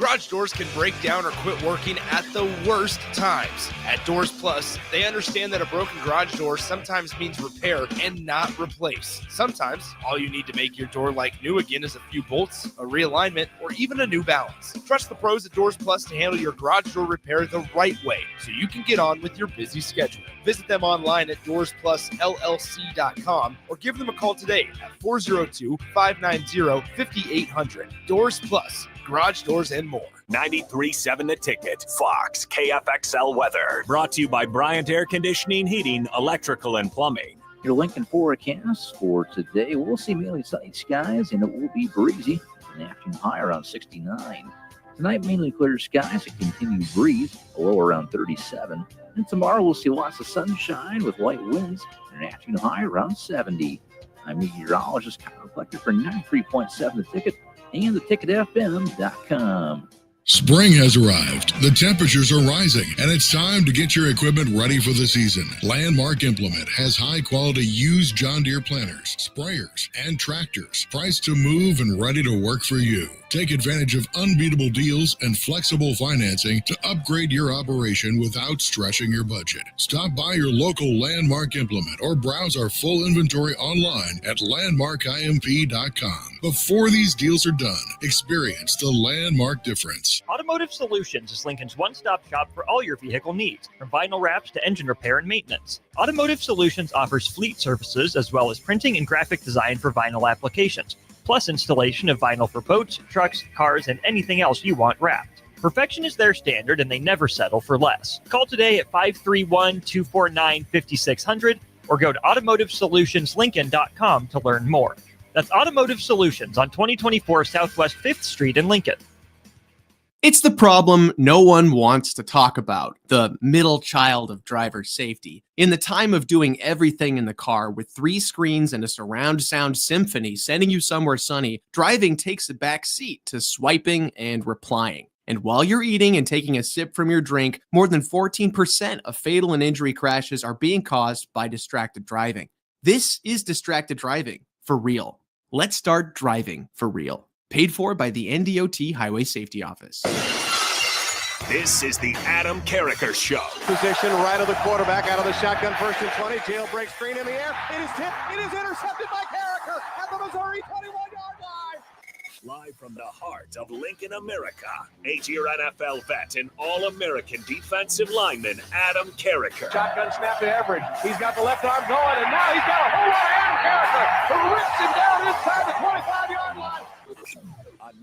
Garage doors can break down or quit working at the worst times. At Doors Plus, they understand that a broken garage door sometimes means repair and not replace. Sometimes, all you need to make your door like new again is a few bolts, a realignment, or even a new balance. Trust the pros at Doors Plus to handle your garage door repair the right way so you can get on with your busy schedule. Visit them online at DoorsPlusLLC.com or give them a call today at 402-590-5800. Doors Plus, garage doors and more. 93.7 The Ticket, Fox, KFXL weather. Brought to you by Bryant Air Conditioning, Heating, Electrical, and Plumbing. Your Lincoln forecast for today, we'll see mainly sunny skies and it will be breezy. An afternoon high around 69. Tonight, mainly clear skies, a continued breeze, a low around 37. And tomorrow, we'll see lots of sunshine with light winds and an afternoon high around 70. I'm meteorologist Kyle Reflector for 93.7 The Ticket and theticketfm.com. Spring has arrived. The temperatures are rising, and it's time to get your equipment ready for the season. Landmark Implement has high-quality used John Deere planters, sprayers, and tractors, priced to move and ready to work for you. Take advantage of unbeatable deals and flexible financing to upgrade your operation without stretching your budget. Stop by your local Landmark Implement or browse our full inventory online at landmarkimp.com. Before these deals are done, experience the Landmark difference. Automotive Solutions is Lincoln's one-stop shop for all your vehicle needs, from vinyl wraps to engine repair and maintenance. Automotive Solutions offers fleet services as well as printing and graphic design for vinyl applications, plus installation of vinyl for boats, trucks, cars, and anything else you want wrapped. Perfection is their standard, and they never settle for less. Call today at 531-249-5600 or go to automotivesolutionslincoln.com to learn more. That's Automotive Solutions on 2024 Southwest 5th Street in Lincoln. It's the problem no one wants to talk about, the middle child of driver safety. In the time of doing everything in the car with 3 screens and a surround sound symphony sending you somewhere sunny, driving takes a back seat to swiping and replying. And while you're eating and taking a sip from your drink, more than 14% of fatal and injury crashes are being caused by distracted driving. This is distracted driving for real. Let's start driving for real. Paid for by the NDOT Highway Safety Office. This is the Adam Carriker Show. Position right of the quarterback, out of the shotgun, 1st and 20. Jailbreak screen in the air. It is tipped. It is intercepted by Carriker at the Missouri 21-yard line. Live from the heart of Lincoln, America, 8-year NFL vet and All-American defensive lineman Adam Carriker. Shotgun snap to Everett. He's got the left arm going, and now he's got a whole lot of Adam Carriker who rips him down inside the 25-yard line. On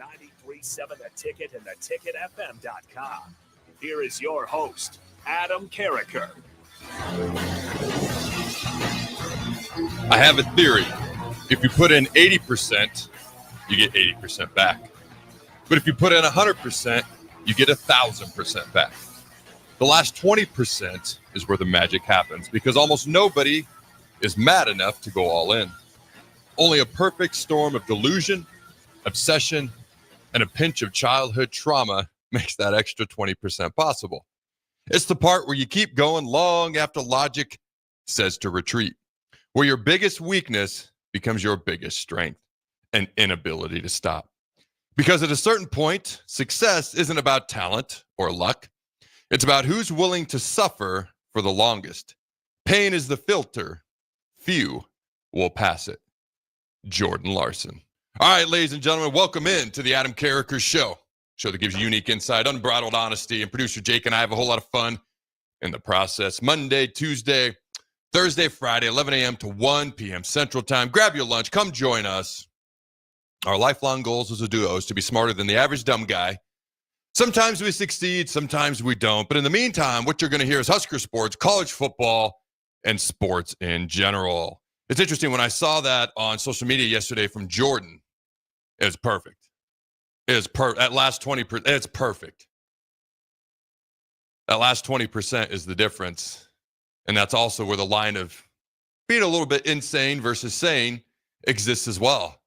93.7 The Ticket and theticketfm.com. Here is your host, Adam Carriker. I have a theory. If you put in 80%, you get 80% back. But if you put in 100%, you get 1,000% back. The last 20% is where the magic happens because almost nobody is mad enough to go all in. Only a perfect storm of delusion, obsession, and a pinch of childhood trauma makes that extra 20% possible. It's the part where you keep going long after logic says to retreat, where your biggest weakness becomes your biggest strength, an inability to stop. Because at a certain point, success isn't about talent or luck. It's about who's willing to suffer for the longest. Pain is the filter. Few will pass it. Jordan Larson. All right, ladies and gentlemen, welcome in to the Adam Carriker Show that gives you unique insight, unbridled honesty, and producer Jake and I have a whole lot of fun in the process. Monday, Tuesday, Thursday, Friday, 11 a.m. to 1 p.m. Central Time. Grab your lunch. Come join us. Our lifelong goals as a duo is to be smarter than the average dumb guy. Sometimes we succeed, sometimes we don't. But in the meantime, what you're going to hear is Husker sports, college football, and sports in general. It's interesting, when I saw that on social media yesterday from Jordan, it was perfect. It is at last 20%, it's perfect. That last 20% is the difference. And that's also where the line of being a little bit insane versus sane exists as well.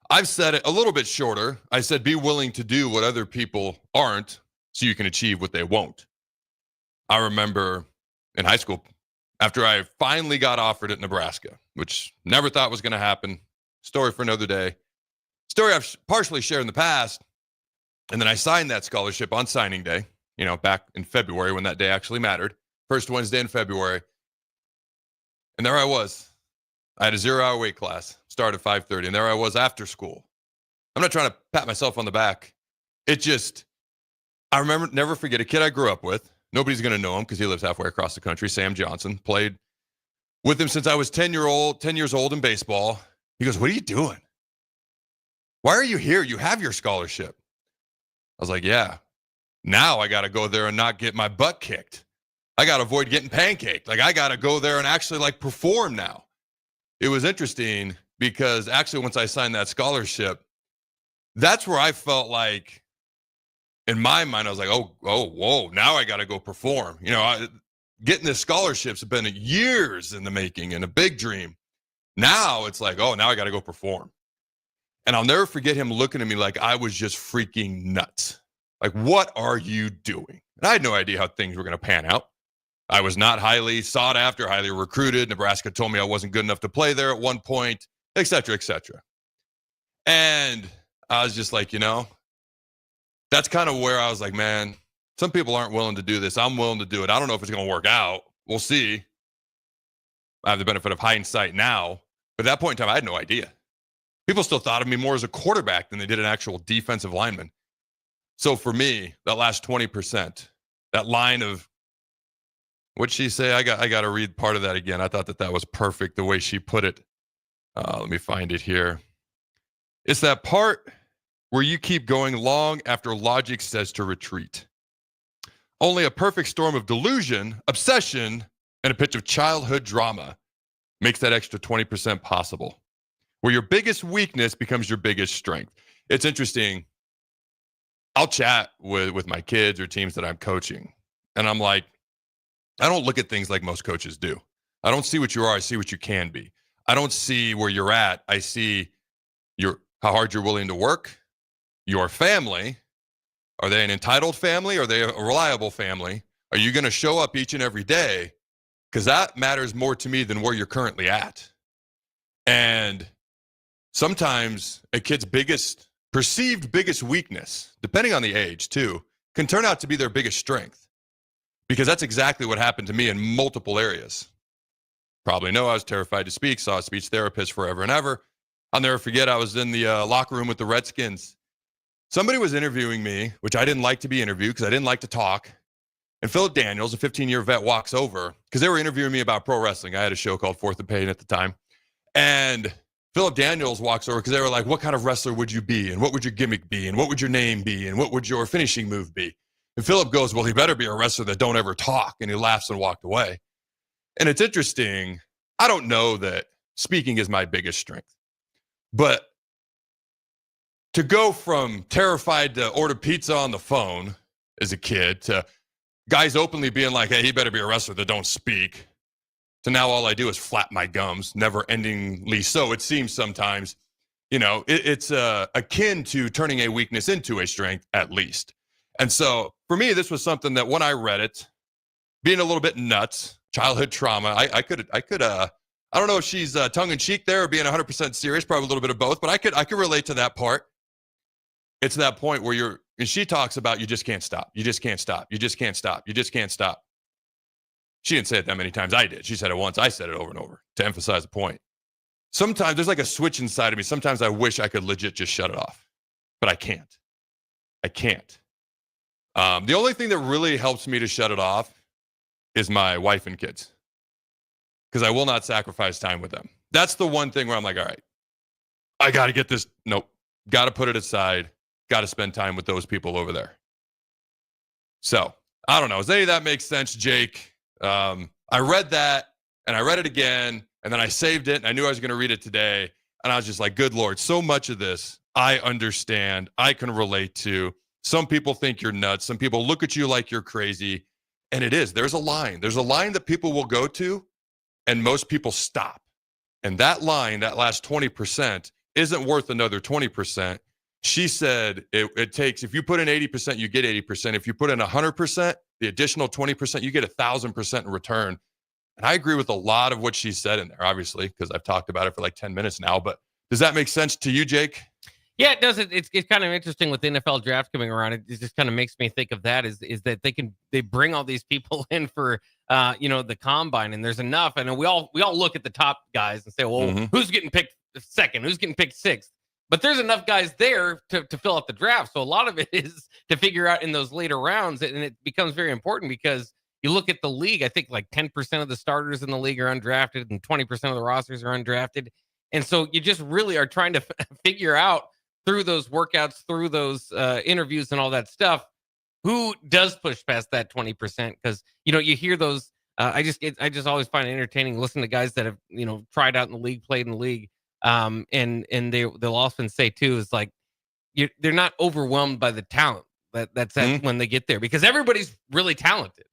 I've said it a little bit shorter. I said, be willing to do what other people aren't so you can achieve what they won't. I remember in high school, after I finally got offered at Nebraska, which never thought was going to happen. Story for another day. Story I've partially shared in the past. And then I signed that scholarship on signing day, back in February when that day actually mattered. First Wednesday in February. And there I was. I had a 0-hour weight class, started at 5:30, and there I was after school. I'm not trying to pat myself on the back. I remember, never forget, a kid I grew up with. Nobody's going to know him because he lives halfway across the country, Sam Johnson. Played with him since I was 10 years old in baseball. He goes, "What are you doing? Why are you here? You have your scholarship." I was like, "Yeah, now I got to go there and not get my butt kicked. I got to avoid getting pancaked. Like, I got to go there and actually perform now." It was interesting because actually once I signed that scholarship, that's where I felt like, in my mind, I was like, whoa, now I got to go perform. Getting this scholarship's been years in the making and a big dream. Now it's like, now I got to go perform. And I'll never forget him looking at me like I was just freaking nuts. Like, what are you doing? And I had no idea how things were going to pan out. I was not highly sought after, highly recruited. Nebraska told me I wasn't good enough to play there at one point, et cetera, et cetera. And I was just like, that's kind of where I was like, man, some people aren't willing to do this. I'm willing to do it. I don't know if it's going to work out. We'll see. I have the benefit of hindsight now. But at that point in time, I had no idea. People still thought of me more as a quarterback than they did an actual defensive lineman. So for me, that last 20%, that line of, what'd she say? I got to read part of that again. I thought that was perfect the way she put it. Let me find it here. It's that part where you keep going long after logic says to retreat. Only a perfect storm of delusion, obsession, and a pitch of childhood drama makes that extra 20% possible, where your biggest weakness becomes your biggest strength. It's interesting. I'll chat with my kids or teams that I'm coaching, and I'm like, I don't look at things like most coaches do. I don't see what you are. I see what you can be. I don't see where you're at. I see how hard you're willing to work, your family. Are they an entitled family? Are they a reliable family? Are you going to show up each and every day? Because that matters more to me than where you're currently at. And sometimes a kid's perceived biggest weakness, depending on the age too, can turn out to be their biggest strength. Because that's exactly what happened to me in multiple areas. Probably know I was terrified to speak, saw a speech therapist forever and ever. I'll never forget, I was in the locker room with the Redskins. Somebody was interviewing me, which I didn't like to be interviewed because I didn't like to talk. And Philip Daniels, a 15-year vet, walks over because they were interviewing me about pro wrestling. I had a show called Fourth and Pain at the time. And Philip Daniels walks over because they were like, what kind of wrestler would you be? And what would your gimmick be? And what would your name be? And what would your finishing move be? And Philip goes, well, he better be a wrestler that don't ever talk. And he laughs and walked away. And it's interesting. I don't know that speaking is my biggest strength. But to go from terrified to order pizza on the phone as a kid to guys openly being like, hey, he better be a wrestler that don't speak, to now all I do is flap my gums, never endingly so it seems sometimes, it's akin to turning a weakness into a strength at least. And so for me, this was something that when I read it, being a little bit nuts, childhood trauma, I could I don't know if she's tongue in cheek there or being 100% serious, probably a little bit of both, but I could relate to that part. It's that point where and she talks about you just can't stop. You just can't stop. You just can't stop. You just can't stop. She didn't say it that many times. I did. She said it once. I said it over and over to emphasize a point. Sometimes there's like a switch inside of me. Sometimes I wish I could legit just shut it off, but I can't. I can't. The only thing that really helps me to shut it off is my wife and kids, because I will not sacrifice time with them. That's the one thing where I'm like, all right, I got to get this. Nope. Got to put it aside. Got to spend time with those people over there. So I don't know. Does any of that make sense, Jake? I read that and I read it again and then I saved it and I knew I was going to read it today. And I was just like, good Lord, so much of this I understand. I can relate to. Some people think you're nuts. Some people look at you like you're crazy. And it is. There's a line. There's a line that people will go to and most people stop. And that line, that last 20%, isn't worth another 20%. She said it takes, if you put in 80%, you get 80%. If you put in 100%, the additional 20%, you get 1,000% in return. And I agree with a lot of what she said in there, obviously, because I've talked about it for like 10 minutes now. But does that make sense to you, Jake? Yeah, it does. It's kind of interesting with the NFL draft coming around. It just kind of makes me think of that is that they bring all these people in for the combine, and there's enough. And we all look at the top guys and say, well, who's getting picked second? Who's getting picked sixth? But there's enough guys there to fill out the draft. So a lot of it is to figure out in those later rounds, and it becomes very important because you look at the league. I think like 10% of the starters in the league are undrafted, and 20% of the rosters are undrafted. And so you just really are trying to figure out through those workouts, through those interviews and all that stuff, who does push past that 20%? Because, you hear those. I just always find it entertaining listening to guys that have, tried out in the league, played in the league. And they'll often say too, is like, they're not overwhelmed by the talent that's when they get there, because everybody's really talented.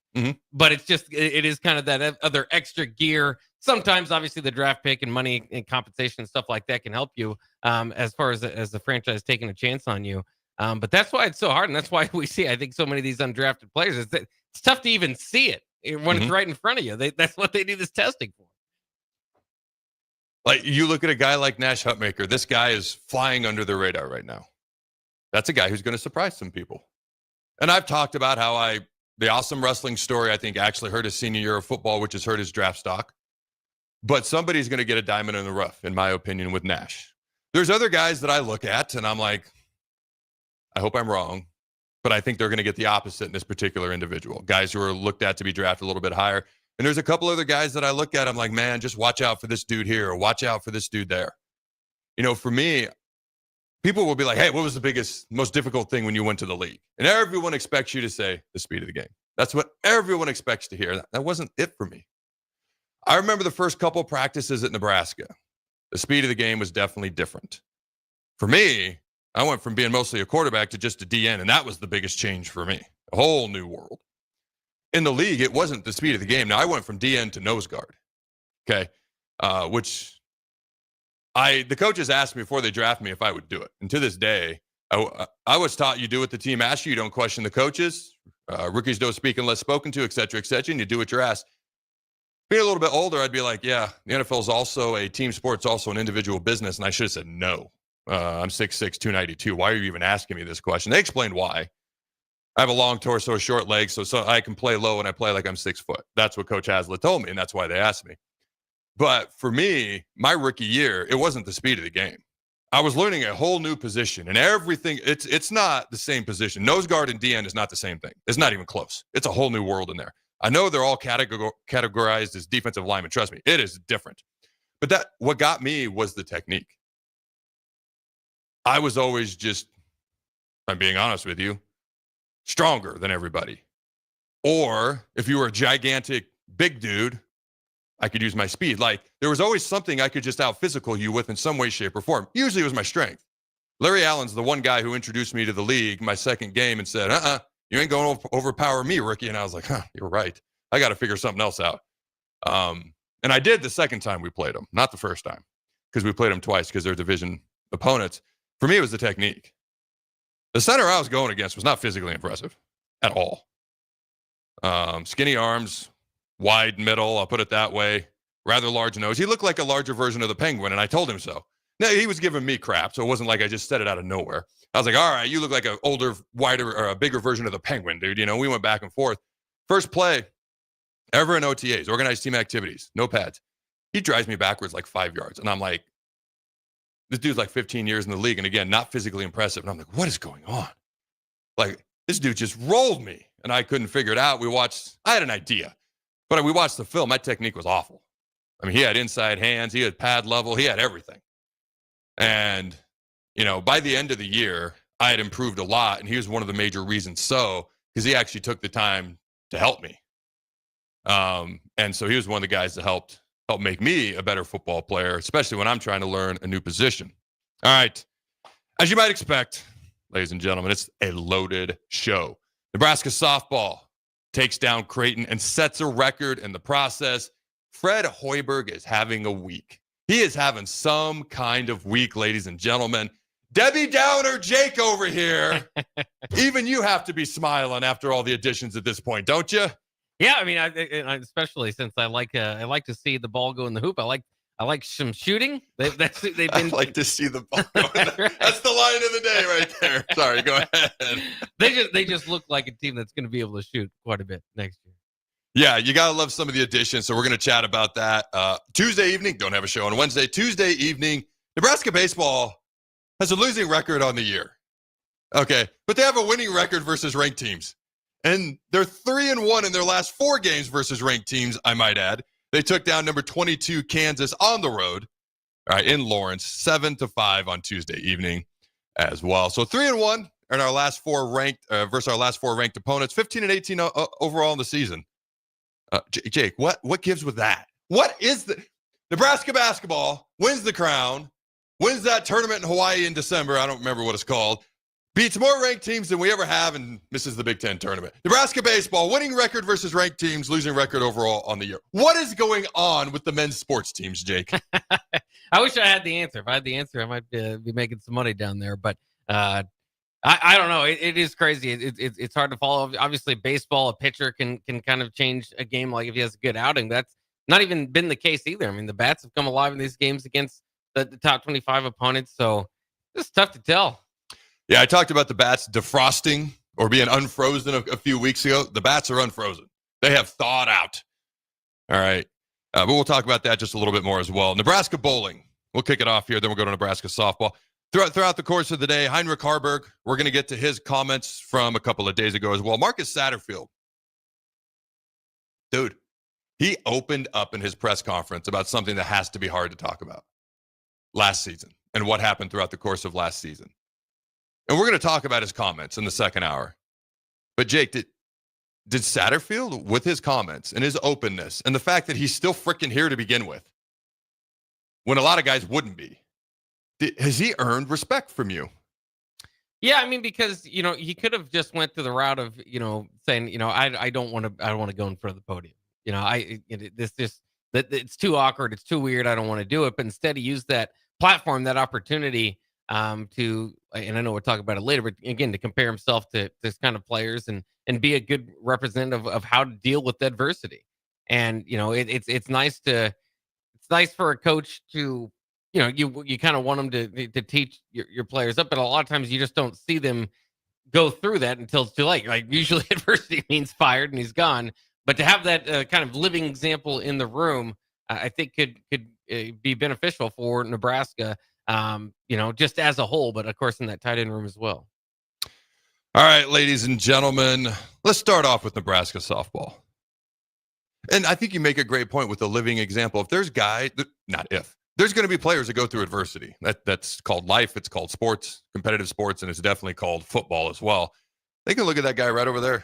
But it's just, it is kind of that other extra gear. Sometimes, obviously, the draft pick and money and compensation and stuff like that can help you as far as the franchise taking a chance on you. But that's why it's so hard. And that's why we see, I think, so many of these undrafted players. It's tough to even see it when it's right in front of you. That's what they do this testing for. Like, you look at a guy like Nash Hutmaker. This guy is flying under the radar right now. That's a guy who's going to surprise some people. And I've talked about how the awesome wrestling story, I think, actually hurt his senior year of football, which has hurt his draft stock. But somebody's going to get a diamond in the rough, in my opinion, with Nash. There's other guys that I look at, and I'm like, I hope I'm wrong, but I think they're going to get the opposite in this particular individual. Guys who are looked at to be drafted a little bit higher. And there's a couple other guys that I look at, I'm like, man, just watch out for this dude here, or watch out for this dude there. For me, people will be like, hey, what was the most difficult thing when you went to the league? And everyone expects you to say the speed of the game. That's what everyone expects to hear. That wasn't it for me. I remember the first couple practices at Nebraska. The speed of the game was definitely different. For me, I went from being mostly a quarterback to just a DN, and that was the biggest change for me. A whole new world. In the league, it wasn't the speed of the game. Now, I went from DN to nose guard, okay, which the coaches asked me before they drafted me if I would do it. And to this day, I was taught you do what the team asks you. You don't question the coaches. Rookies don't speak unless spoken to, et cetera, and you do what you're asked. Being a little bit older, I'd be like, yeah, the NFL is also a team sport. It's also an individual business. And I should have said no. I'm 6'6", 292. Why are you even asking me this question? They explained why. I have a long torso, short legs, so I can play low and I play like I'm 6 foot. That's what Coach Haslett told me, and that's why they asked me. But for me, my rookie year, it wasn't the speed of the game. I was learning a whole new position, and everything, it's not the same position. Nose guard and DN is not the same thing. It's not even close. It's a whole new world in there. I know they're all categorized as defensive linemen. Trust me, it is different. But what got me was the technique. I was always just, I'm being honest with you, stronger than everybody. Or if you were a gigantic big dude, I could use my speed. Like, there was always something I could just out-physical you with in some way, shape, or form. Usually it was my strength. Larry Allen's the one guy who introduced me to the league my second game and said, you ain't going to overpower me, rookie. And I was like, you're right. I got to figure something else out. And I did the second time we played them, not the first time, because we played them twice because they're division opponents. For me, it was the technique. The center I was going against was not physically impressive at all. Skinny arms, wide middle, I'll put it that way, rather large nose. He looked like a larger version of the Penguin, and I told him so. Now, he was giving me crap, so it wasn't like I just said it out of nowhere. I was like, all right, you look like an older, wider, or a bigger version of the Penguin, dude. We went back and forth. First play ever in OTAs, organized team activities, no pads. He drives me backwards like 5 yards, and I'm like, this dude's like 15 years in the league, and again, not physically impressive. And I'm like, what is going on? Like, this dude just rolled me, and I couldn't figure it out. I had an idea, but we watched the film. My technique was awful. I mean, he had inside hands, he had pad level, he had everything. And, by the end of the year, I had improved a lot, and he was one of the major reasons because he actually took the time to help me. And so he was one of the guys that helped make me a better football player, especially when I'm trying to learn a new position. All right. As you might expect, ladies and gentlemen, it's a loaded show. Nebraska softball takes down Creighton and sets a record in the process. Fred Hoiberg is having a week. He is having some kind of week, ladies and gentlemen. Debbie Downer Jake over here. Even you have to be smiling after all the additions at this point, don't you? Yeah, I mean, I especially since I like to see the ball go in the hoop. I I like some shooting. They've been. I'd like to see the ball going there. That's the line of the day right there. Sorry, go ahead. They just look like a team that's going to be able to shoot quite a bit next year. Yeah, you got to love some of the additions. So we're going to chat about that. Tuesday evening, don't have a show on Wednesday. Tuesday evening, Nebraska baseball has a losing record on the year. Okay, but they have a winning record versus ranked teams. And they're 3-1 in their last 4 games versus ranked teams, I might add. They took down number 22 Kansas on the road, all right, in Lawrence, 7-5 on Tuesday evening as well. So 3-1 in our last 4 ranked versus our last 4 ranked opponents, 15-18 overall in the season. Jake, what gives with that? What is the Nebraska basketball wins the crown, wins that tournament in Hawaii in December. I don't remember what it's called. Beats more ranked teams than we ever have and misses the Big Ten tournament. Nebraska baseball, winning record versus ranked teams, losing record overall on the year. What is going on with the men's sports teams, Jake? I wish I had the answer. If I had the answer, I might be making some money down there. But I don't know. It is crazy. It's hard to follow. Obviously, baseball, a pitcher can kind of change a game. Like if he has a good outing, that's not even been the case either. I mean, the bats have come alive in these games against the top 25 opponents. So it's tough to tell. Yeah, I talked about the bats defrosting or being unfrozen a few weeks ago. The bats are unfrozen. They have thawed out. All right. But we'll talk about that just a little bit more as well. Nebraska bowling. We'll kick it off here. Then we'll go to Nebraska softball. Throughout the course of the day, Heinrich Haarberg, we're going to get to his comments from a couple of days ago as well. Marcus Satterfield. Dude, he opened up in his press conference about something that has to be hard to talk about. Last season and what happened throughout the course of last season. And we're going to talk about his comments in the second hour. But Jake, did Satterfield, with his comments and his openness and the fact that he's still freaking here to begin with, when a lot of guys wouldn't be, has he earned respect from you? Yeah, I mean, because, he could have just went to the route of, saying, I don't want to go in front of the podium. It's too awkward. It's too weird. I don't want to do it. But instead he used that platform, that opportunity to, and I know we'll talk about it later, but again, to compare himself to this kind of players and be a good representative of how to deal with adversity. And, it's nice for a coach to, you kind of want them to teach your players up, but a lot of times you just don't see them go through that until it's too late. Like usually adversity means fired and he's gone, but to have that kind of living example in the room, I think could be beneficial for Nebraska. Just as a whole, but of course in that tight end room as well. All right, ladies and gentlemen, let's start off with Nebraska softball. And I think you make a great point with the living example. If there's there's going to be players that go through adversity. That's called life. It's called sports, competitive sports, and it's definitely called football as well. They can look at that guy right over there.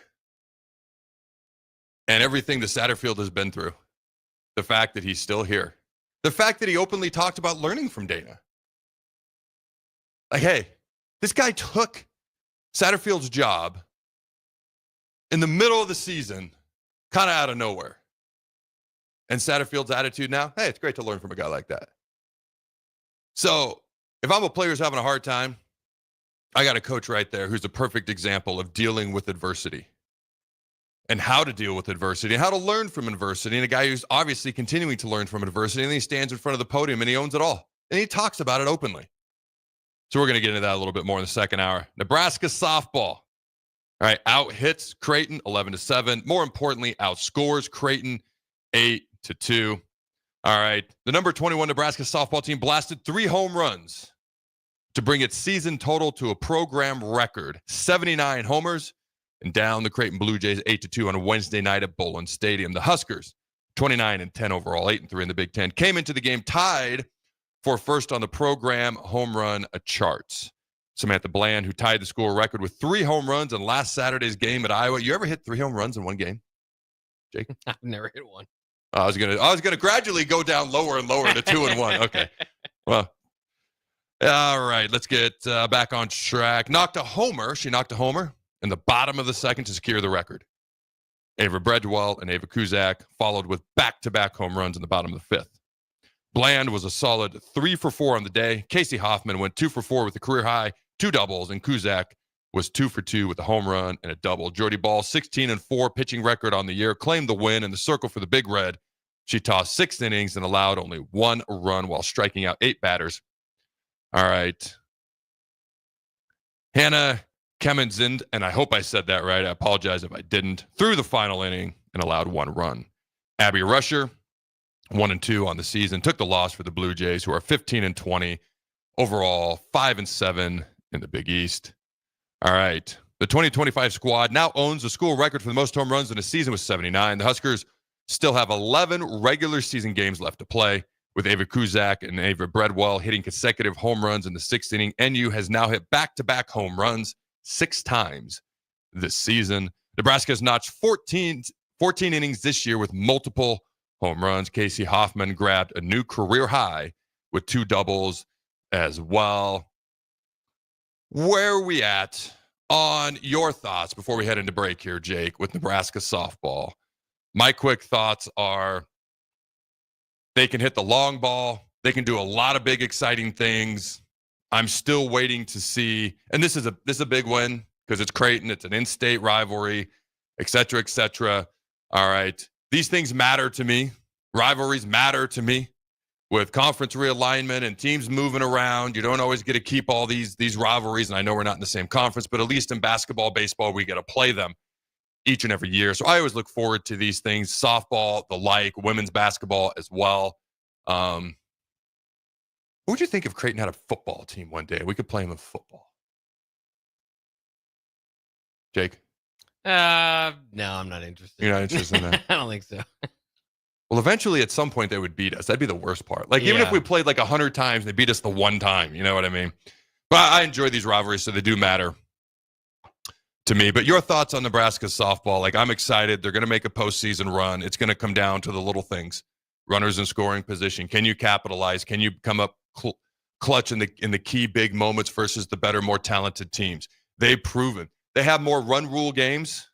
And everything that Satterfield has been through. The fact that he's still here. The fact that he openly talked about learning from Dana. Like, hey, this guy took Satterfield's job in the middle of the season, kind of out of nowhere. And Satterfield's attitude now, hey, it's great to learn from a guy like that. So if I'm a player who's having a hard time, I got a coach right there who's a perfect example of dealing with adversity and how to deal with adversity and how to learn from adversity. And a guy who's obviously continuing to learn from adversity, and then he stands in front of the podium and he owns it all. And he talks about it openly. So we're going to get into that a little bit more in the second hour. Nebraska softball. All right, out hits Creighton 11-7. More importantly, outscores Creighton 8-2. All right, the number 21 Nebraska softball team blasted 3 home runs to bring its season total to a program record 79 homers and down the Creighton Blue Jays 8-2 on a Wednesday night at Bowlin Stadium. The Huskers 29-10 overall, 8-3 in the Big Ten, came into the game tied for first on the program home run charts. Samantha Bland, who tied the school record with 3 home runs in last Saturday's game at Iowa. You ever hit 3 home runs in one game, Jake? I've never hit one. I was gonna gradually go down lower and lower to 2 and 1. Okay, well, all right. Let's get back on track. She knocked a homer in the bottom of the second to secure the record. Ava Bredwell and Ava Kuzak followed with back-to-back home runs in the bottom of the 5th. Bland was a solid 3 for 4 on the day. Casey Hoffman went 2 for 4 with a career high, 2 doubles, and Kuzak was 2 for 2 with a home run and a double. Jody Ball, 16-4 pitching record on the year, claimed the win in the circle for the Big Red, She tossed 6 innings and allowed only 1 run while striking out 8 batters. All right. Hannah Kemenzind, and I hope I said that right. I apologize if I didn't, threw the final inning and allowed 1 run. Abby Rusher, 1-2 on the season, took the loss for the Blue Jays, who are 15-20 overall, 5-7 in the Big East. All right. The 2025 squad now owns the school record for the most home runs in a season with 79. The Huskers still have 11 regular season games left to play, with Ava Kuzak and Ava Breadwell hitting consecutive home runs in the 6th inning. NU has now hit back-to-back home runs 6 times this season. Nebraska has notched 14 innings this year with multiple home runs. Casey Hoffman grabbed a new career high with 2 doubles as well. Where are we at on your thoughts before we head into break here, Jake, with Nebraska softball? My quick thoughts are they can hit the long ball. They can do a lot of big, exciting things. I'm still waiting to see, and this is a big win because it's Creighton. It's an in-state rivalry, et cetera, et cetera. All right. These things matter to me. Rivalries matter to me. With conference realignment and teams moving around, you don't always get to keep all these rivalries. And I know we're not in the same conference, but at least in basketball, baseball, we get to play them each and every year. So I always look forward to these things. Softball, the like, women's basketball as well. What would you think if Creighton had a football team one day? We could play them in football. Jake? No, I'm not interested. You're not interested in that? I don't think so. Well, eventually, at some point, they would beat us. That'd be the worst part. Like, even if we played like 100 times, they beat us the one time. You know what I mean? But I enjoy these rivalries, so they do matter to me. But your thoughts on Nebraska softball? Like, I'm excited. They're going to make a postseason run. It's going to come down to the little things. Runners in scoring position. Can you capitalize? Can you come up clutch in the key big moments versus the better, more talented teams? They've proven. They have more run rule games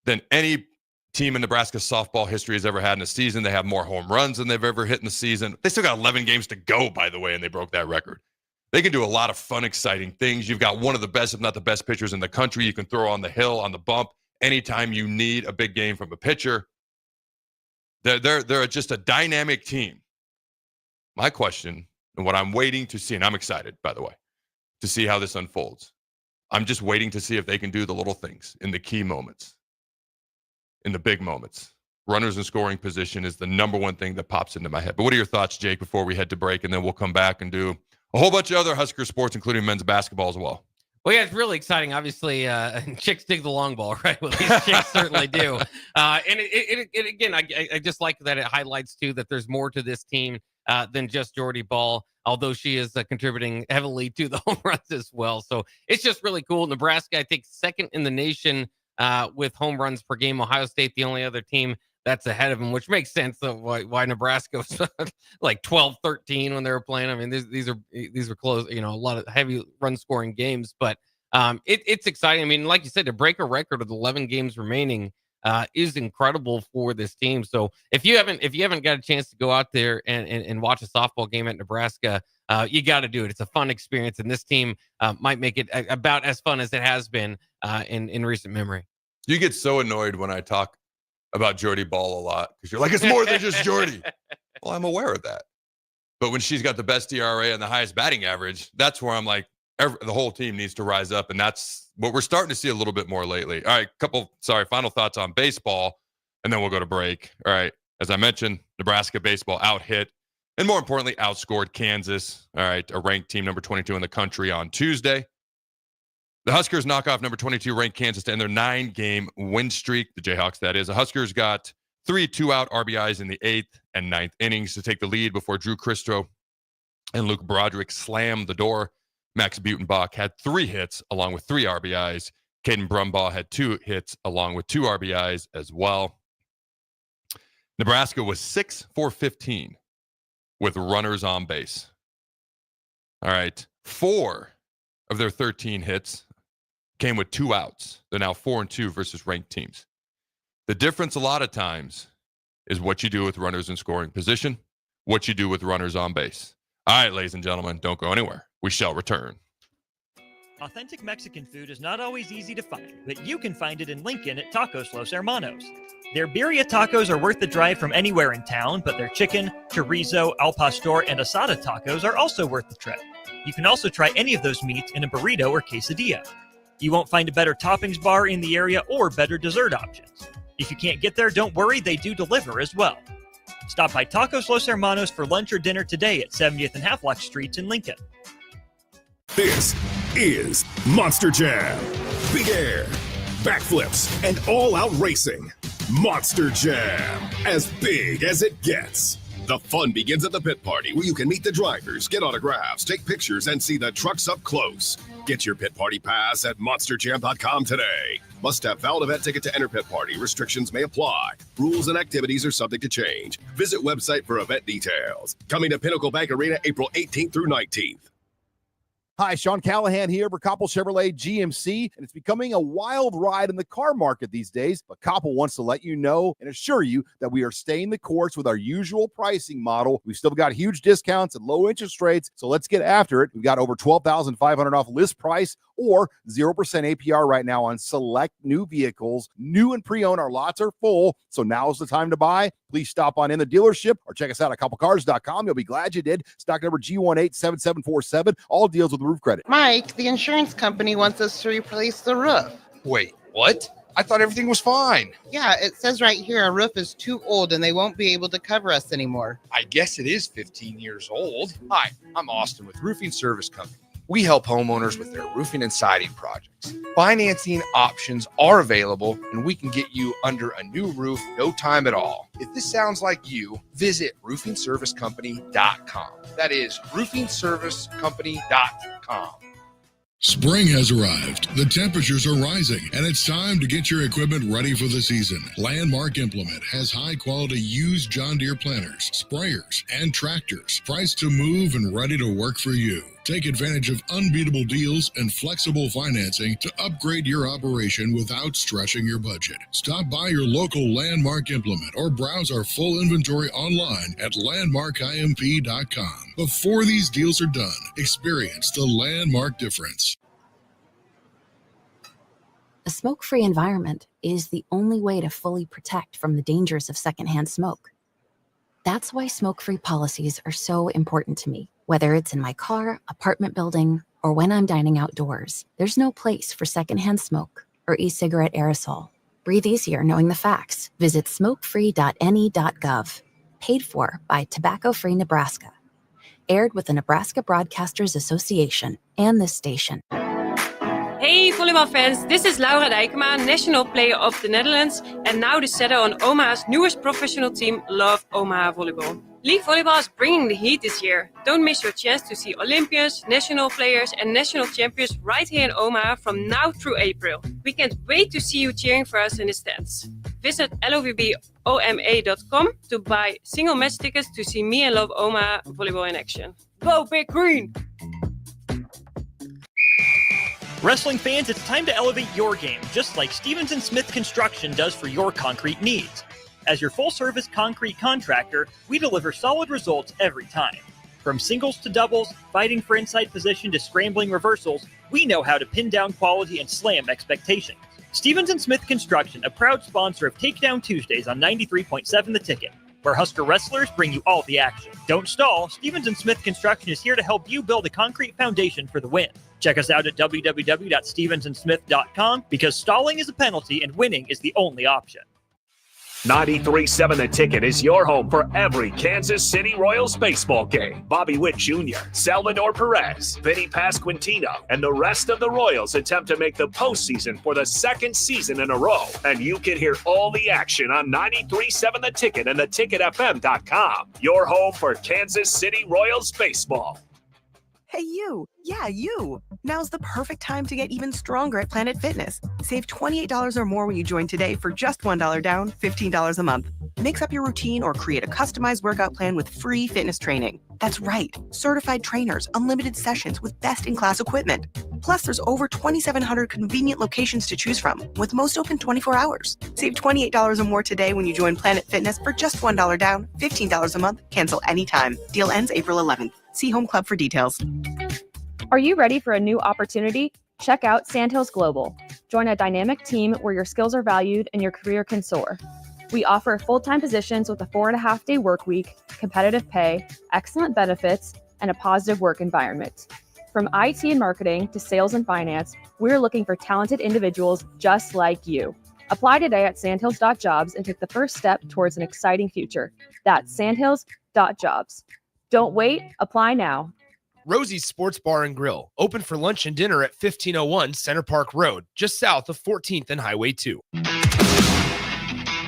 than any team in Nebraska softball history has ever had in a season. They have more home runs than they've ever hit in the season. They still got 11 games to go, by the way, and they broke that record. They can do a lot of fun, exciting things. You've got one of the best, if not the best pitchers in the country. You can throw on the hill, on the bump, anytime you need a big game from a pitcher. They're just a dynamic team. My question, and what I'm waiting to see, and I'm excited, by the way, to see how this unfolds. I'm just waiting to see if they can do the little things in the key moments. In the big moments. Runners in scoring position is the number one thing that pops into my head. But what are your thoughts, Jake, before we head to break? And then we'll come back and do a whole bunch of other Husker sports, including men's basketball as well. Well, yeah, it's really exciting. Obviously, chicks dig the long ball, right? Well, these chicks certainly do. And it again, I just like that it highlights, too, that there's more to this team than just Jordy Ball, although she is contributing heavily to the home runs as well. So it's just really cool. Nebraska, I think, second in the nation with home runs per game. Ohio State, the only other team that's ahead of them, which makes sense of why Nebraska was like 12-13 when they were playing. I mean, these are close, a lot of heavy run scoring games, but it's exciting. I mean, like you said, to break a record with 11 games remaining is incredible for this team. So if you haven't got a chance to go out there and watch a softball game at Nebraska, you got to do it. It's a fun experience, and this team might make it about as fun as it has been in recent memory. You get so annoyed when I talk about Jordy Ball a lot because you're like, it's more than just Jordy. Well, I'm aware of that. But when she's got the best ERA and the highest batting average, that's where I'm like, the whole team needs to rise up. And that's what we're starting to see a little bit more lately. All right, final thoughts on baseball, and then we'll go to break. All right, as I mentioned, Nebraska baseball out-hit and more importantly, outscored Kansas. All right, a ranked team number 22 in the country on Tuesday. The Huskers knock off number 22 ranked Kansas to end their 9-game win streak. The Jayhawks, that is. The Huskers got 3 2-out RBIs in the 8th and 9th innings to take the lead before Drew Christo and Luke Broderick slammed the door. Max Butenbach had 3 hits along with 3 RBIs. Caden Brumbaugh had 2 hits along with 2 RBIs as well. Nebraska was 6 for 15 with runners on base. All right, 4 of their 13 hits came with 2 outs. They're now 4-2 versus ranked teams. The difference a lot of times is what you do with runners in scoring position, what you do with runners on base. All right, ladies and gentlemen, don't go anywhere. We shall return. Authentic Mexican food is not always easy to find, but you can find it in Lincoln at Tacos Los Hermanos. Their birria tacos are worth the drive from anywhere in town, but their chicken, chorizo, al pastor, and asada tacos are also worth the trip. You can also try any of those meats in a burrito or quesadilla. You won't find a better toppings bar in the area or better dessert options. If you can't get there, don't worry, they do deliver as well. Stop by Tacos Los Hermanos for lunch or dinner today at 70th and Havelock Streets in Lincoln. This is Monster Jam. Big air, backflips, and all-out racing. Monster Jam, as big as it gets. The fun begins at the pit party, where you can meet the drivers, get autographs, take pictures, and see the trucks up close. Get your pit party pass at monsterjam.com today. Must have valid event ticket to enter pit party. Restrictions may apply. Rules and activities are subject to change. Visit website for event details. Coming to Pinnacle Bank Arena April 18th through 19th. Hi, Sean Callahan here for Koppel Chevrolet GMC, and it's becoming a wild ride in the car market these days, but Koppel wants to let you know and assure you that we are staying the course with our usual pricing model. We've still got huge discounts and low interest rates, so let's get after it. We've got over $12,500 off list price or 0% APR right now on select new vehicles. New and pre-owned, our lots are full, so now's the time to buy. Please stop on in the dealership or check us out at koppelcars.com. You'll be glad you did. Stock number G187747. All deals with roof credit. Mike, the insurance company wants us to replace the roof. Wait, what? I thought everything was fine. Yeah, it says right here our roof is too old and they won't be able to cover us anymore. I guess it is 15 years old. Hi, I'm Austin with Roofing Service Company. We help homeowners with their roofing and siding projects. Financing options are available, and we can get you under a new roof no time at all. If this sounds like you, visit roofingservicecompany.com. That is roofingservicecompany.com. Spring has arrived, the temperatures are rising, and it's time to get your equipment ready for the season. Landmark Implement has high-quality used John Deere planters, sprayers, and tractors, priced to move and ready to work for you. Take advantage of unbeatable deals and flexible financing to upgrade your operation without stretching your budget. Stop by your local Landmark Implement or browse our full inventory online at landmarkimp.com. Before these deals are done, experience the Landmark difference. A smoke-free environment is the only way to fully protect from the dangers of secondhand smoke. That's why smoke-free policies are so important to me. Whether it's in my car, apartment building, or when I'm dining outdoors, there's no place for secondhand smoke or e-cigarette aerosol. Breathe easier knowing the facts. Visit smokefree.ne.gov. Paid for by Tobacco Free Nebraska. Aired with the Nebraska Broadcasters Association and this station. Hey volleyball fans, this is Laura Dijkema, national player of the Netherlands and now the setter on Omaha's newest professional team, Love Omaha Volleyball. League volleyball is bringing the heat this year. Don't miss your chance to see Olympians, national players and national champions right here in Omaha from now through April. We can't wait to see you cheering for us in the stands. Visit lovboma.com to buy single match tickets to see me and Love Omaha Volleyball in action. Go Big Green! Wrestling fans, it's time to elevate your game, just like Stevens & Smith Construction does for your concrete needs. As your full-service concrete contractor, we deliver solid results every time. From singles to doubles, fighting for inside position to scrambling reversals, we know how to pin down quality and slam expectations. Stevens & Smith Construction, a proud sponsor of Takedown Tuesdays on 93.7 The Ticket, where Husker wrestlers bring you all the action. Don't stall, Stevens & Smith Construction is here to help you build a concrete foundation for the win. Check us out at www.stevensandsmith.com because stalling is a penalty and winning is the only option. 93.7 The Ticket is your home for every Kansas City Royals baseball game. Bobby Witt Jr., Salvador Perez, Vinny Pasquantino, and the rest of the Royals attempt to make the postseason for the second season in a row. And you can hear all the action on 93.7 The Ticket and theticketfm.com. Your home for Kansas City Royals baseball. Hey, you. Yeah, you. Now's the perfect time to get even stronger at Planet Fitness. Save $28 or more when you join today for just $1 down, $15 a month. Mix up your routine or create a customized workout plan with free fitness training. That's right. Certified trainers, unlimited sessions with best-in-class equipment. Plus, there's over 2,700 convenient locations to choose from, with most open 24 hours. Save $28 or more today when you join Planet Fitness for just $1 down, $15 a month. Cancel anytime. Deal ends April 11th. See Home Club for details. Are you ready for a new opportunity? Check out Sandhills Global. Join a dynamic team where your skills are valued and your career can soar. We offer full-time positions with a 4.5-day work week, competitive pay, excellent benefits, and a positive work environment. From IT and marketing to sales and finance, we're looking for talented individuals just like you. Apply today at sandhills.jobs and take the first step towards an exciting future. That's sandhills.jobs. Don't wait, apply now. Rosie's Sports Bar and Grill, open for lunch and dinner at 1501 Center Park Road, just south of 14th and Highway 2.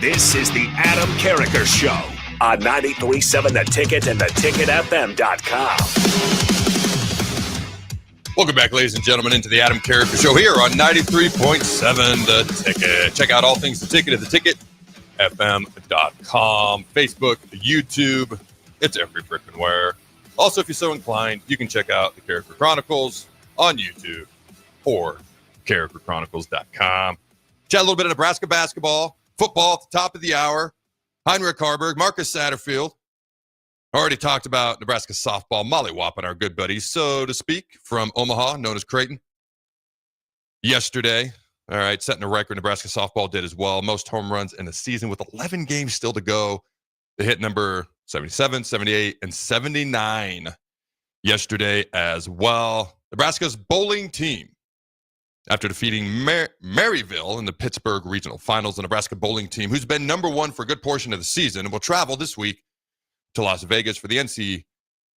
This is the Adam Carriker Show on 93.7 The Ticket and theticketfm.com. Welcome back, ladies and gentlemen, into the Adam Carriker Show here on 93.7 The Ticket. Check out all things The Ticket at theticketfm.com, Facebook, YouTube. It's every brick and where. Also, if you're so inclined, you can check out the Carriker Chronicles on YouTube or carrikerchronicles.com. Chat a little bit of Nebraska basketball, football at the top of the hour. Heinrich Haarberg, Marcus Satterfield. Already talked about Nebraska softball, mollywopping our good buddies, so to speak, from Omaha, known as Creighton. Yesterday, all right, setting a record. Nebraska softball did as well. Most home runs in the season with 11 games still to go. They hit number 77, 78, and 79 yesterday as well. Nebraska's bowling team, after defeating Maryville in the Pittsburgh Regional Finals, the Nebraska bowling team, who's been number one for a good portion of the season, will travel this week to Las Vegas for the NCAA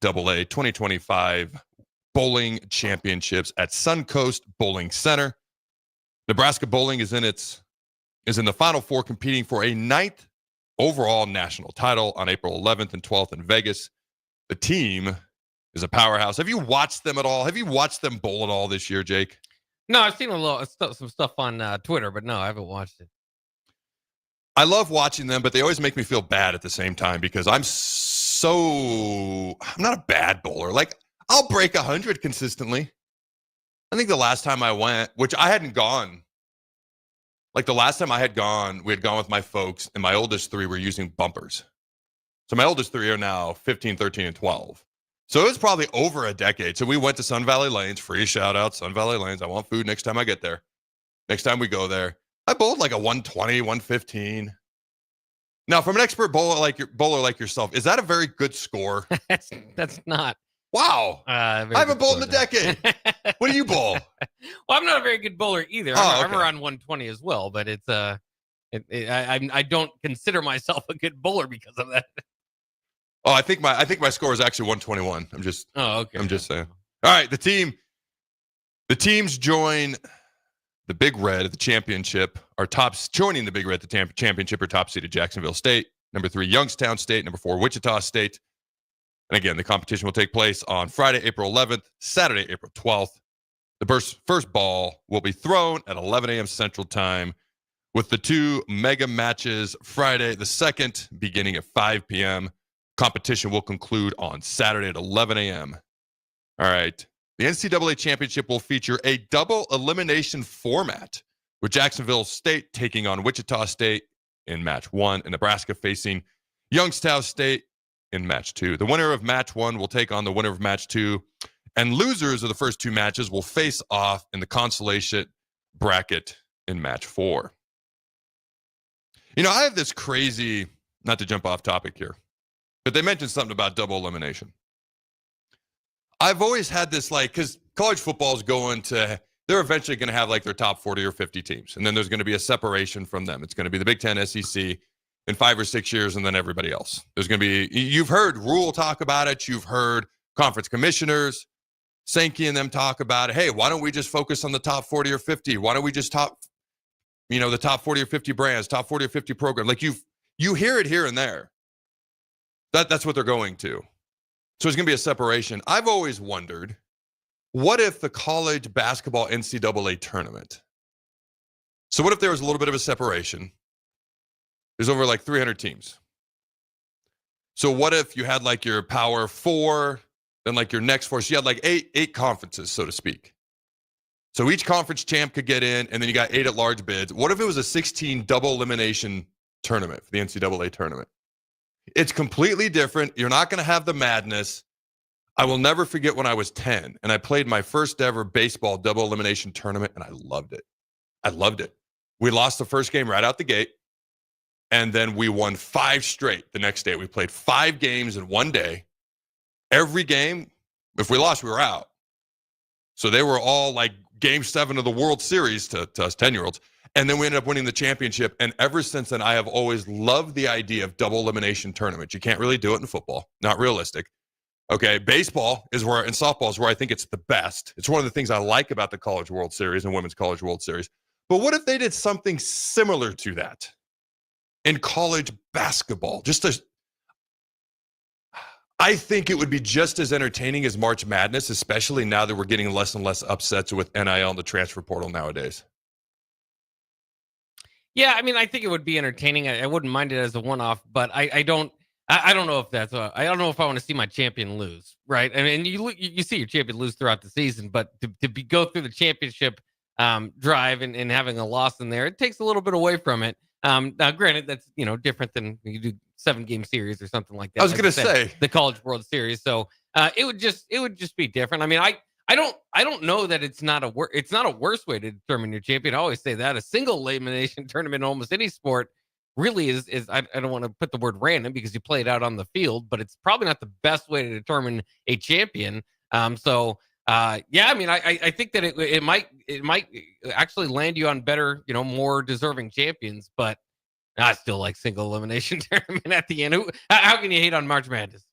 2025 Bowling Championships at Suncoast Bowling Center. Nebraska bowling is in the Final Four, competing for a 9th overall national title on April 11th and 12th in Vegas. The team is a powerhouse. Have you watched them at all? Have you watched them bowl at all this year, Jake? No, I've seen some stuff on Twitter, but no, I haven't watched it. I love watching them, but they always make me feel bad at the same time because I'm not a bad bowler. Like, I'll break 100 consistently. I think the last time I went, which I hadn't gone, like the last time I had gone, we had gone with my folks, and my oldest three were using bumpers. So my oldest three are now 15, 13, and 12. So it was probably over a decade. So we went to Sun Valley Lanes, free shout out, Sun Valley Lanes. I want food next time I get there. Next time we go there. I bowled like a 120, 115. Now, from an expert bowler like yourself, is that a very good score? That's not. Wow. I haven't bowled in a decade. What do you bowl? Well, I'm not a very good bowler either. I'm around 120 as well, but it's I don't consider myself a good bowler because of that. Oh, I think my score is actually 121. I'm just saying. All right, the teams join the Big Red at the championship. Joining the Big Red at the championship are top seeded Jacksonville State, number 3 Youngstown State, number 4 Wichita State. And again, the competition will take place on Friday, April 11th, Saturday, April 12th. The first ball will be thrown at 11 a.m. Central Time, with the 2 mega matches Friday, the second beginning at 5 p.m. Competition will conclude on Saturday at 11 a.m. All right. The NCAA Championship will feature a double elimination format, with Jacksonville State taking on Wichita State in match 1 and Nebraska facing Youngstown State in match 2. The winner of match 1 will take on the winner of match 2, and losers of the first 2 matches will face off in the consolation bracket in match 4. You know, I have this crazy, not to jump off topic here, but they mentioned something about double elimination. I've always had this, because college football is they're eventually going to have their top 40 or 50 teams. And then there's going to be a separation from them. It's going to be the Big Ten, SEC in 5 or 6 years, and then everybody else. There's going to be, you've heard Rule talk about it. You've heard conference commissioners, Sankey and them talk about it. Hey, why don't we just focus on the top 40 or 50? Why don't we just the top 40 or 50 brands, top 40 or 50 programs? You hear it here and there. That's what they're going to. So there's going to be a separation. I've always wondered, what if the college basketball NCAA tournament? So what if there was a little bit of a separation? There's over 300 teams. So what if you had your Power 4, then your next 4? So you had eight conferences, so to speak. So each conference champ could get in, and then you got 8 at-large bids. What if it was a 16 double elimination tournament for the NCAA tournament? It's completely different. You're not going to have the madness. I will never forget when I was 10 and I played my first ever baseball double elimination tournament, and I loved it. I loved it. We lost the first game right out the gate, and then we won 5 straight the next day. We played 5 games in one day. Every game, if we lost, we were out. So they were all like Game 7 of the World Series to us 10-year-olds. And then we ended up winning the championship. And ever since then, I have always loved the idea of double elimination tournaments. You can't really do it in football. Not realistic. Okay, baseball is where, and softball is where I think it's the best. It's one of the things I like about the College World Series and Women's College World Series. But what if they did something similar to that in college basketball? I think it would be just as entertaining as March Madness, especially now that we're getting less and less upsets with NIL and the transfer portal nowadays. Yeah, I mean, I think it would be entertaining. I wouldn't mind it as a one-off, but I don't know if that's I don't know if I want to see my champion lose, right? I mean, you see your champion lose throughout the season, but to go through the championship drive and having a loss in there, it takes a little bit away from it. Now, granted, that's different than you do 7-game series or something like that. I was going to say the College World Series, so it would just be different. I mean, I don't know that it's not a worse way to determine your champion. I always say that a single elimination tournament in almost any sport really is I don't want to put the word random because you play it out on the field, but it's probably not the best way to determine a champion. Yeah, I mean, I think that it might actually land you on better, more deserving champions, but I still like single elimination tournament at the end. How can you hate on March Madness?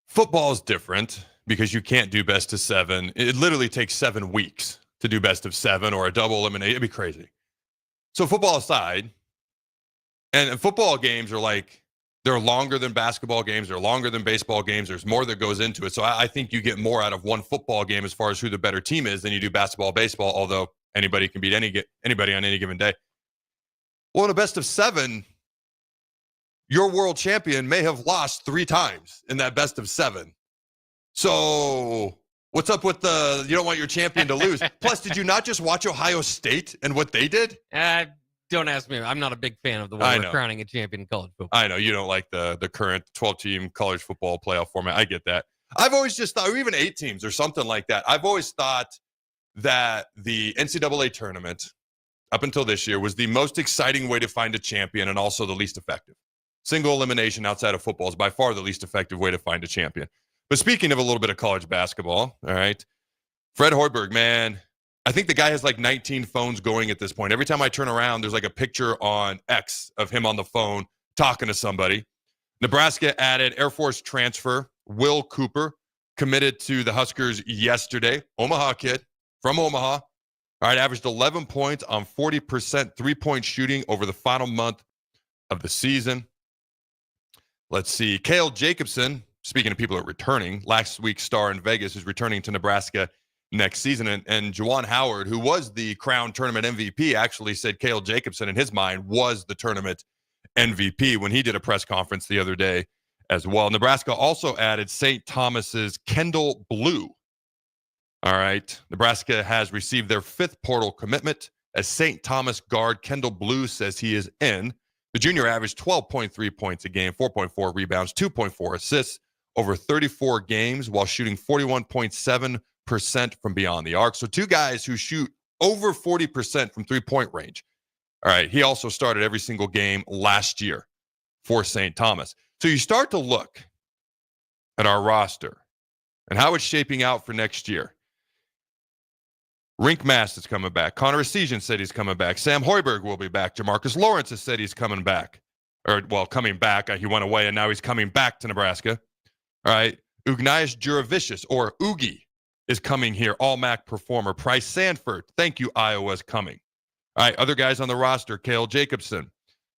Football is different because you can't do best of 7. It literally takes 7 weeks to do best of 7 or a double elimination. It'd be crazy. So football aside, and football games are like, they're longer than basketball games. They're longer than baseball games. There's more that goes into it. So I think you get more out of one football game as far as who the better team is than you do basketball, baseball, although anybody can beat anybody on any given day. Well, in a best of 7, your world champion may have lost 3 times in that best of 7. So what's up with you don't want your champion to lose? Plus, did you not just watch Ohio State and what they did? Don't ask me. I'm not a big fan of the way we're crowning a champion in college football. I know you don't like the current 12-team college football playoff format. I get that. I've always just thought, or even 8 teams or something like that. I've always thought that the NCAA tournament, up until this year, was the most exciting way to find a champion and also the least effective. Single elimination outside of football is by far the least effective way to find a champion. But speaking of a little bit of college basketball, all right, Fred Hoiberg, man, I think the guy has like 19 phones going at this point. Every time I turn around, there's like a picture on X of him on the phone talking to somebody. Nebraska added Air Force transfer Will Cooper, committed to the Huskers yesterday. Omaha kid from Omaha. All right, averaged 11 points on 40% three-point shooting over the final month of the season. Let's see. Cale Jacobson, speaking of people that are returning, last week's star in Vegas, is returning to Nebraska next season. And Juwan Howard, who was the Crown Tournament MVP, actually said Cale Jacobson, in his mind, was the tournament MVP when he did a press conference the other day as well. Nebraska also added St. Thomas's Kendall Blue. All right. Nebraska has received their 5th portal commitment as St. Thomas guard Kendall Blue says he is in. The junior averaged 12.3 points a game, 4.4 rebounds, 2.4 assists over 34 games while shooting 41.7% from beyond the arc. So 2 guys who shoot over 40% from three-point range. All right. He also started every single game last year for St. Thomas. So you start to look at our roster and how it's shaping out for next year. Rink Mast is coming back. Connor Essegian said he's coming back. Sam Hoiberg will be back. Jamarcus Lawrence has said he's coming back. Coming back. He went away, and now he's coming back to Nebraska. All right. Ugnias Juravicius, or Oogie, is coming here. All-MAC performer. Price Sanford. Thank you, Iowa's coming. All right. Other guys on the roster. Cale Jacobson.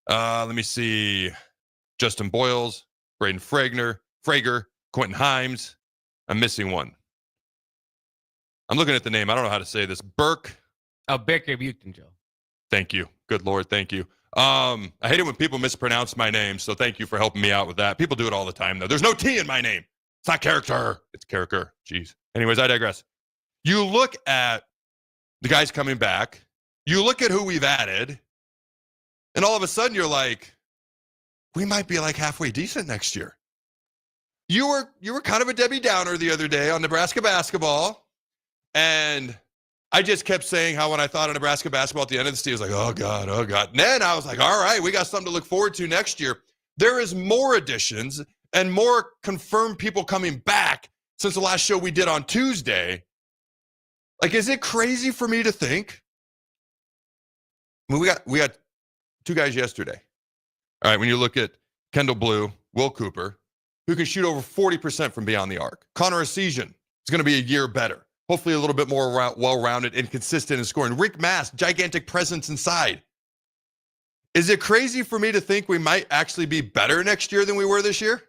Let me see. Justin Boyles. Braden Frager. Quentin Himes. I'm missing one. I'm looking at the name. I don't know how to say this. Burke. Oh, Baker Buchanan, Joe. Thank you. Good Lord. Thank you. I hate it when people mispronounce my name, so thank you for helping me out with that. People do it all the time, though. There's no T in my name. It's not Carriker. It's Carriker. Jeez. Anyways, I digress. You look at the guys coming back. You look at who we've added, and all of a sudden you're like, we might be like halfway decent next year. you were kind of a Debbie Downer the other day on Nebraska basketball, and I just kept saying how when I thought of Nebraska basketball at the end of the season, I was like, oh, God, oh, God. And then I was like, all right, we got something to look forward to next year. There is more additions and more confirmed people coming back since the last show we did on Tuesday. Like, is it crazy for me to think? I mean, we got two guys yesterday. All right, when you look at Kendall Blue, Will Cooper, who can shoot over 40% from beyond the arc. Connor Essegian is going to be a year better. Hopefully a little bit more well-rounded and consistent in scoring. Rick Mass, gigantic presence inside. Is it crazy for me to think we might actually be better next year than we were this year?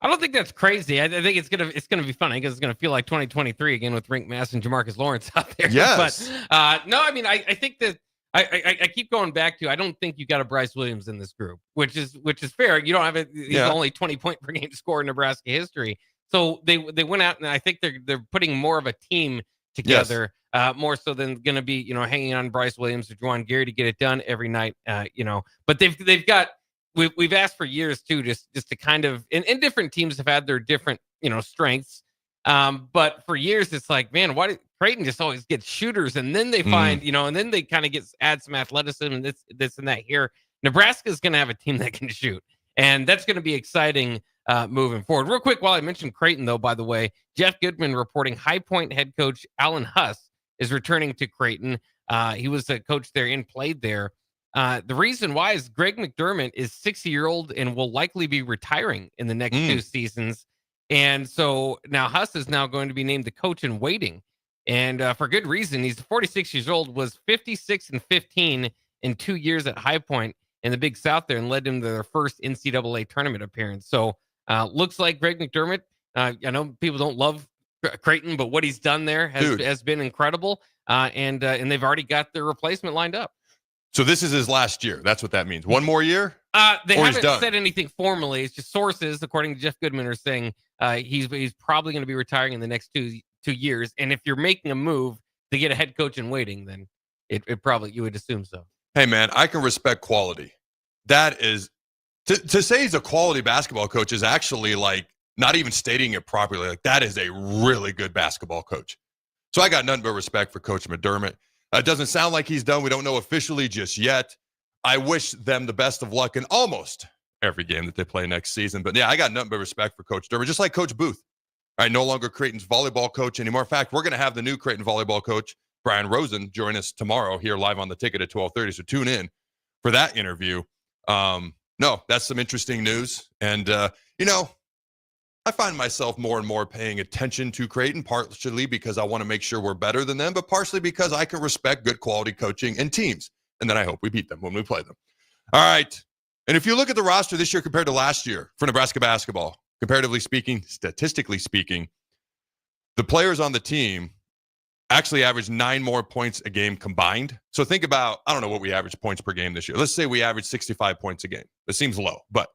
I don't think that's crazy. I think it's gonna be fun. I think it's gonna feel like 2023 again with Rick Mass and Jamarcus Lawrence out there. Yes. But no, I mean, I think that I keep going back to, I don't think you got a Bryce Williams in this group, which is fair. You don't have it. He's only 20 point per game scorer in Nebraska history. So they went out, and I think they're putting more of a team together, more so than going to be, hanging on Bryce Williams or Juwan Gary to get it done every night, But they've got, we've asked for years too, just to kind of, and different teams have had their different, strengths. But for years it's like, man, why did Creighton just always get shooters, and then they find, and then they kind of add some athleticism and this and that here. Nebraska's going to have a team that can shoot, and that's going to be exciting moving forward. Real quick, while I mentioned Creighton, though, by the way, Jeff Goodman reporting High Point head coach Alan Huss is returning to Creighton. He was a coach there and played there. The reason why is Greg McDermott is 60-year-old and will likely be retiring in the next 2 seasons. And so now Huss is now going to be named the coach in waiting. And for good reason. He's 46 years old, was 56-15 in 2 years at High Point in the Big South there, and led them to their first NCAA tournament appearance. So looks like Greg McDermott, I know people don't love Creighton, but what he's done there has been incredible. And they've already got their replacement lined up. So this is his last year. That's what that means. One more year? They haven't said anything formally. It's just sources, according to Jeff Goodman, are saying he's probably going to be retiring in the next two years. And if you're making a move to get a head coach in waiting, then it probably, you would assume so. Hey, man, I can respect quality. That is, to say he's a quality basketball coach is actually like not even stating it properly. Like, that is a really good basketball coach. So I got nothing but respect for Coach McDermott. It doesn't sound like he's done. We don't know officially just yet. I wish them the best of luck in almost every game that they play next season. But yeah, I got nothing but respect for Coach Dermott, just like Coach Booth. All right, no longer Creighton's volleyball coach anymore. In fact, we're going to have the new Creighton volleyball coach, Brian Rosen, join us tomorrow here live on the ticket at 12:30. So tune in for that interview. No, that's some interesting news. And, I find myself more and more paying attention to Creighton, partially because I want to make sure we're better than them, but partially because I can respect good quality coaching and teams. And then I hope we beat them when we play them. All right. And if you look at the roster this year compared to last year for Nebraska basketball, comparatively speaking, statistically speaking, the players on the team actually averaged 9 more points a game combined. So think about, I don't know what we average points per game this year. Let's say we average 65 points a game. That seems low, but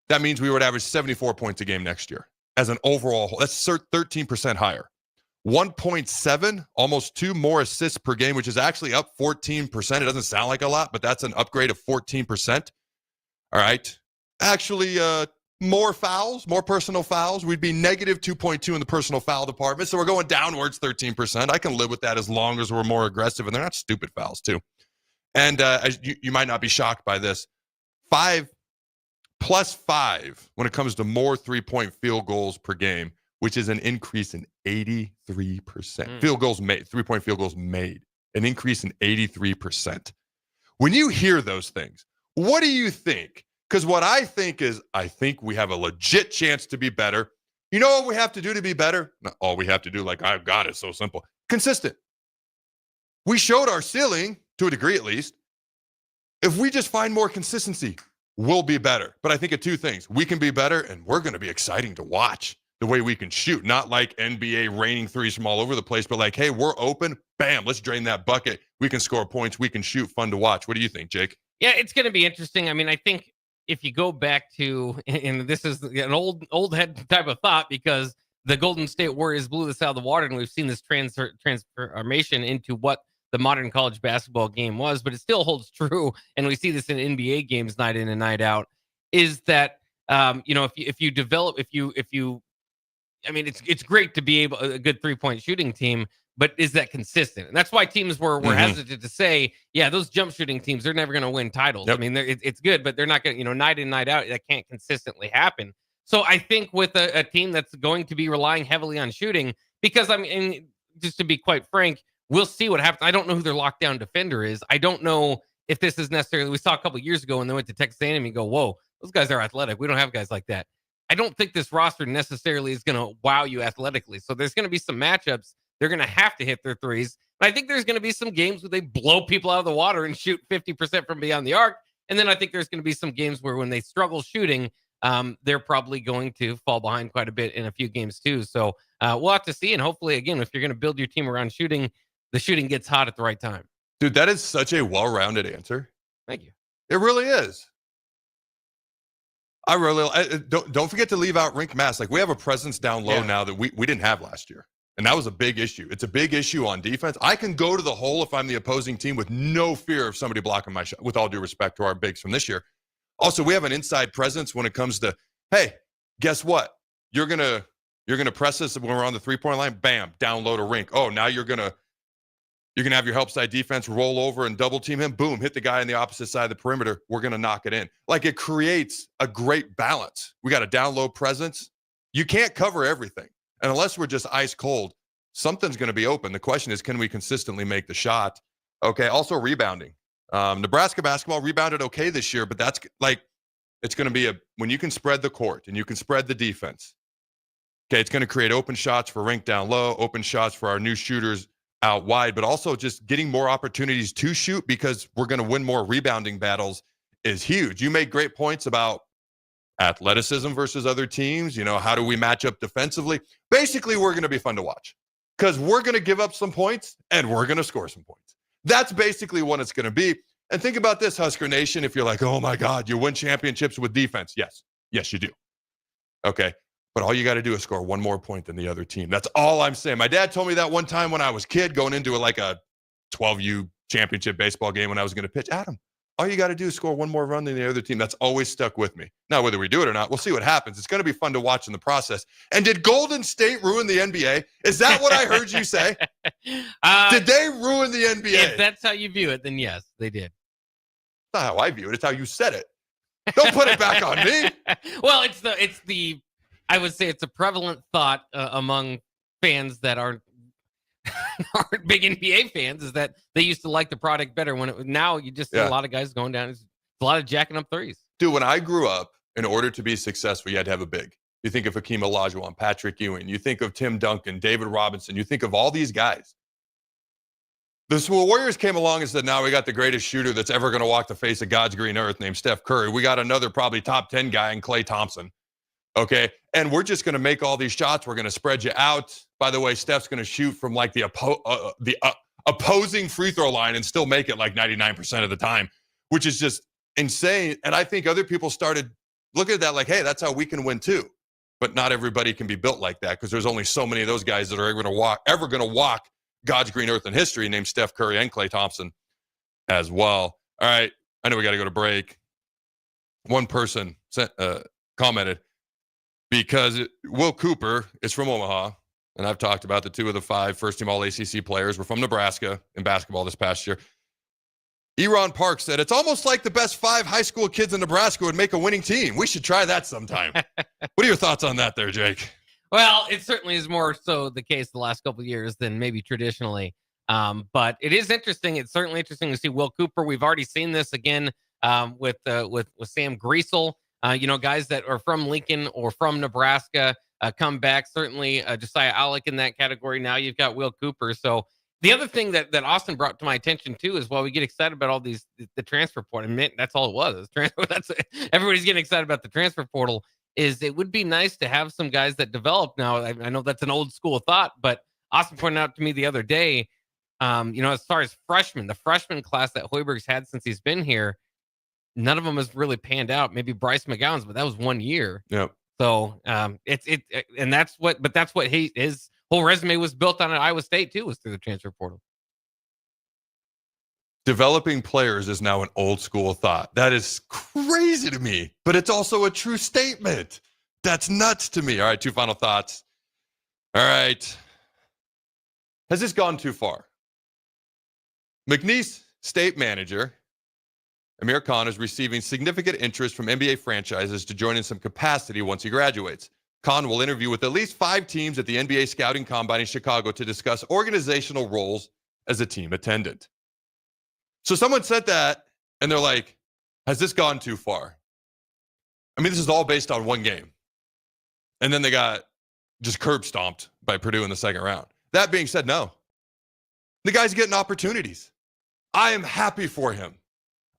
that means we would average 74 points a game next year as an overall whole. That's 13% higher. 1.7, almost 2 more assists per game, which is actually up 14%. It doesn't sound like a lot, but that's an upgrade of 14%. All right. Actually, more fouls, more personal fouls. We'd be negative 2.2 in the personal foul department. So we're going downwards 13%. I can live with that as long as we're more aggressive, and they're not stupid fouls too. And as you might not be shocked by this, 5 plus 5 when it comes to more 3-point field goals per game, which is an increase in 83%. Field goals made, 3-point field goals made, an increase in 83%. When you hear those things, what do you think? Because what I think is, I think we have a legit chance to be better. You know what we have to do to be better? Not all we have to do, like I've got it, so simple. Consistent. We showed our ceiling, to a degree at least. If we just find more consistency, we'll be better. But I think of 2 things. We can be better, and we're going to be exciting to watch the way we can shoot. Not like NBA raining threes from all over the place, but like, hey, we're open. Bam, let's drain that bucket. We can score points. We can shoot. Fun to watch. What do you think, Jake? Yeah, it's going to be interesting. I mean, I think if you go back to, and this is an old head type of thought, because the Golden State Warriors blew this out of the water, and we've seen this transformation into what the modern college basketball game was, but it still holds true, and we see this in NBA games night in and night out, is that if you develop, I mean, it's great to be a good 3-point shooting team, but is that consistent? And that's why teams were hesitant to say, yeah, those jump shooting teams, they're never going to win titles. Yep. I mean, it's good, but they're not going to, night in, night out, that can't consistently happen. So I think with a team that's going to be relying heavily on shooting, because I mean, just to be quite frank, we'll see what happens. I don't know who their lockdown defender is. I don't know if this is necessarily, we saw a couple of years ago when they went to Texas A&M and go, whoa, those guys are athletic. We don't have guys like that. I don't think this roster necessarily is going to wow you athletically. So there's going to be some matchups. They're going to have to hit their threes. And I think there's going to be some games where they blow people out of the water and shoot 50% from beyond the arc. And then I think there's going to be some games where when they struggle shooting, they're probably going to fall behind quite a bit in a few games too. So we'll have to see. And hopefully, again, if you're going to build your team around shooting, the shooting gets hot at the right time. Dude, that is such a well-rounded answer. Thank you. It really is. Don't forget to leave out rink mass. Like, we have a presence down low now that we didn't have last year. And that was a big issue. It's a big issue on defense. I can go to the hole if I'm the opposing team with no fear of somebody blocking my shot, with all due respect to our bigs from this year. Also, we have an inside presence when it comes to, hey, guess what? You're gonna press us when we're on the 3-point line. Bam, down low to rink. Oh, now you're gonna have your help side defense roll over and double team him. Boom, hit the guy on the opposite side of the perimeter. We're gonna knock it in. Like, it creates a great balance. We got a down low presence. You can't cover everything. And unless we're just ice cold, something's going to be open. The question is, can we consistently make the shot? Okay. Also, rebounding. Nebraska basketball rebounded okay this year, but that's like, it's going to be when you can spread the court and you can spread the defense. Okay. It's going to create open shots for rink down low, open shots for our new shooters out wide, but also just getting more opportunities to shoot, because we're going to win more rebounding battles is huge. You made great points about athleticism versus other teams. How do we match up defensively? Basically, we're going to be fun to watch because we're going to give up some points and we're going to score some points. That's basically what it's going to be. And think about this, Husker Nation. If you're like, oh my God, you win championships with defense. Yes, you do. Okay. But all you got to do is score one more point than the other team. That's all I'm saying. My dad told me that one time when I was a kid going into a 12U championship baseball game when I was going to pitch. Adam, all you got to do is score one more run than the other team. That's always stuck with me. Now, whether we do it or not, we'll see what happens. It's going to be fun to watch in the process. And did Golden State ruin the NBA? Is that what I heard you say? Did they ruin the NBA? If that's how you view it, then yes, they did. That's not how I view it. It's how you said it. Don't put it back on me. Well, I would say it's a prevalent thought among fans that aren't big NBA fans, is that they used to like the product better now you just see a lot of guys going down. It's a lot of jacking up threes. Dude, when I grew up, in order to be successful, you had to have a big. You think of Hakeem Olajuwon, Patrick Ewing, you think of Tim Duncan, David Robinson, you think of all these guys. The Warriors came along and said, now we got the greatest shooter that's ever going to walk the face of God's green earth named Steph Curry. We got another probably top 10 guy in Klay Thompson. Okay. And we're just going to make all these shots. We're going to spread you out. By the way, Steph's going to shoot from the opposing free throw line and still make it 99% of the time, which is just insane. And I think other people started looking at that like, hey, that's how we can win too. But not everybody can be built like that, because there's only so many of those guys that are ever going to walk God's green earth in history, named Steph Curry and Klay Thompson as well. All right. I know we got to go to break. One person commented, because Will Cooper is from Omaha, and I've talked about the 2 of the 5 first-team All-ACC players were from Nebraska in basketball this past year. Eron Park said, it's almost like the best 5 high school kids in Nebraska would make a winning team. We should try that sometime. What are your thoughts on that there, Jake? Well, it certainly is more so the case the last couple of years than maybe traditionally. But it is interesting. It's certainly interesting to see Will Cooper. We've already seen this again with Sam Griesel. Guys that are from Lincoln or from Nebraska come back. Certainly Josiah Alec in that category. Now you've got Will Cooper. So the other thing that Austin brought to my attention too is while we get excited about all these, the transfer portal, and that's all it was. Everybody's getting excited about the transfer portal. Is it would be nice to have some guys that develop now. I know that's an old school thought, but Austin pointed out to me the other day, as far as freshmen, the freshman class that Hoiberg's had since he's been here, none of them has really panned out. Maybe Bryce McGowan's, but that was 1 year. Yeah. So that's what his whole resume was built on at Iowa State too, was through the transfer portal. Developing players is now an old school thought. That is crazy to me, but it's also a true statement. That's nuts to me. All right, 2 final thoughts. All right. Has this gone too far? McNeese state manager Amir Khan is receiving significant interest from NBA franchises to join in some capacity once he graduates. Khan will interview with at least 5 teams at the NBA Scouting Combine in Chicago to discuss organizational roles as a team attendant. So someone said that, and they're like, has this gone too far? I mean, this is all based on one game. And then they got just curb stomped by Purdue in the second round. That being said, no. The guy's getting opportunities. I am happy for him.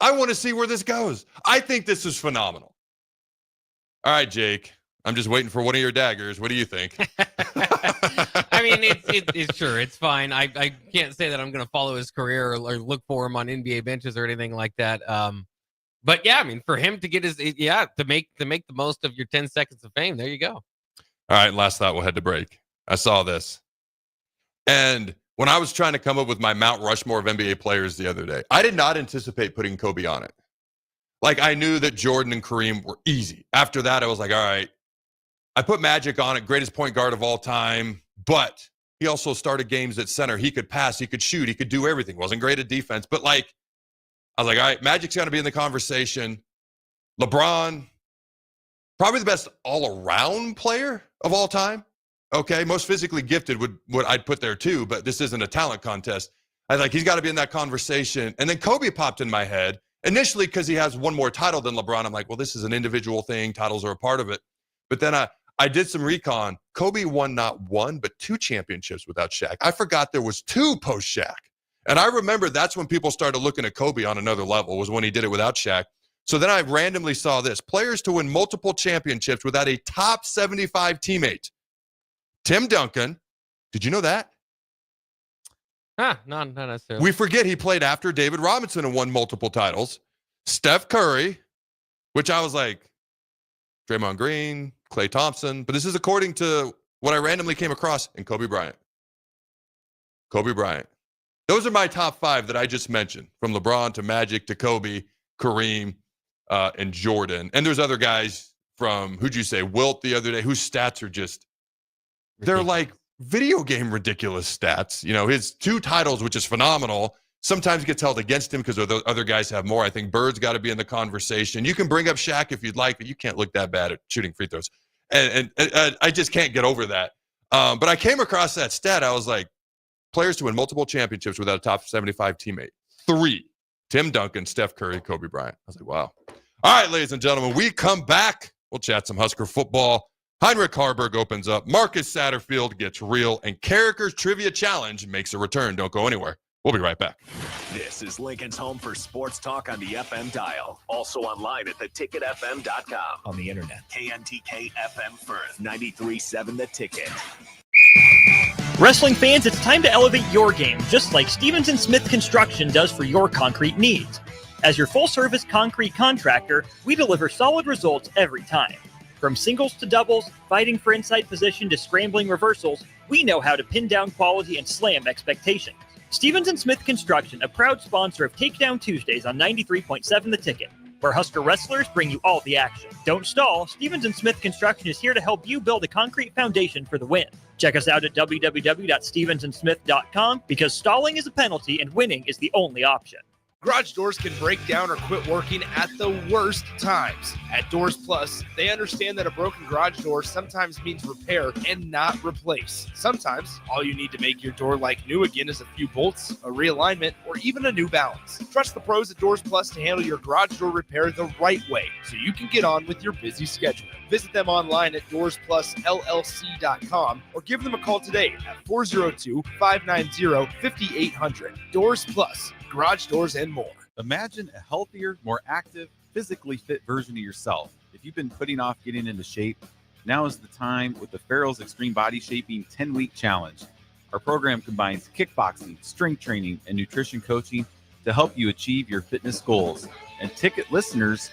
I want to see where this goes. I think this is phenomenal. All right, Jake. I'm just waiting for one of your daggers. What do you think? I mean, it's sure. It's fine. I can't say that I'm going to follow his career or look for him on NBA benches or anything like that. But yeah, I mean, for him to get to make the most of your 10 seconds of fame, there you go. All right, last thought, we'll head to break. I saw this. And when I was trying to come up with my Mount Rushmore of NBA players the other day, I did not anticipate putting Kobe on it. Like, I knew that Jordan and Kareem were easy. After that, I was like, all right. I put Magic on it, greatest point guard of all time, but he also started games at center. He could pass, he could shoot, he could do everything. Wasn't great at defense, but like, I was like, all right, Magic's got to be in the conversation. LeBron, probably the best all-around player of all time. Okay, most physically gifted would I'd put there too, but this isn't a talent contest. I was like, he's got to be in that conversation. And then Kobe popped in my head, initially because he has one more title than LeBron. I'm like, well, this is an individual thing. Titles are a part of it. But then I did some recon. Kobe won not 1, but 2 championships without Shaq. I forgot there was 2 post-Shaq. And I remember that's when people started looking at Kobe on another level, was when he did it without Shaq. So then I randomly saw this. Players to win multiple championships without a top 75 teammate. Tim Duncan. Did you know that? Not necessarily. We forget he played after David Robinson and won multiple titles. Steph Curry, which I was like, Draymond Green, Klay Thompson. But this is according to what I randomly came across, and Kobe Bryant. Kobe Bryant. Those are my top 5 that I just mentioned, from LeBron to Magic to Kobe, Kareem, and Jordan. And there's other guys from, who'd you say, Wilt the other day, whose stats are just, they're like video game ridiculous stats. You know, his 2 titles, which is phenomenal, sometimes gets held against him because the other guys have more. I think Bird's got to be in the conversation. You can bring up Shaq if you'd like, but you can't look that bad at shooting free throws. And I just can't get over that. But I came across that stat. I was like, players to win multiple championships without a top 75 teammate. 3, Tim Duncan, Steph Curry, Kobe Bryant. I was like, wow. All right, ladies and gentlemen, we come back. We'll chat some Husker football. Heinrich Haarberg opens up. Marcus Satterfield gets real. And Carriker's Trivia Challenge makes a return. Don't go anywhere. We'll be right back. This is Lincoln's home for sports talk on the FM dial. Also online at theticketfm.com. On the internet, KNTK FM Firth, 93.7 The Ticket. Wrestling fans, it's time to elevate your game, just like Stevens & Smith Construction does for your concrete needs. As your full-service concrete contractor, we deliver solid results every time. From singles to doubles, fighting for inside position to scrambling reversals, we know how to pin down quality and slam expectations. Stevens & Smith Construction, a proud sponsor of Takedown Tuesdays on 93.7 The Ticket, where Husker wrestlers bring you all the action. Don't stall. Stevens & Smith Construction is here to help you build a concrete foundation for the win. Check us out at www.stevensandsmith.com, because stalling is a penalty and winning is the only option. Garage doors can break down or quit working at the worst times. At Doors Plus, they understand that a broken garage door sometimes means repair and not replace. Sometimes, all you need to make your door like new again is a few bolts, a realignment, or even a new balance. Trust the pros at Doors Plus to handle your garage door repair the right way, so you can get on with your busy schedule. Visit them online at DoorsPlusLLC.com or give them a call today at 402-590-5800. Doors Plus. Garage doors and more. Imagine a healthier, more active, physically fit version of yourself. If you've been putting off getting into shape, now is the time with the Farrell's Extreme Body Shaping 10-Week Challenge. Our program combines kickboxing, strength training, and nutrition coaching to help you achieve your fitness goals. And ticket listeners,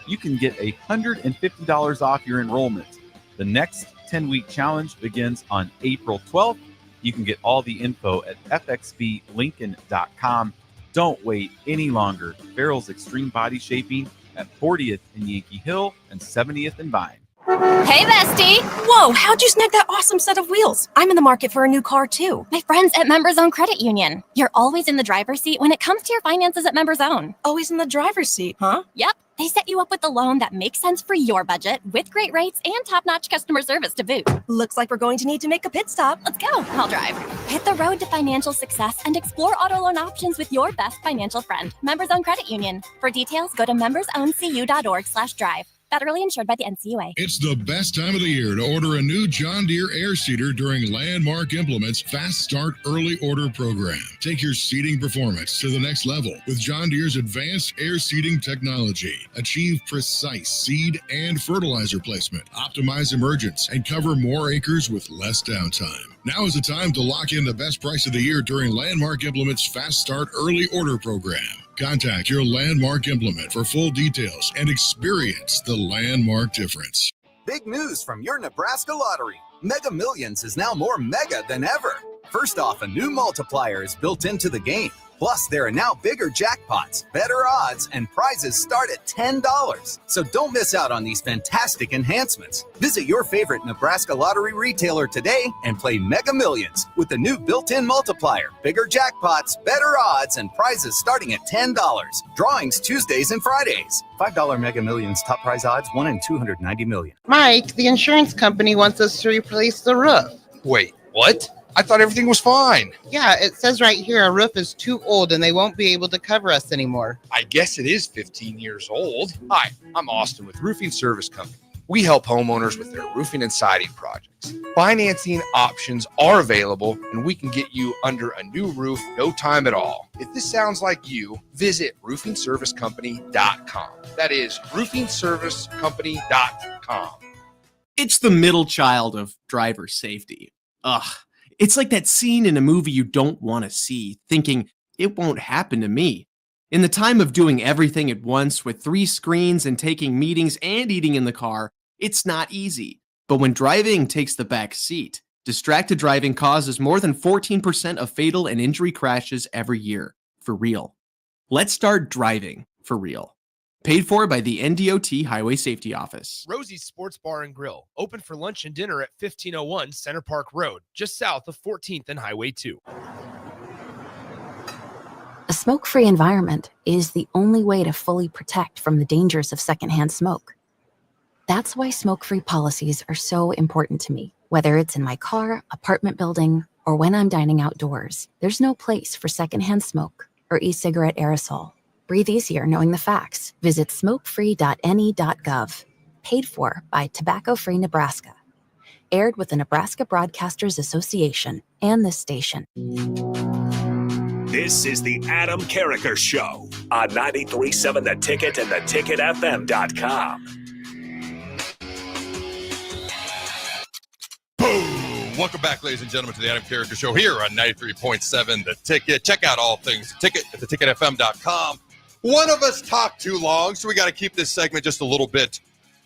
you can get $150 off your enrollment. The next 10-week challenge begins on April 12th. You can get all the info at fxblincoln.com. Don't wait any longer. Farrell's Extreme Body Shaping at 40th and Yankee Hill and 70th and Vine. Hey, bestie! Whoa, how'd you snag that awesome set of wheels? I'm in the market for a new car, too. My friends at Members Own Credit Union. You're always in the driver's seat when it comes to your finances at Members Own. Always in the driver's seat, huh? Yep. They set you up with a loan that makes sense for your budget with great rates and top-notch customer service to boot. Looks like we're going to need to make a pit stop. Let's go. I'll drive. Hit the road to financial success and explore auto loan options with your best financial friend, Members Own Credit Union. For details, go to membersowncu.org/drive. Federally insured by the NCUA. It's the best time of the year to order a new John Deere air seeder during Landmark Implement's Fast Start Early Order program. Take your seeding performance to the next level with John Deere's advanced air seeding technology. Achieve precise seed and fertilizer placement, optimize emergence, and cover more acres with less downtime. Now is the time to lock in the best price of the year during Landmark Implement's Fast Start Early Order program. Contact your Landmark Implement for full details and experience the Landmark difference. Big news from your Nebraska lottery. Mega Millions is now more mega than ever. First off, a new multiplier is built into the game. Plus, there are now bigger jackpots, better odds, and prizes start at $10. So don't miss out on these fantastic enhancements. Visit your favorite Nebraska lottery retailer today and play Mega Millions with the new built-in multiplier, bigger jackpots, better odds, and prizes starting at $10. Drawings Tuesdays and Fridays. $5 Mega Millions top prize odds, 1 in 290 million. Mike, the insurance company wants us to replace the roof. Wait, what? I thought everything was fine. Yeah, it says right here our roof is too old and they won't be able to cover us anymore. I guess it is 15 years old. Hi, I'm Austin with Roofing Service Company. We help homeowners with their roofing and siding projects. Financing options are available, and we can get you under a new roof no time at all. If this sounds like you, visit roofingservicecompany.com. That is roofingservicecompany.com. It's the middle child of driver safety. Ugh. It's like that scene in a movie you don't want to see, thinking, it won't happen to me. In the time of doing everything at once with 3 screens and taking meetings and eating in the car, it's not easy. But when driving takes the back seat, distracted driving causes more than 14% of fatal and injury crashes every year. For real. Let's start driving for real. Paid for by the NDOT Highway Safety Office. Rosie's Sports Bar and Grill, open for lunch and dinner at 1501 Center Park Road, just south of 14th and Highway 2. A smoke-free environment is the only way to fully protect from the dangers of secondhand smoke. That's why smoke-free policies are so important to me. Whether it's in my car, apartment building, or when I'm dining outdoors, there's no place for secondhand smoke or e-cigarette aerosol. Breathe easier knowing the facts. Visit smokefree.ne.gov. Paid for by Tobacco Free Nebraska. Aired with the Nebraska Broadcasters Association and this station. This is the Adam Carriker Show on 93.7 The Ticket and theticketfm.com. Boom! Welcome back, ladies and gentlemen, to the Adam Carriker Show here on 93.7 The Ticket. Check out all things The Ticket at theticketfm.com. One of us talked too long, so we got to keep this segment just a little bit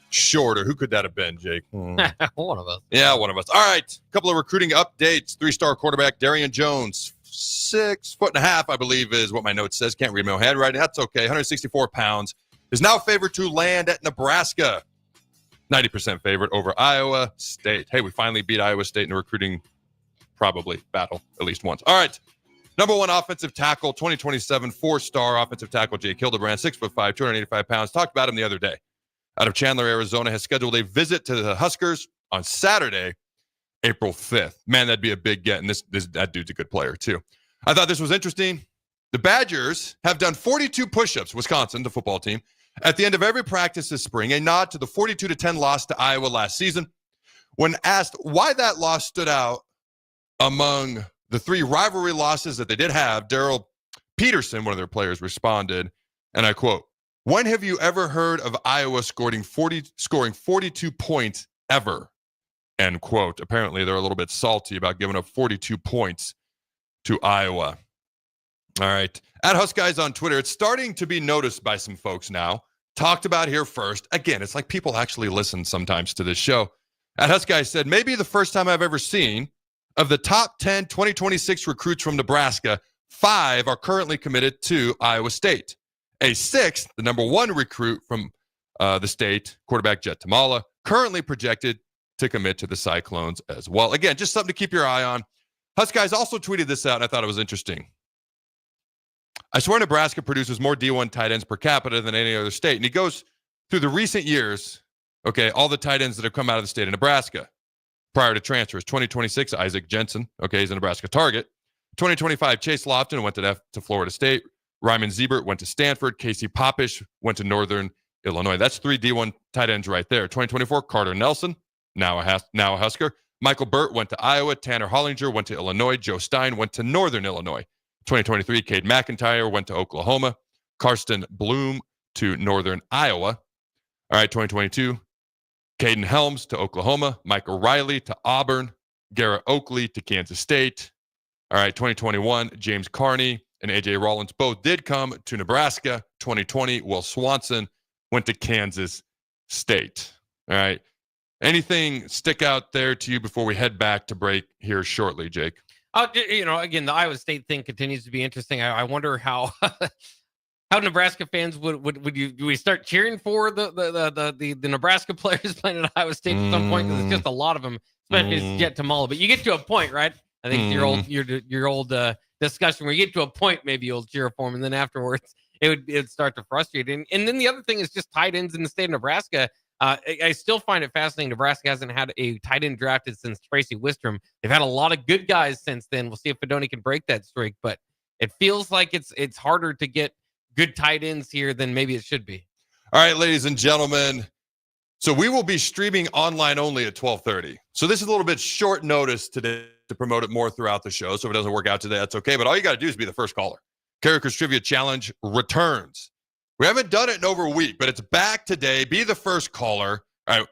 shorter. Who could that have been, Jake? One of us. Yeah, one of us. All right, a couple of recruiting updates. 3-star quarterback Darian Jones, 6'1", I believe is what my note says. Can't read my own handwriting. That's okay. 164 pounds. Is now favored to land at Nebraska. 90% favorite over Iowa State. Hey, we finally beat Iowa State in a recruiting probably battle at least once. All right. Number 1 offensive tackle, 2027 4-star offensive tackle Jake Hildebrand, 6'5", 285 pounds. Talked about him the other day. Out of Chandler, Arizona, has scheduled a visit to the Huskers on Saturday, April 5th. Man, that'd be a big get, and that dude's a good player too. I thought this was interesting. The Badgers have done 42 push-ups, Wisconsin, the football team, at the end of every practice this spring, a nod to the 42-10 loss to Iowa last season. When asked why that loss stood out among the 3 rivalry losses that they did have, Daryl Peterson, one of their players, responded, and I quote, "When have you ever heard of Iowa scoring 42 points ever?" End quote. Apparently, they're a little bit salty about giving up 42 points to Iowa. All right. At Huskies on Twitter, it's starting to be noticed by some folks now. Talked about here first. Again, it's like people actually listen sometimes to this show. At Huskies said, maybe the first time I've ever seen of the top 10 2026 recruits from Nebraska, 5 are currently committed to Iowa State. A 6th, the number 1 recruit from the state, quarterback Jet Tamala, currently projected to commit to the Cyclones as well. Again, just something to keep your eye on. Huskies also tweeted this out, and I thought it was interesting. I swear Nebraska produces more D1 tight ends per capita than any other state. And he goes through the recent years, okay, all the tight ends that have come out of the state of Nebraska prior to transfers. 2026, Isaac Jensen, okay, he's a Nebraska target. 2025, Chase Lofton went to Florida State. Ryman Ziebert went to Stanford. Casey Popish went to Northern Illinois. That's 3 D1 tight ends right there. 2024, Carter Nelson, now a Husker. Michael Burt went to Iowa. Tanner Hollinger went to Illinois. Joe Stein went to Northern Illinois. 2023, Cade McIntyre went to Oklahoma. Karsten Bloom to Northern Iowa. All right, 2022, Caden Helms to Oklahoma. Michael Riley to Auburn. Garrett Oakley to Kansas State. All right, 2021, James Carney and A.J. Rollins both did come to Nebraska. 2020, Will Swanson went to Kansas State. All right. Anything stick out there to you before we head back to break here shortly, Jake? Again, the Iowa State thing continues to be interesting. I wonder how how Nebraska fans do we start cheering for the Nebraska players playing at Iowa State at some point, because it's just a lot of them, especially Jet Tamala. But you get to a point, right? I think your old discussion where you get to a point, maybe you'll cheer for them, and then afterwards it'd start to frustrate. And then the other thing is just tight ends in the state of Nebraska. I still find it fascinating. Nebraska hasn't had a tight end drafted since Tracy Wistrom. They've had a lot of good guys since then. We'll see if Fedoni can break that streak, but it feels like it's harder to get good tight ends here than maybe it should be. All right, ladies and gentlemen. So we will be streaming online only at 12:30. So this is a little bit short notice today to promote it more throughout the show. So if it doesn't work out today, that's okay. But all you got to do is be the first caller. Carriker's Trivia Challenge returns. We haven't done it in over a week, but it's back today. Be the first caller. All right.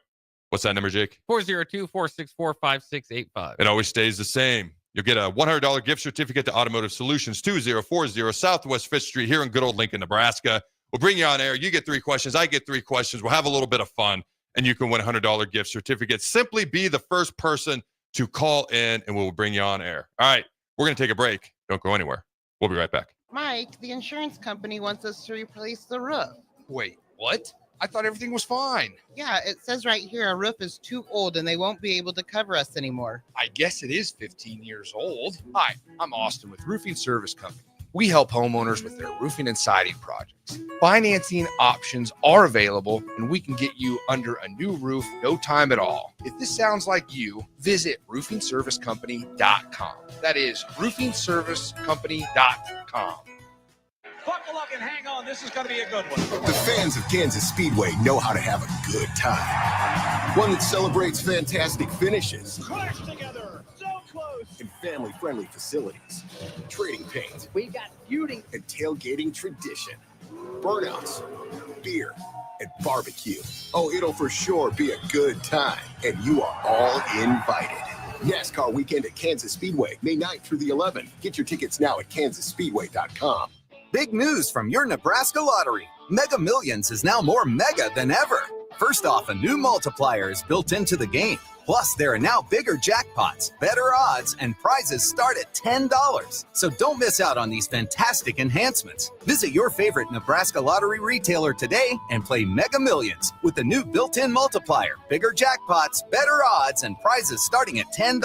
What's that number, Jake? 402-464-5685. It always stays the same. You'll get a $100 gift certificate to Automotive Solutions, 2040 Southwest 5th Street here in good old Lincoln, Nebraska. We'll bring you on air. You get 3 questions. I get 3 questions. We'll have a little bit of fun, and you can win a $100 gift certificate. Simply be the first person to call in, and we'll bring you on air. All right. We're going to take a break. Don't go anywhere. We'll be right back. Mike, the insurance company wants us to replace the roof. Wait, what? I thought everything was fine. Yeah, it says right here our roof is too old and they won't be able to cover us anymore. I guess it is 15 years old. Hi, I'm Austin with Roofing Service Company. We help homeowners with their roofing and siding projects. Financing options are available, and we can get you under a new roof no time at all. If this sounds like you, visit roofingservicecompany.com. That is roofingservicecompany.com. Buckle up and hang on. This is going to be a good one. The fans of Kansas Speedway know how to have a good time. One that celebrates fantastic finishes. Crash together. So close. And family-friendly facilities. Trading paint. We got feuding. And tailgating tradition. Burnouts. Beer. And barbecue. Oh, it'll for sure be a good time. And you are all invited. NASCAR weekend at Kansas Speedway, May 9th through the 11th. Get your tickets now at kansasspeedway.com. Big news from your Nebraska lottery. Mega Millions is now more mega than ever. First off, a new multiplier is built into the game. Plus, there are now bigger jackpots, better odds, and prizes start at $10. So don't miss out on these fantastic enhancements. Visit your favorite Nebraska lottery retailer today and play Mega Millions with the new built-in multiplier, bigger jackpots, better odds, and prizes starting at $10.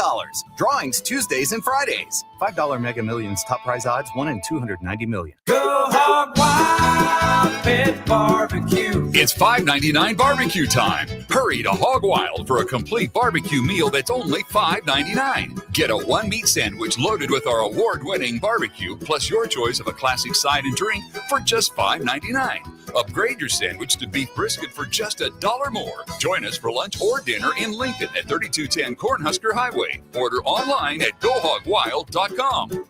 Drawings Tuesdays and Fridays. $5 Mega Millions top prize odds, 1 in 290 million. Go hog wild with barbecue. It's $5.99 barbecue time. Hurry to Hog Wild for a complete barbecue meal that's only $5.99. Get a 1-meat sandwich loaded with our award-winning barbecue, plus your choice of a classic side and drink for just $5.99. Upgrade your sandwich to beef brisket for just $1 more. Join us for lunch or dinner in Lincoln at 3210 Cornhusker Highway. Order online at GoHogWild.com.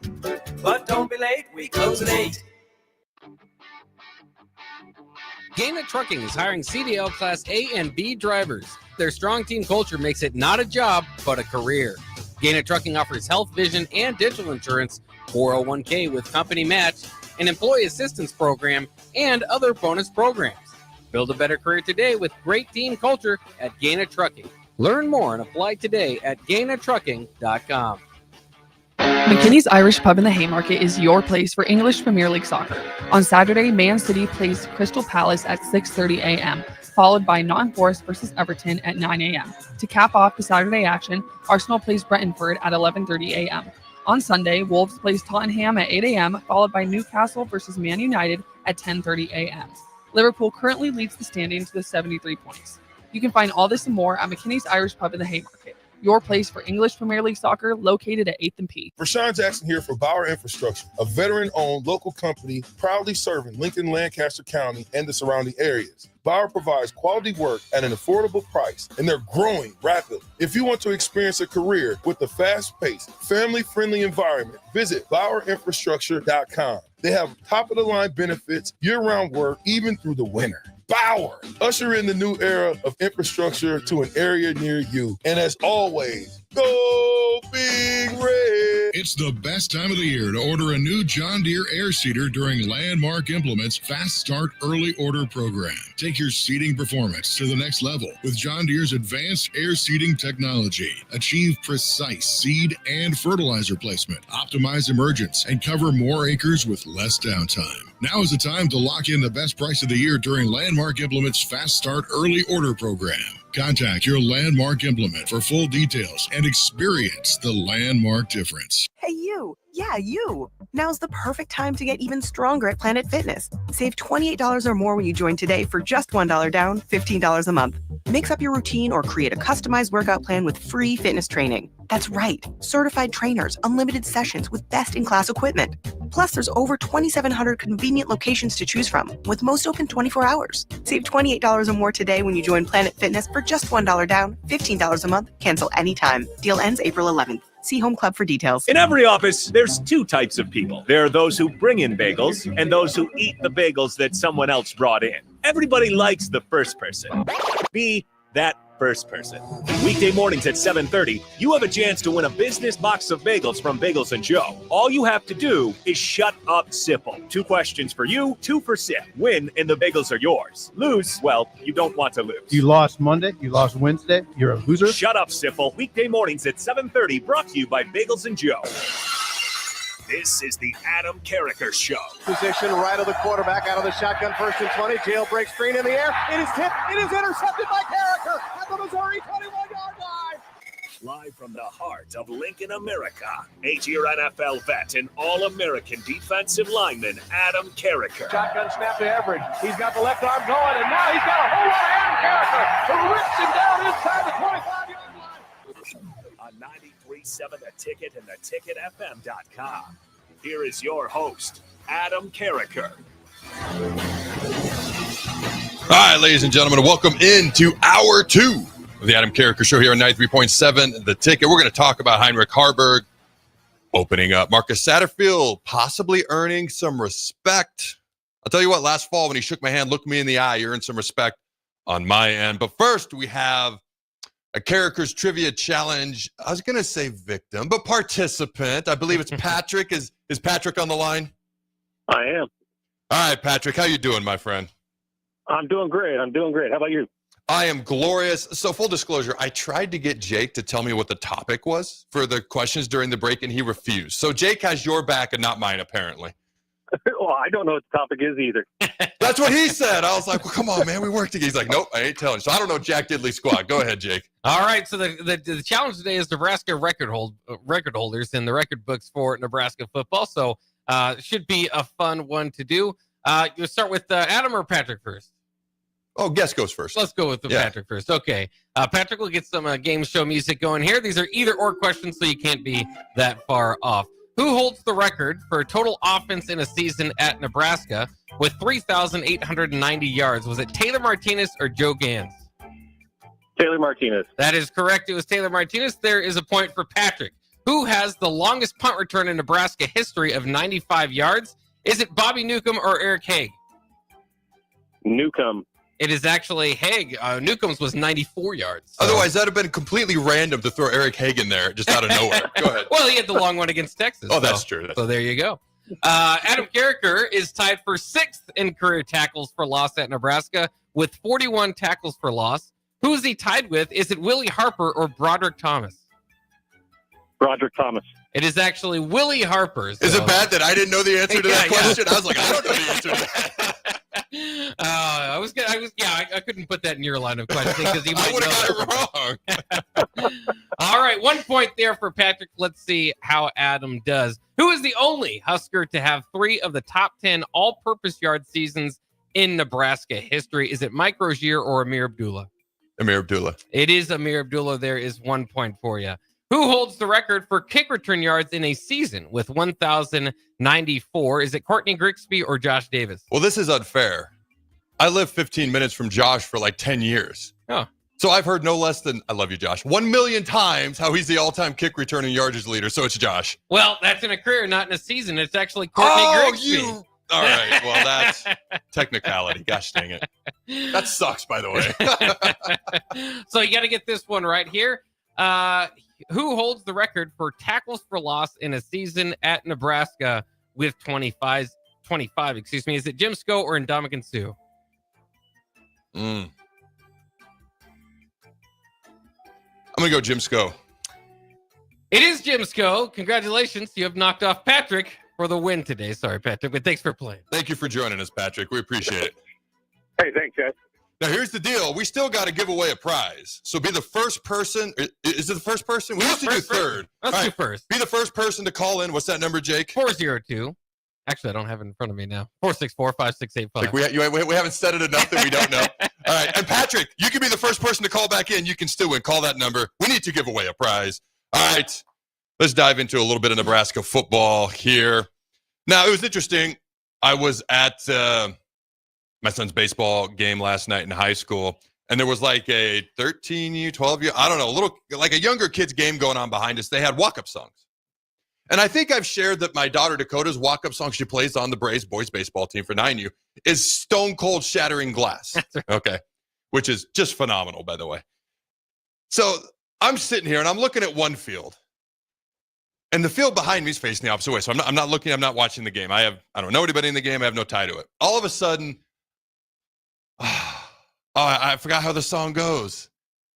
But don't be late. We close at 8. Gaina Trucking is hiring CDL Class A and B drivers. Their strong team culture makes it not a job, but a career. Gaina Trucking offers health, vision, and dental insurance, 401k with company match, an employee assistance program, and other bonus programs. Build a better career today with great team culture at Gaina Trucking. Learn more and apply today at GainaTrucking.com. McKinney's Irish Pub in the Haymarket is your place for English Premier League soccer. On Saturday, Man City plays Crystal Palace at 6:30 a.m., followed by Nottingham Forest versus Everton at 9 a.m. To cap off the Saturday action, Arsenal plays Brentford at 11:30 a.m. On Sunday, Wolves plays Tottenham at 8 a.m., followed by Newcastle versus Man United at 10:30 a.m. Liverpool currently leads the standings with 73 points. You can find all this and more at McKinney's Irish Pub in the Haymarket, your place for English Premier League soccer, located at 8th and P. Rashawn Jackson here for Bauer Infrastructure, a veteran-owned local company proudly serving Lincoln, Lancaster County, and the surrounding areas. Bauer provides quality work at an affordable price, and they're growing rapidly. If you want to experience a career with a fast-paced, family-friendly environment, visit BauerInfrastructure.com. They have top-of-the-line benefits, year-round work, even through the winter. Bauer, usher in the new era of infrastructure to an area near you. And as always, go Big Red. It's the best time of the year to order a new John Deere air seeder during Landmark Implement's Fast Start Early Order Program. Take your seeding performance to the next level with John Deere's advanced air seeding technology. Achieve precise seed and fertilizer placement, optimize emergence, and cover more acres with less downtime. Now is the time to lock in the best price of the year during Landmark Implement's Fast Start Early Order Program. Contact your Landmark Implement for full details and experience the Landmark difference. Hey, you. Yeah, you. Now's the perfect time to get even stronger at Planet Fitness. Save $28 or more when you join today for just $1 down, $15 a month. Mix up your routine or create a customized workout plan with free fitness training. That's right. Certified trainers, unlimited sessions with best-in-class equipment. Plus, there's over 2,700 convenient locations to choose from, with most open 24 hours. Save $28 or more today when you join Planet Fitness for just $1 down, $15 a month. Cancel anytime. Deal ends April 11th. See Home Club for details. In every office, there's two types of people. There are those who bring in bagels and those who eat the bagels that someone else brought in. Everybody likes the first person. Be that first person. Weekday mornings at 7:30, you have a chance to win a business box of bagels from Bagels & Joe. All you have to do is shut up, Sipple. 2 questions for you, 2 for Sip. Win and the bagels are yours. Lose, well, you don't want to lose. You lost Monday, you lost Wednesday, you're a loser. Shut up, Sipple. Weekday mornings at 7:30, brought to you by Bagels & Joe. This is the Adam Carriker Show. Position right of the quarterback, out of the shotgun, 1st and 20. Jailbreak screen in the air. It is tipped. It is intercepted by Carriker at the Missouri 21-yard line. Live from the heart of Lincoln, America, 8-year NFL vet and All-American defensive lineman Adam Carriker. Shotgun snap to Everett. He's got the left arm going, and now he's got a whole lot of Adam Carriker who rips him down inside the 25-yard line. On 93.7 The Ticket and theticketfm.com. Here is your host, Adam Carriker. All right, ladies and gentlemen, welcome into hour 2 of the Adam Carriker Show here on 93.7 The Ticket. We're going to talk about Heinrich Haarberg opening up. Marcus Satterfield possibly earning some respect. I'll tell you what, last fall when he shook my hand, looked me in the eye, he earned some respect on my end. But first, we have a Carriker's Trivia Challenge. I was going to say victim, but participant. I believe it's Patrick. Is Patrick on the line? I am. All right, Patrick. How you doing, my friend? I'm doing great. How about you? I am glorious. So full disclosure, I tried to get Jake to tell me what the topic was for the questions during the break, and he refused. So Jake has your back and not mine, apparently. Well, I don't know what the topic is either. That's what he said. I was like, well, come on, man. We work together. He's like, nope, I ain't telling you. So I don't know Jack Diddley squad. Go ahead, Jake. All right. So the challenge today is Nebraska record holders in the record books for Nebraska football. So it should be a fun one to do. You'll start with Adam or Patrick first? Oh, guest goes first. Let's go with Patrick first. Okay. Patrick will get some game show music going here. These are either or questions, so you can't be that far off. Who holds the record for total offense in a season at Nebraska with 3,890 yards? Was it Taylor Martinez or Joe Gans? Taylor Martinez. That is correct. It was Taylor Martinez. There is a point for Patrick. Who has the longest punt return in Nebraska history of 95 yards? Is it Bobby Newcomb or Eric Haig? Newcomb. It is actually Haig. Newcomb's was 94 yards. So. Otherwise, that would have been completely random to throw Eric Haig in there just out of nowhere. Go ahead. Well, he had the long one against Texas. Oh, that's true. So there you go. Adam Carriker is tied for 6th in career tackles for loss at Nebraska with 41 tackles for loss. Who is he tied with? Is it Willie Harper or Broderick Thomas? Broderick Thomas. It is actually Willie Harper. So. Is it bad that I didn't know the answer to that question? I was like, I don't know the answer to that. I couldn't put that in your line of questioning because you might would have got it wrong. All right, 1 point there for Patrick. Let's see how Adam does. Who is the only Husker to have 3 of the top 10 all-purpose yard seasons in Nebraska history? Is it Mike Rozier or Amir Abdullah? Amir Abdullah. It is Amir Abdullah. There is 1 point for you. Who holds the record for kick return yards in a season with 1,094? Is it Courtney Grigsby or Josh Davis? Well, this is unfair. I lived 15 minutes from Josh for like 10 years. Oh. So I've heard no less than, I love you, Josh, 1 million times how he's the all-time kick return and yardage leader. So it's Josh. Well, that's in a career, not in a season. It's actually Courtney Grigsby. All right. Well, that's technicality. Gosh dang it. That sucks, by the way. So you got to get this one right here. Who holds the record for tackles for loss in a season at Nebraska with 25, excuse me. Is it Jim Sco or Ndamukong Suh? I'm going to go Jim Sco. It is Jim Sco. Congratulations. You have knocked off Patrick for the win today. Sorry, Patrick, but thanks for playing. Thank you for joining us, Patrick. We appreciate it. Hey, thanks, guys. Now, here's the deal. We still got to give away a prize. So be the first person. Is it the first person? We used to do third. Let's do first. Be the first person to call in. What's that number, Jake? 402. Actually, I don't have it in front of me now. 464-5685. Like we haven't said it enough that we don't know. All right. And Patrick, you can be the first person to call back in. You can still win. Call that number. We need to give away a prize. All right. Let's dive into a little bit of Nebraska football here. Now, it was interesting. I was at my son's baseball game last night in high school, and there was like a 13-year, 12-year, I don't know, a little, like a younger kid's game going on behind us. They had walk-up songs. And I think I've shared that my daughter Dakota's walk-up song she plays on the Braves boys baseball team for 9U is Stone Cold Shattering Glass. Okay. Which is just phenomenal, by the way. So I'm sitting here and I'm looking at one field. And the field behind me is facing the opposite way. So I'm not watching the game. I don't know anybody in the game. I have no tie to it. All of a sudden, I forgot how the song goes.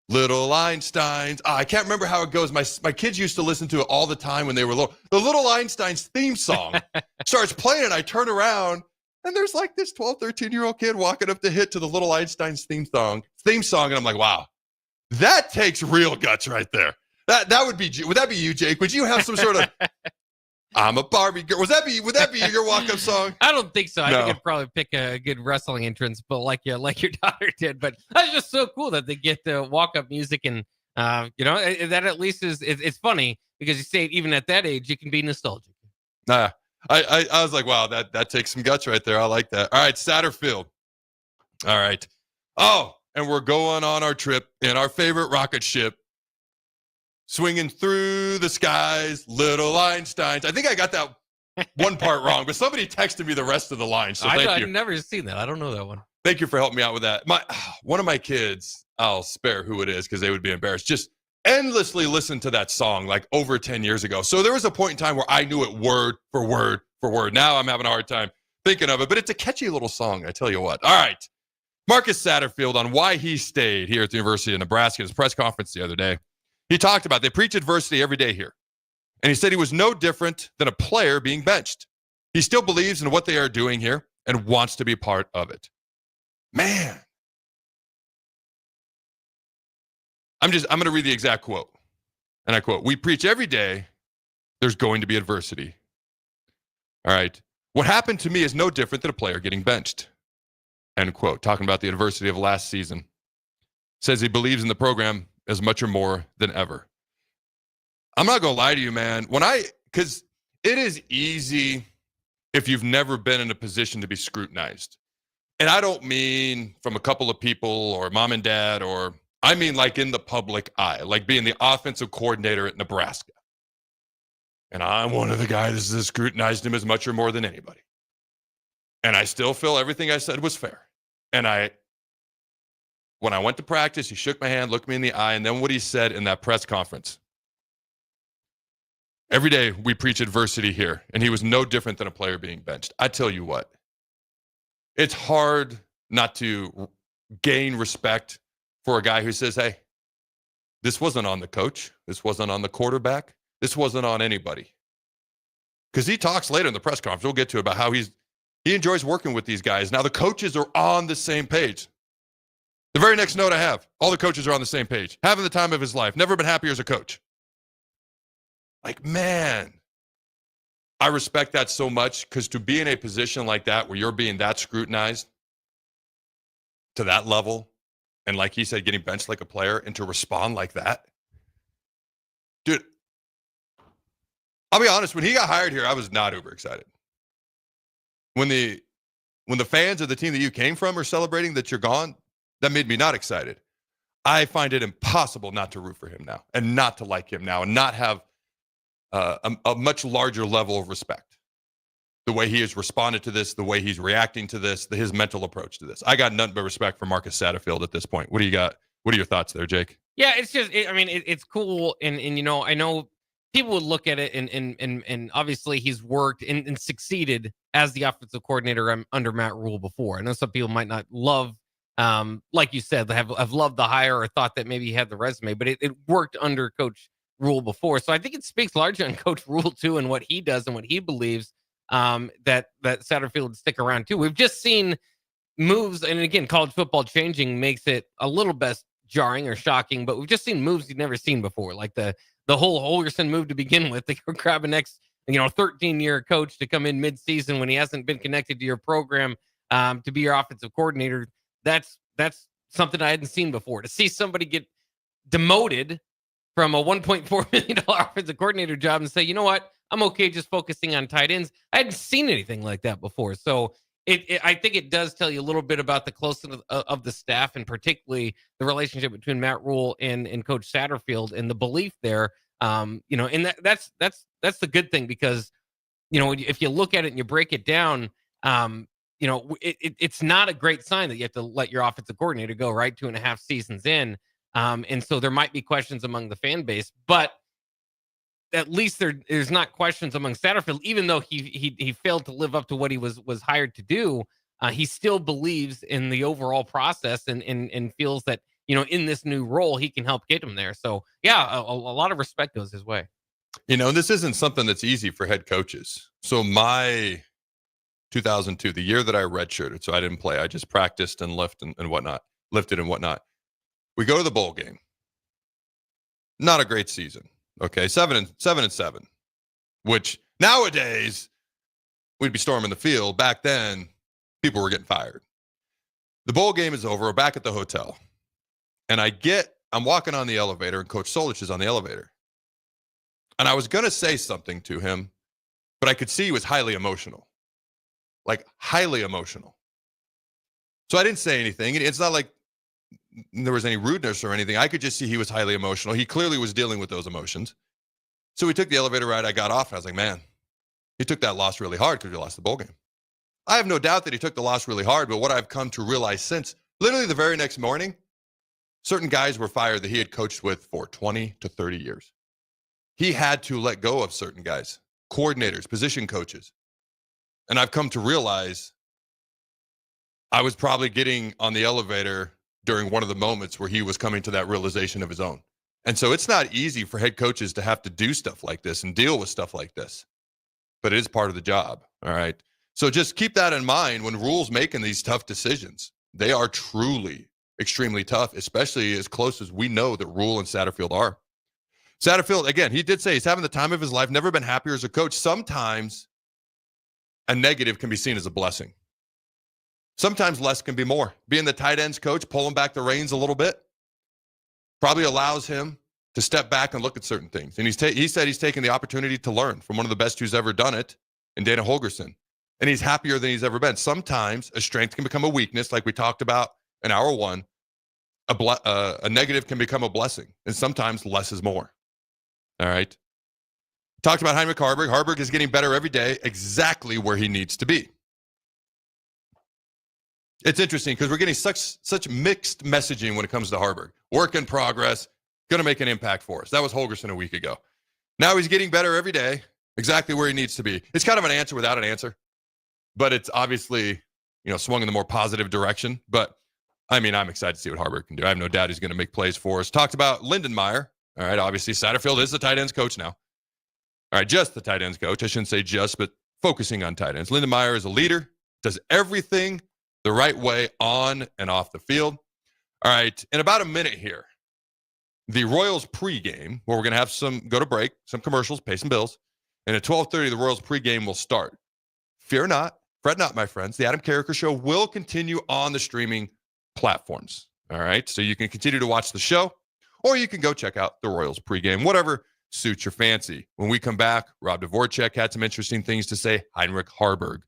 Little Einsteins. I can't remember how it goes. My kids used to listen to it all the time when they were little. The Little Einsteins theme song starts playing, and I turn around, and there's like this 12, 13-year-old kid walking up to hit to the Little Einsteins theme song, and I'm like, wow, that takes real guts right there. Would that be you, Jake? Would you have some sort of I'm a Barbie girl? Would that be your walk-up song? I don't think so. I think I'd probably pick a good wrestling entrance, but like your daughter did. But that's just so cool that they get the walk-up music, and that at least it's funny because you say even at that age you can be nostalgic. I was like, wow, that takes some guts right there. I like that. All right, Satterfield. All right. Oh, and we're going on our trip in our favorite rocket ship. Swinging through the skies, Little Einsteins. I think I got that one part wrong, but somebody texted me the rest of the line. So thank you. I've never seen that. I don't know that one. Thank you for helping me out with that. One of my kids, I'll spare who it is because they would be embarrassed, just endlessly listened to that song like over 10 years ago. So there was a point in time where I knew it word for word for word. Now I'm having a hard time thinking of it, but it's a catchy little song, I tell you what. All right. Marcus Satterfield on why he stayed here at the University of Nebraska at his press conference the other day. He talked about they preach adversity every day here. And he said he was no different than a player being benched. He still believes in what they are doing here and wants to be part of it. Man. I'm going to read the exact quote. And I quote, "We preach every day there's going to be adversity. All right. What happened to me is no different than a player getting benched." End quote. Talking about the adversity of last season. Says he believes in the program as much or more than ever. I'm not going to lie to you, man. Because it is easy if you've never been in a position to be scrutinized. And I don't mean from a couple of people or mom and dad, I mean like in the public eye, like being the offensive coordinator at Nebraska. And I'm one of the guys that scrutinized him as much or more than anybody. And I still feel everything I said was fair. And when I went to practice, he shook my hand, looked me in the eye, and then what he said in that press conference. Every day we preach adversity here, and he was no different than a player being benched. I tell you what, it's hard not to gain respect for a guy who says, hey, this wasn't on the coach. This wasn't on the quarterback. this wasn't on anybody. Because he talks later in the press conference, we'll get to it, about how he enjoys working with these guys. Now the coaches are on the same page. The very next note I have, all the coaches are on the same page. Having the time of his life. Never been happier as a coach. Like, man, I respect that so much, because to be in a position like that where you're being that scrutinized to that level, and like he said, getting benched like a player, and to respond like that. Dude, I'll be honest, when he got hired here, I was not uber excited. When the fans of the team that you came from are celebrating that you're gone, that made me not excited. I find it impossible not to root for him now, and not to like him now, and not have a much larger level of respect. The way he has responded to this, the way he's reacting to this, his mental approach to this. I got nothing but respect for Marcus Satterfield at this point. What do you got? What are your thoughts there, Jake? Yeah, it's just, it's cool. And you know, I know people would look at it and obviously he's worked and succeeded as the offensive coordinator under Matt Rule before. I know some people might not love, like you said, have loved the hire or thought that maybe he had the resume, but it worked under Coach Rule before. So I think it speaks largely on Coach Rule too, and what he does and what he believes, that Satterfield would stick around too. We've just seen moves, and again, college football changing makes it a little bit jarring or shocking, but we've just seen moves you've never seen before, like the whole Holgerson move to begin with. They grab an 13-year coach to come in mid-season when he hasn't been connected to your program, to be your offensive coordinator. That's something I hadn't seen before. To see somebody get demoted from a $1.4 million offensive coordinator job and say, you know what, I'm okay just focusing on tight ends. I hadn't seen anything like that before. So I think it does tell you a little bit about the closeness of the staff, and particularly the relationship between Matt Rule and Coach Satterfield, and the belief there. And that's the good thing, because, if you look at it and you break it down, it's not a great sign that you have to let your offensive coordinator go, right? 2.5 seasons in. And so there might be questions among the fan base, but at least there's not questions among Satterfield, even though he failed to live up to what he was hired to do. He still believes in the overall process and feels that, in this new role, he can help get him there. So yeah, a lot of respect goes his way. This isn't something that's easy for head coaches. So my 2002, the year that I redshirted, so I didn't play, I just practiced and lifted and whatnot. We go to the bowl game. Not a great season. Okay, 7-7, which nowadays we'd be storming the field. Back then, people were getting fired. The bowl game is over. We're back at the hotel, and I'm walking on the elevator, and Coach Solich is on the elevator. And I was going to say something to him, but I could see he was highly emotional. Like, highly emotional. So I didn't say anything. It's not like there was any rudeness or anything. I could just see he was highly emotional. He clearly was dealing with those emotions. So we took the elevator ride. I got off, and I was like, man, he took that loss really hard because he lost the bowl game. I have no doubt that he took the loss really hard, but what I've come to realize since, literally the very next morning, certain guys were fired that he had coached with for 20 to 30 years. He had to let go of certain guys, coordinators, position coaches. And I've come to realize I was probably getting on the elevator during one of the moments where he was coming to that realization of his own. And so it's not easy for head coaches to have to do stuff like this and deal with stuff like this, but it is part of the job. All right. So just keep that in mind when Rule's making these tough decisions. They are truly extremely tough, especially as close as we know that Rule and Satterfield are. Satterfield, again, he did say he's having the time of his life, never been happier as a coach. Sometimes a negative can be seen as a blessing. Sometimes less can be more. Being the tight ends coach, pulling back the reins a little bit, probably allows him to step back and look at certain things. And he said he's taking the opportunity to learn from one of the best who's ever done it, in Dana Holgerson. And he's happier than he's ever been. Sometimes a strength can become a weakness, like we talked about in hour one. A negative can become a blessing. And sometimes less is more. All right. Talked about Heinrich Haarberg. Haarberg is getting better every day, exactly where he needs to be. It's interesting because we're getting such mixed messaging when it comes to Haarberg. Work in progress, going to make an impact for us. That was Holgerson a week ago. Now he's getting better every day, exactly where he needs to be. It's kind of an answer without an answer, but it's obviously, swung in the more positive direction. But I mean, I'm excited to see what Haarberg can do. I have no doubt he's going to make plays for us. Talked about Lindenmeyer. All right, obviously Satterfield is the tight ends coach now. All right, just the tight ends coach. I shouldn't say just, but focusing on tight ends. Linda Meyer is a leader, does everything the right way on and off the field. All right, in about a minute here, the Royals pregame, where we're going to have go to break, some commercials, pay some bills, and at 12:30, the Royals pregame will start. Fear not, fret not, my friends. The Adam Carriker Show will continue on the streaming platforms. All right, so you can continue to watch the show, or you can go check out the Royals pregame, whatever suits your fancy. When we come back, Rob Dvorak had some interesting things to say. Heinrich Haarberg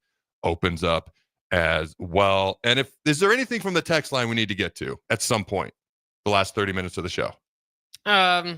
opens up as well. And is there anything from the text line we need to get to at some point, the last 30 minutes of the show? Yeah,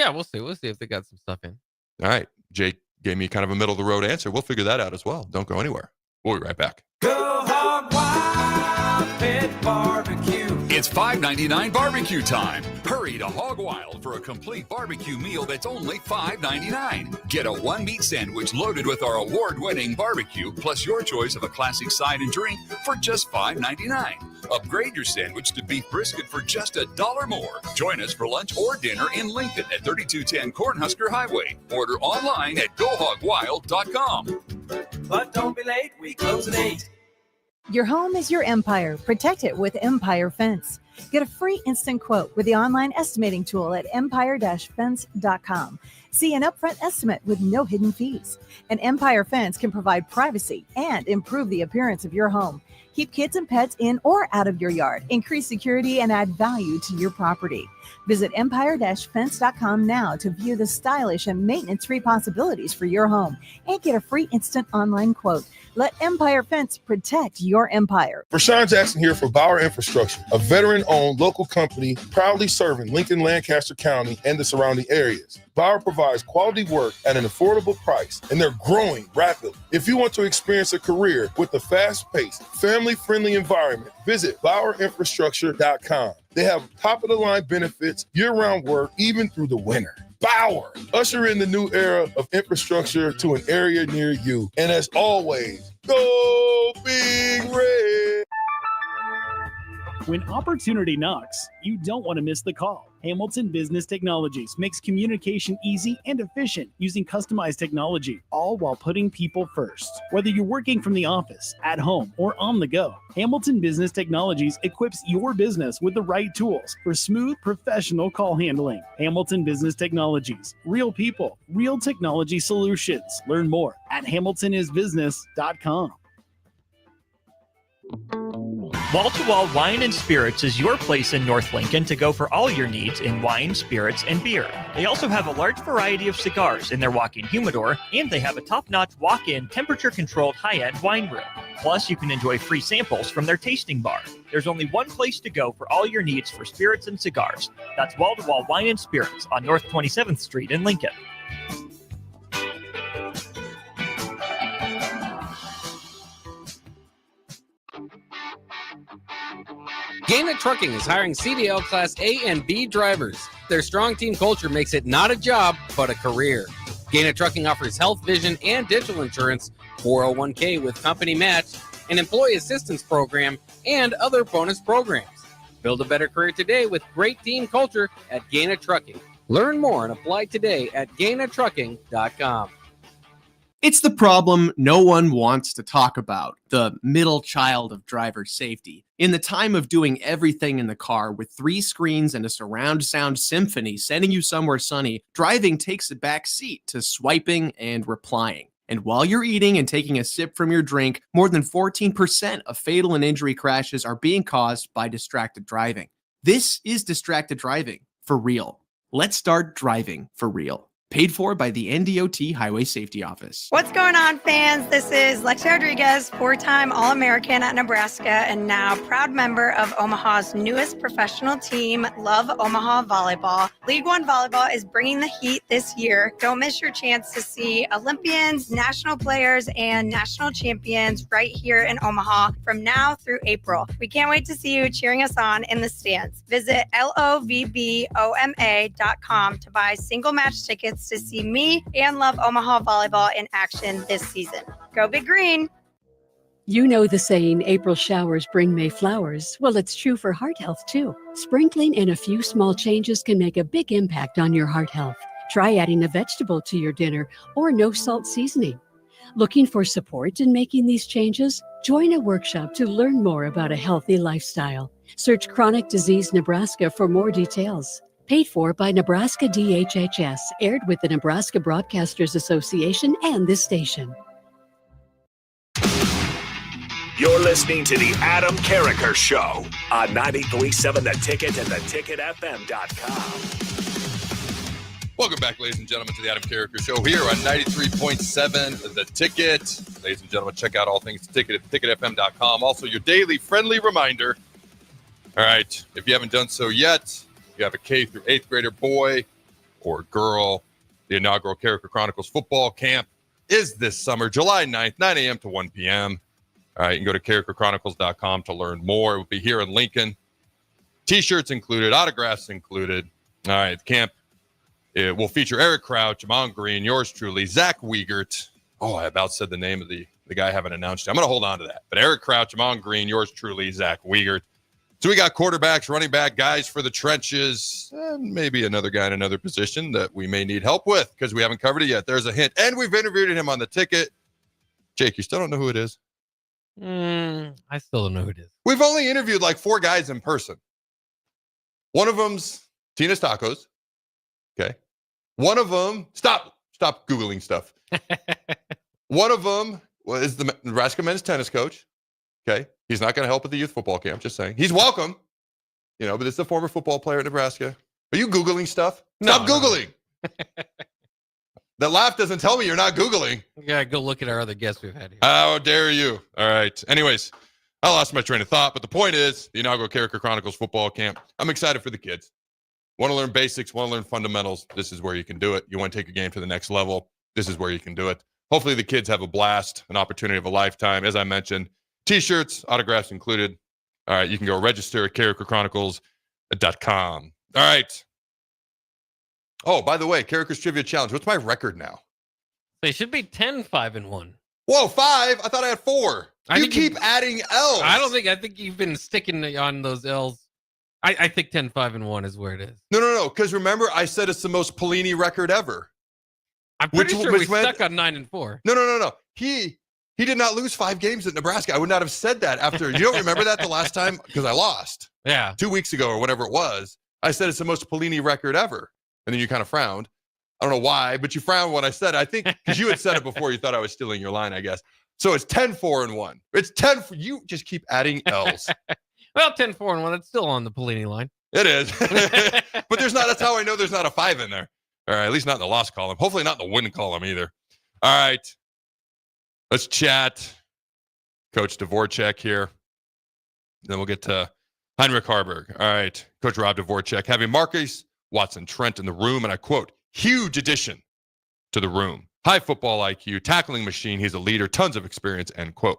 we'll see. We'll see if they got some stuff in. All right. Jake gave me kind of a middle of the road answer. We'll figure that out as well. Don't go anywhere. We'll be right back. Go Hog Wild Pit Barbecue. It's $5.99 barbecue time. Hurry to Hog Wild for a complete barbecue meal that's only $5.99. Get a one-meat sandwich loaded with our award-winning barbecue, plus your choice of a classic side and drink for just $5.99. Upgrade your sandwich to beef brisket for just $1 more. Join us for lunch or dinner in Lincoln at 3210 Cornhusker Highway. Order online at GoHogWild.com. But don't be late, we close at 8. Your home is your empire. Protect it with Empire Fence. Get a free instant quote with the online estimating tool at empire-fence.com. See an upfront estimate with no hidden fees. An Empire Fence can provide privacy and improve the appearance of your home. Keep kids and pets in or out of your yard. Increase security and add value to your property. Visit empire-fence.com now to view the stylish and maintenance-free possibilities for your home and get a free instant online quote. Let Empire Fence protect your empire. Rashawn Jackson here for Bauer Infrastructure, a veteran-owned local company proudly serving Lincoln, Lancaster County, and the surrounding areas. Bauer provides quality work at an affordable price, and they're growing rapidly. If you want to experience a career with a fast-paced, family-friendly environment, visit BauerInfrastructure.com. They have top-of-the-line benefits, year-round work, even through the winter. Bauer, usher in the new era of infrastructure to an area near you. And as always, go Big Red. When opportunity knocks, you don't want to miss the call. Hamilton Business Technologies makes communication easy and efficient using customized technology, all while putting people first. Whether you're working from the office, at home, or on the go, Hamilton Business Technologies equips your business with the right tools for smooth, professional call handling. Hamilton Business Technologies. Real people, real technology solutions. Learn more at hamiltonisbusiness.com. Wall-to-Wall Wine and Spirits is your place in North Lincoln to go for all your needs in wine, spirits, and beer. They also have a large variety of cigars in their walk-in humidor, and they have a top-notch walk-in temperature-controlled high-end wine room. Plus, you can enjoy free samples from their tasting bar. There's only one place to go for all your needs for spirits and cigars. That's Wall-to-Wall Wine and Spirits on North 27th Street in Lincoln. Gaina Trucking is hiring CDL Class A and B drivers. Their strong team culture makes it not a job, but a career. Gaina Trucking offers health, vision, and dental insurance, 401k with company match, an employee assistance program, and other bonus programs. Build a better career today with great team culture at Gaina Trucking. Learn more and apply today at GainaTrucking.com. It's the problem no one wants to talk about, the middle child of driver safety. In the time of doing everything in the car with 3 screens and a surround sound symphony sending you somewhere sunny, driving takes a back seat to swiping and replying. And while you're eating and taking a sip from your drink, more than 14% of fatal and injury crashes are being caused by distracted driving. This is distracted driving for real. Let's start driving for real. Paid for by the NDOT Highway Safety Office. What's going on, fans? This is Lexi Rodriguez, 4-time All-American at Nebraska and now proud member of Omaha's newest professional team, Love Omaha Volleyball. League One Volleyball is bringing the heat this year. Don't miss your chance to see Olympians, national players, and national champions right here in Omaha from now through April. We can't wait to see you cheering us on in the stands. Visit lovboma.com to buy single match tickets to see me and Love Omaha Volleyball in action this season. Go Big Green! You know the saying, April showers bring May flowers. Well, it's true for heart health, too. Sprinkling in a few small changes can make a big impact on your heart health. Try adding a vegetable to your dinner or no salt seasoning. Looking for support in making these changes? Join a workshop to learn more about a healthy lifestyle. Search Chronic Disease Nebraska for more details. Paid for by Nebraska DHHS, aired with the Nebraska Broadcasters Association and this station. You're listening to the Adam Carriker Show on 93.7 The Ticket and theticketfm.com. Welcome back, ladies and gentlemen, to the Adam Carriker Show here on 93.7 The Ticket. Ladies and gentlemen, check out all things Ticket at theticketfm.com. Also, your daily friendly reminder. All right, if you haven't done so yet, you have a K through 8th grader boy or girl, the inaugural Carriker Chronicles football camp is this summer, July 9th, 9 a.m. to 1 p.m. All right, you can go to carrikerchronicles.com to learn more. It will be here in Lincoln. T-shirts included, autographs included. All right, the camp it will feature Eric Crouch, Amon Green, yours truly, Zach Wiegert. Oh, I about said the name of the guy I haven't announced yet. I'm going to hold on to that. But Eric Crouch, Amon Green, yours truly, Zach Wiegert. So we got quarterbacks, running back, guys for the trenches, and maybe another guy in another position that we may need help with because we haven't covered it yet. There's a hint. And we've interviewed him on the ticket. Jake, you still don't know who it is? I still don't know who it is. We've only interviewed like 4 guys in person. One of them's Tina's Tacos. Okay. One of them, stop Googling stuff. One of them is the Nebraska men's tennis coach. Okay. He's not going to help at the youth football camp. Just saying. He's welcome. But it's a former football player at Nebraska. Are you Googling stuff? Stop Googling. No. That laugh doesn't tell me you're not Googling. Yeah, go look at our other guests we've had here. How dare you? All right. Anyways, I lost my train of thought, but the point is the inaugural Carriker Chronicles football camp. I'm excited for the kids. Want to learn basics, want to learn fundamentals. This is where you can do it. You want to take your game to the next level. This is where you can do it. Hopefully the kids have a blast, an opportunity of a lifetime. As I mentioned, T-shirts, autographs included. All right, you can go register at carrikerchronicles.com. All right. Oh, by the way, Carriker's Trivia Challenge. What's my record now? They should be 10-5-1. Whoa, 5? I thought I had 4. You keep adding L's. I think you've been sticking on those L's. I think 10-5-1 is where it is. No. Because remember, I said it's the most Pelini record ever. I'm pretty sure we stuck on 9-4. No. He did not lose 5 games at Nebraska. I would not have said that after. You don't remember that the last time? Because I lost. Yeah. 2 weeks ago or whatever it was. I said it's the most Pelini record ever. And then you kind of frowned. I don't know why, but you frowned when I said it. I think because you had said it before, you thought I was stealing your line, I guess. So it's 10-4-1. It's 10 for you. Just keep adding L's. Well, 10-4-1. It's still on the Pelini line. It is. But there's not. That's how I know there's not a 5 in there. All right. At least not in the loss column. Hopefully not in the win column either. All right. Let's chat. Coach Dvorak here. Then we'll get to Heinrich Haarberg. All right. Coach Rob Dvorak having Marcus Watson Trent in the room, and I quote, huge addition to the room. High football IQ, tackling machine. He's a leader, tons of experience, end quote.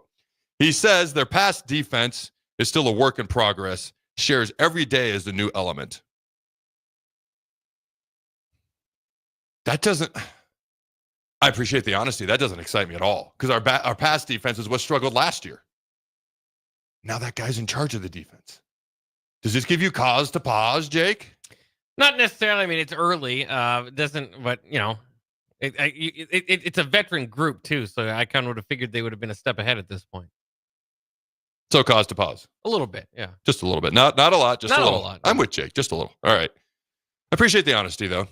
He says their pass defense is still a work in progress, shares every day as the new element. That doesn't, I appreciate the honesty. That doesn't excite me at all because our pass defense is what struggled last year. Now that guy's in charge of the defense. Does this give you cause to pause, Jake? Not necessarily. I mean, it's early. It doesn't, but it's a veteran group too. So I kind of would have figured they would have been a step ahead at this point. So cause to pause. A little bit, yeah. Just a little bit. Not a lot, just not a little. lot. I'm with Jake, just a little. All right. I appreciate the honesty though.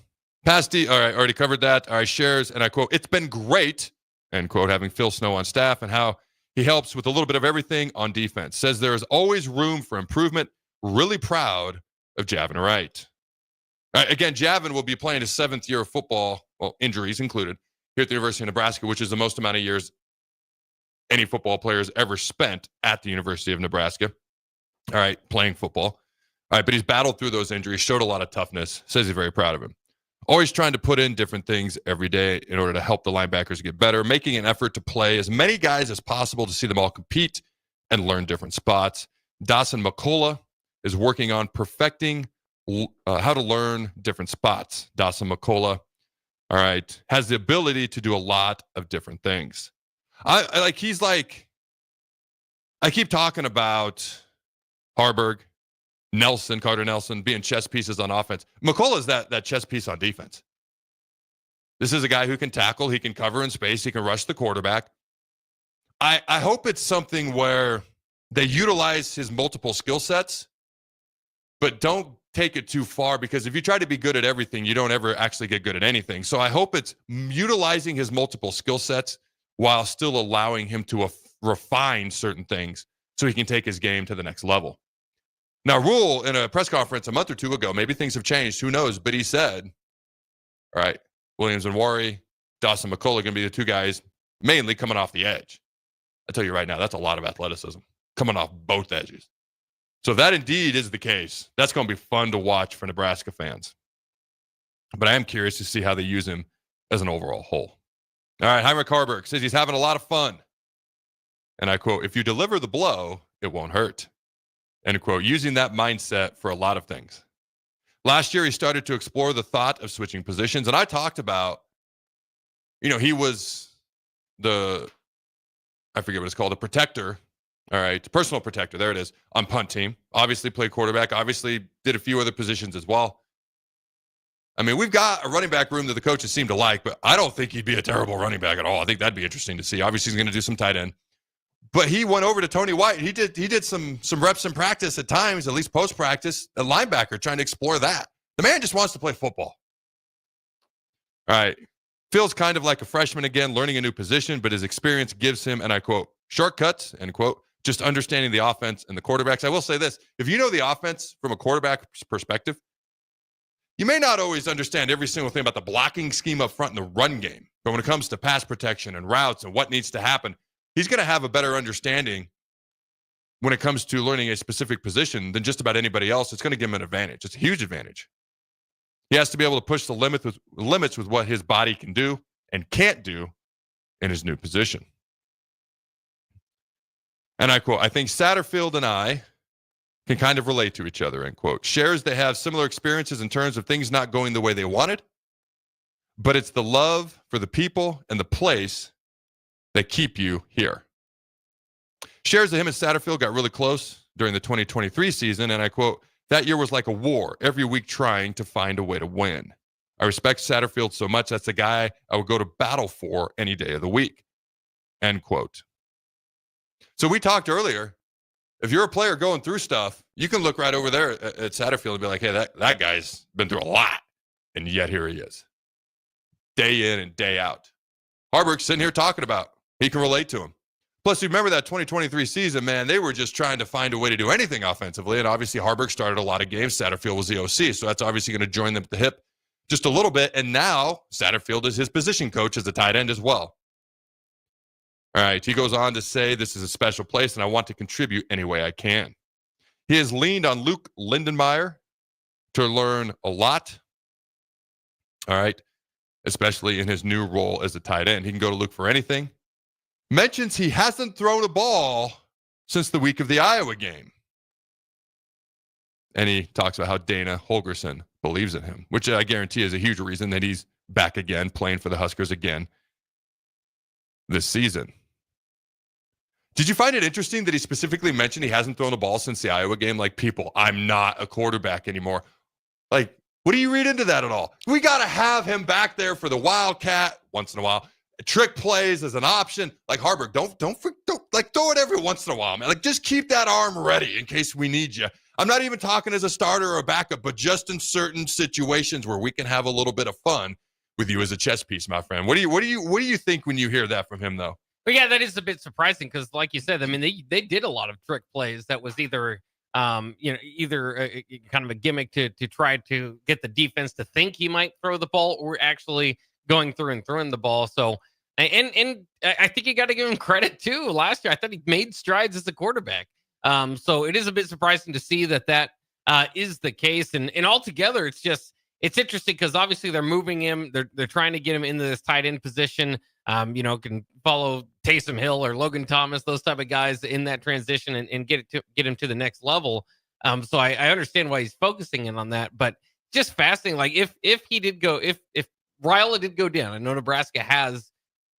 All right, already covered that. All right, shares, and I quote, it's been great, end quote, having Phil Snow on staff and how he helps with a little bit of everything on defense. Says there is always room for improvement. Really proud of Javin Wright. All right, again, Javin will be playing his 7th year of football, well, injuries included, here at the University of Nebraska, which is the most amount of years any football player has ever spent at the University of Nebraska. All right, playing football. All right, but he's battled through those injuries, showed a lot of toughness, says he's very proud of him. Always trying to put in different things every day in order to help the linebackers get better, making an effort to play as many guys as possible to see them all compete and learn different spots. Dawson McCullough is working on perfecting how to learn different spots. Dawson McCullough, all right, has the ability to do a lot of different things. I keep talking about Haarberg, Nelson, Carter Nelson being chess pieces on offense. McCullough is that chess piece on defense. This is a guy who can tackle, he can cover in space, he can rush the quarterback. I hope it's something where they utilize his multiple skill sets, but don't take it too far, because if you try to be good at everything, you don't ever actually get good at anything. So I hope it's utilizing his multiple skill sets while still allowing him to refine certain things so he can take his game to the next level. Now, Rule, in a press conference a month or two ago, maybe things have changed, who knows, but he said, all right, Williams and Worry, Dawson McCullough are going to be the two guys mainly coming off the edge. I tell you right now, that's a lot of athleticism coming off both edges. So if that indeed is the case, that's going to be fun to watch for Nebraska fans. But I am curious to see how they use him as an overall whole. All right, Heinrich Haarberg says he's having a lot of fun. And I quote, if you deliver the blow, it won't hurt. End quote, using that mindset for a lot of things. Last year, he started to explore the thought of switching positions. And I talked about, he was I forget what it's called, a protector. All right, personal protector, there it is, on punt team. Obviously played quarterback, obviously did a few other positions as well. I mean, we've got a running back room that the coaches seem to like, but I don't think he'd be a terrible running back at all. I think that'd be interesting to see. Obviously, he's going to do some tight end. But he went over to Tony White. He did some reps in practice at times, at least post-practice, a linebacker, trying to explore that. The man just wants to play football. All right. Feels kind of like a freshman again, learning a new position, but his experience gives him, and I quote, shortcuts, end quote, just understanding the offense and the quarterbacks. I will say this, if you know the offense from a quarterback's perspective, you may not always understand every single thing about the blocking scheme up front in the run game, but when it comes to pass protection and routes and what needs to happen, he's going to have a better understanding when it comes to learning a specific position than just about anybody else. It's going to give him an advantage. It's a huge advantage. He has to be able to push the limits with what his body can do and can't do in his new position. And I quote, I think Satterfield and I can kind of relate to each other, end quote. Shares they have similar experiences in terms of things not going the way they wanted, but it's the love for the people and the place that keep you here. Shares that him and Satterfield got really close during the 2023 season, and I quote, that year was like a war, every week trying to find a way to win. I respect Satterfield so much, that's the guy I would go to battle for any day of the week, end quote. So we talked earlier, if you're a player going through stuff, you can look right over there at Satterfield and be like, hey, that guy's been through a lot, and yet here he is, day in and day out. Haarberg's sitting here talking about, he can relate to him. Plus, you remember that 2023 season, man, they were just trying to find a way to do anything offensively. And obviously, Haarberg started a lot of games. Satterfield was the OC. So that's obviously going to join them at the hip just a little bit. And now Satterfield is his position coach as a tight end as well. All right. He goes on to say, this is a special place and I want to contribute any way I can. He has leaned on Luke Lindenmeyer to learn a lot. All right. Especially in his new role as a tight end. He can go to Luke for anything. Mentions he hasn't thrown a ball since the week of the Iowa game. And he talks about how Dana Holgorsen believes in him, which I guarantee is a huge reason that he's back again, playing for the Huskers again this season. Did you find it interesting that he specifically mentioned he hasn't thrown a ball since the Iowa game? Like, people, I'm not a quarterback anymore. Like, what do you read into that at all? We got to have him back there for the Wildcat once in a while. Trick plays as an option. Like, Haarberg, don't like throw it every once in a while, man. Like, just keep that arm ready in case we need you. I'm not even talking as a starter or a backup, but just in certain situations where we can have a little bit of fun with you as a chess piece, my friend. What do you think when you hear that from him, though? But yeah, that is a bit surprising because, like you said, I mean, they did a lot of trick plays that was either kind of a gimmick to try to get the defense to think he might throw the ball, or actually going through and throwing the ball. So, and I think you got to give him credit too. Last year, I thought he made strides as a quarterback. So it is a bit surprising to see that is the case. And altogether, it's interesting because obviously they're moving him. They're trying to get him into this tight end position. Can follow Taysom Hill or Logan Thomas, those type of guys in that transition and get him to the next level. So I understand why he's focusing in on that, but just fascinating. Like if he did go, if Rila did go down, I know Nebraska has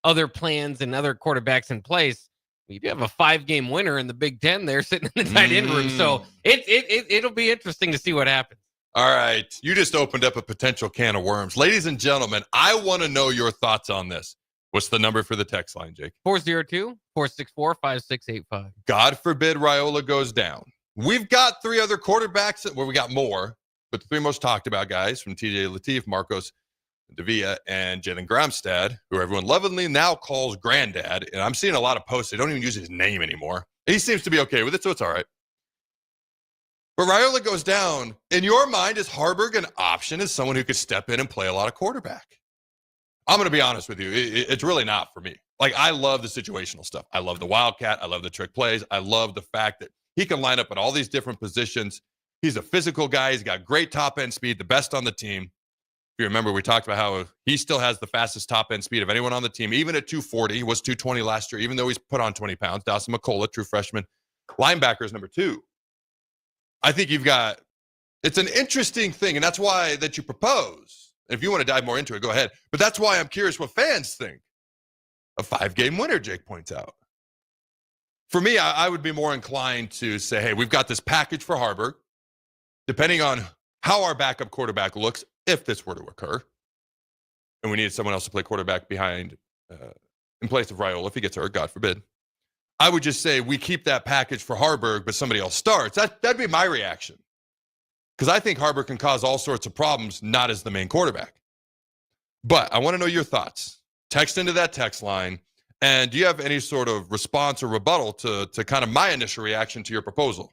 other plans and other quarterbacks in place. You do have a 5-game winner in the Big Ten there sitting in the tight end room. So it'll be interesting to see what happens. All right. You just opened up a potential can of worms. Ladies and gentlemen, I want to know your thoughts on this. What's the number for the text line, Jake? 402-464-5685. God forbid Raiola goes down. We've got 3 other quarterbacks. Well, we got more, but the 3 most talked about guys from TJ Lateef, Marcos Davia, and Jalen Gramstad, who everyone lovingly now calls Granddad. And I'm seeing a lot of posts. They don't even use his name anymore. He seems to be okay with it, so it's all right. But Raiola goes down. In your mind, is Haarberg an option as someone who could step in and play a lot of quarterback? I'm going to be honest with you. It's really not for me. Like, I love the situational stuff. I love the Wildcat. I love the trick plays. I love the fact that he can line up at all these different positions. He's a physical guy. He's got great top-end speed, the best on the team. If you remember, we talked about how he still has the fastest top-end speed of anyone on the team, even at 240. He was 220 last year, even though he's put on 20 pounds. Dawson McCullough, true freshman. Linebacker is number 2. I think it's an interesting thing, and that's why that you propose. If you want to dive more into it, go ahead. But that's why I'm curious what fans think. A 5-game winner, Jake points out. For me, I would be more inclined to say, hey, we've got this package for Haarberg. Depending on how our backup quarterback looks, if this were to occur, and we needed someone else to play quarterback behind in place of Raiola if he gets hurt, God forbid, I would just say we keep that package for Haarberg, but somebody else starts. That'd be my reaction. Because I think Haarberg can cause all sorts of problems, not as the main quarterback. But I want to know your thoughts. Text into that text line. And do you have any sort of response or rebuttal to kind of my initial reaction to your proposal?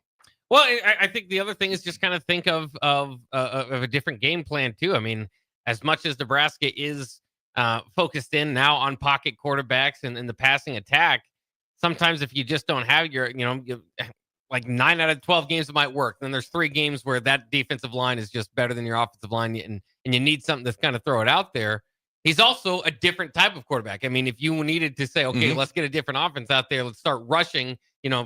Well, I think the other thing is just kind of think of a different game plan, too. I mean, as much as Nebraska is focused in now on pocket quarterbacks and the passing attack, sometimes if you just don't have your, like 9 out of 12 games, it might work. Then there's 3 games where that defensive line is just better than your offensive line, and you need something to kind of throw it out there. He's also a different type of quarterback. I mean, if you needed to say, okay, let's get a different offense out there, let's start rushing,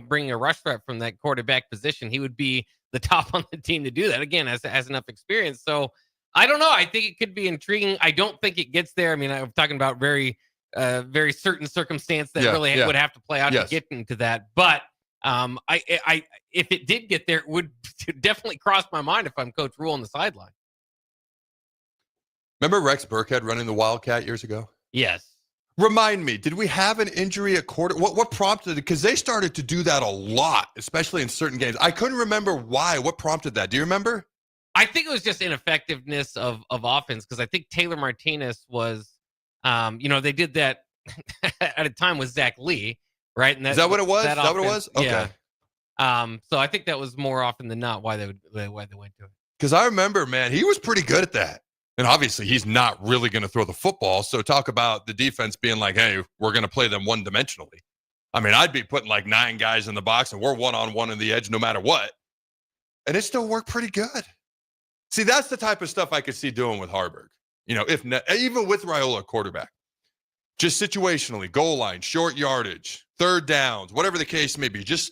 bringing a rush threat from that quarterback position, he would be the top on the team to do that. Again, has enough experience. So I don't know. I think it could be intriguing. I don't think it gets there. I mean, I'm talking about very certain circumstance that would have to play out to get into that. But I if it did get there, it would definitely cross my mind if I'm Coach Rule on the sideline. Remember Rex Burkhead running the Wildcat years ago? Yes. Remind me, did we have an injury at quarter? What prompted it? Because they started to do that a lot, especially in certain games. I couldn't remember why. What prompted that? Do you remember? I think it was just ineffectiveness of offense, because I think Taylor Martinez was, they did that at a time with Zach Lee, right? And Is that what it was? Is that offense, what it was? Okay. Yeah. So I think that was more often than not why they went to it. Because I remember, man, he was pretty good at that. And obviously, he's not really going to throw the football. So talk about the defense being like, hey, we're going to play them one-dimensionally. I mean, I'd be putting like 9 guys in the box, and we're one-on-one in the edge no matter what. And it still worked pretty good. See, that's the type of stuff I could see doing with Haarberg. Even with Raiola quarterback. Just situationally, goal line, short yardage, third downs, whatever the case may be. Just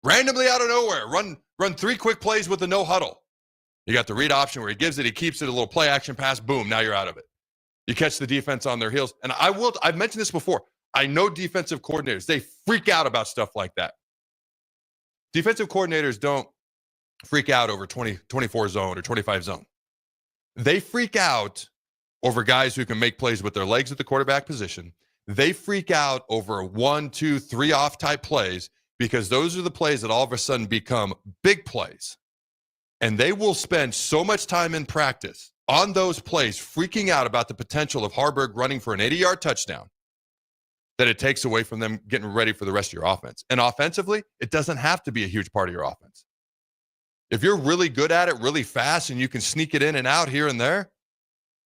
randomly out of nowhere, run 3 quick plays with a no huddle. You got the read option where he gives it, he keeps it, a little play action pass, boom, now you're out of it. You catch the defense on their heels. And I've mentioned this before. I know defensive coordinators, they freak out about stuff like that. Defensive coordinators don't freak out over 24 zone or 25 zone. They freak out over guys who can make plays with their legs at the quarterback position. They freak out over 1, 2, 3 off type plays, because those are the plays that all of a sudden become big plays. And they will spend so much time in practice on those plays freaking out about the potential of Haarberg running for an 80-yard touchdown that it takes away from them getting ready for the rest of your offense. And offensively, it doesn't have to be a huge part of your offense. If you're really good at it really fast and you can sneak it in and out here and there,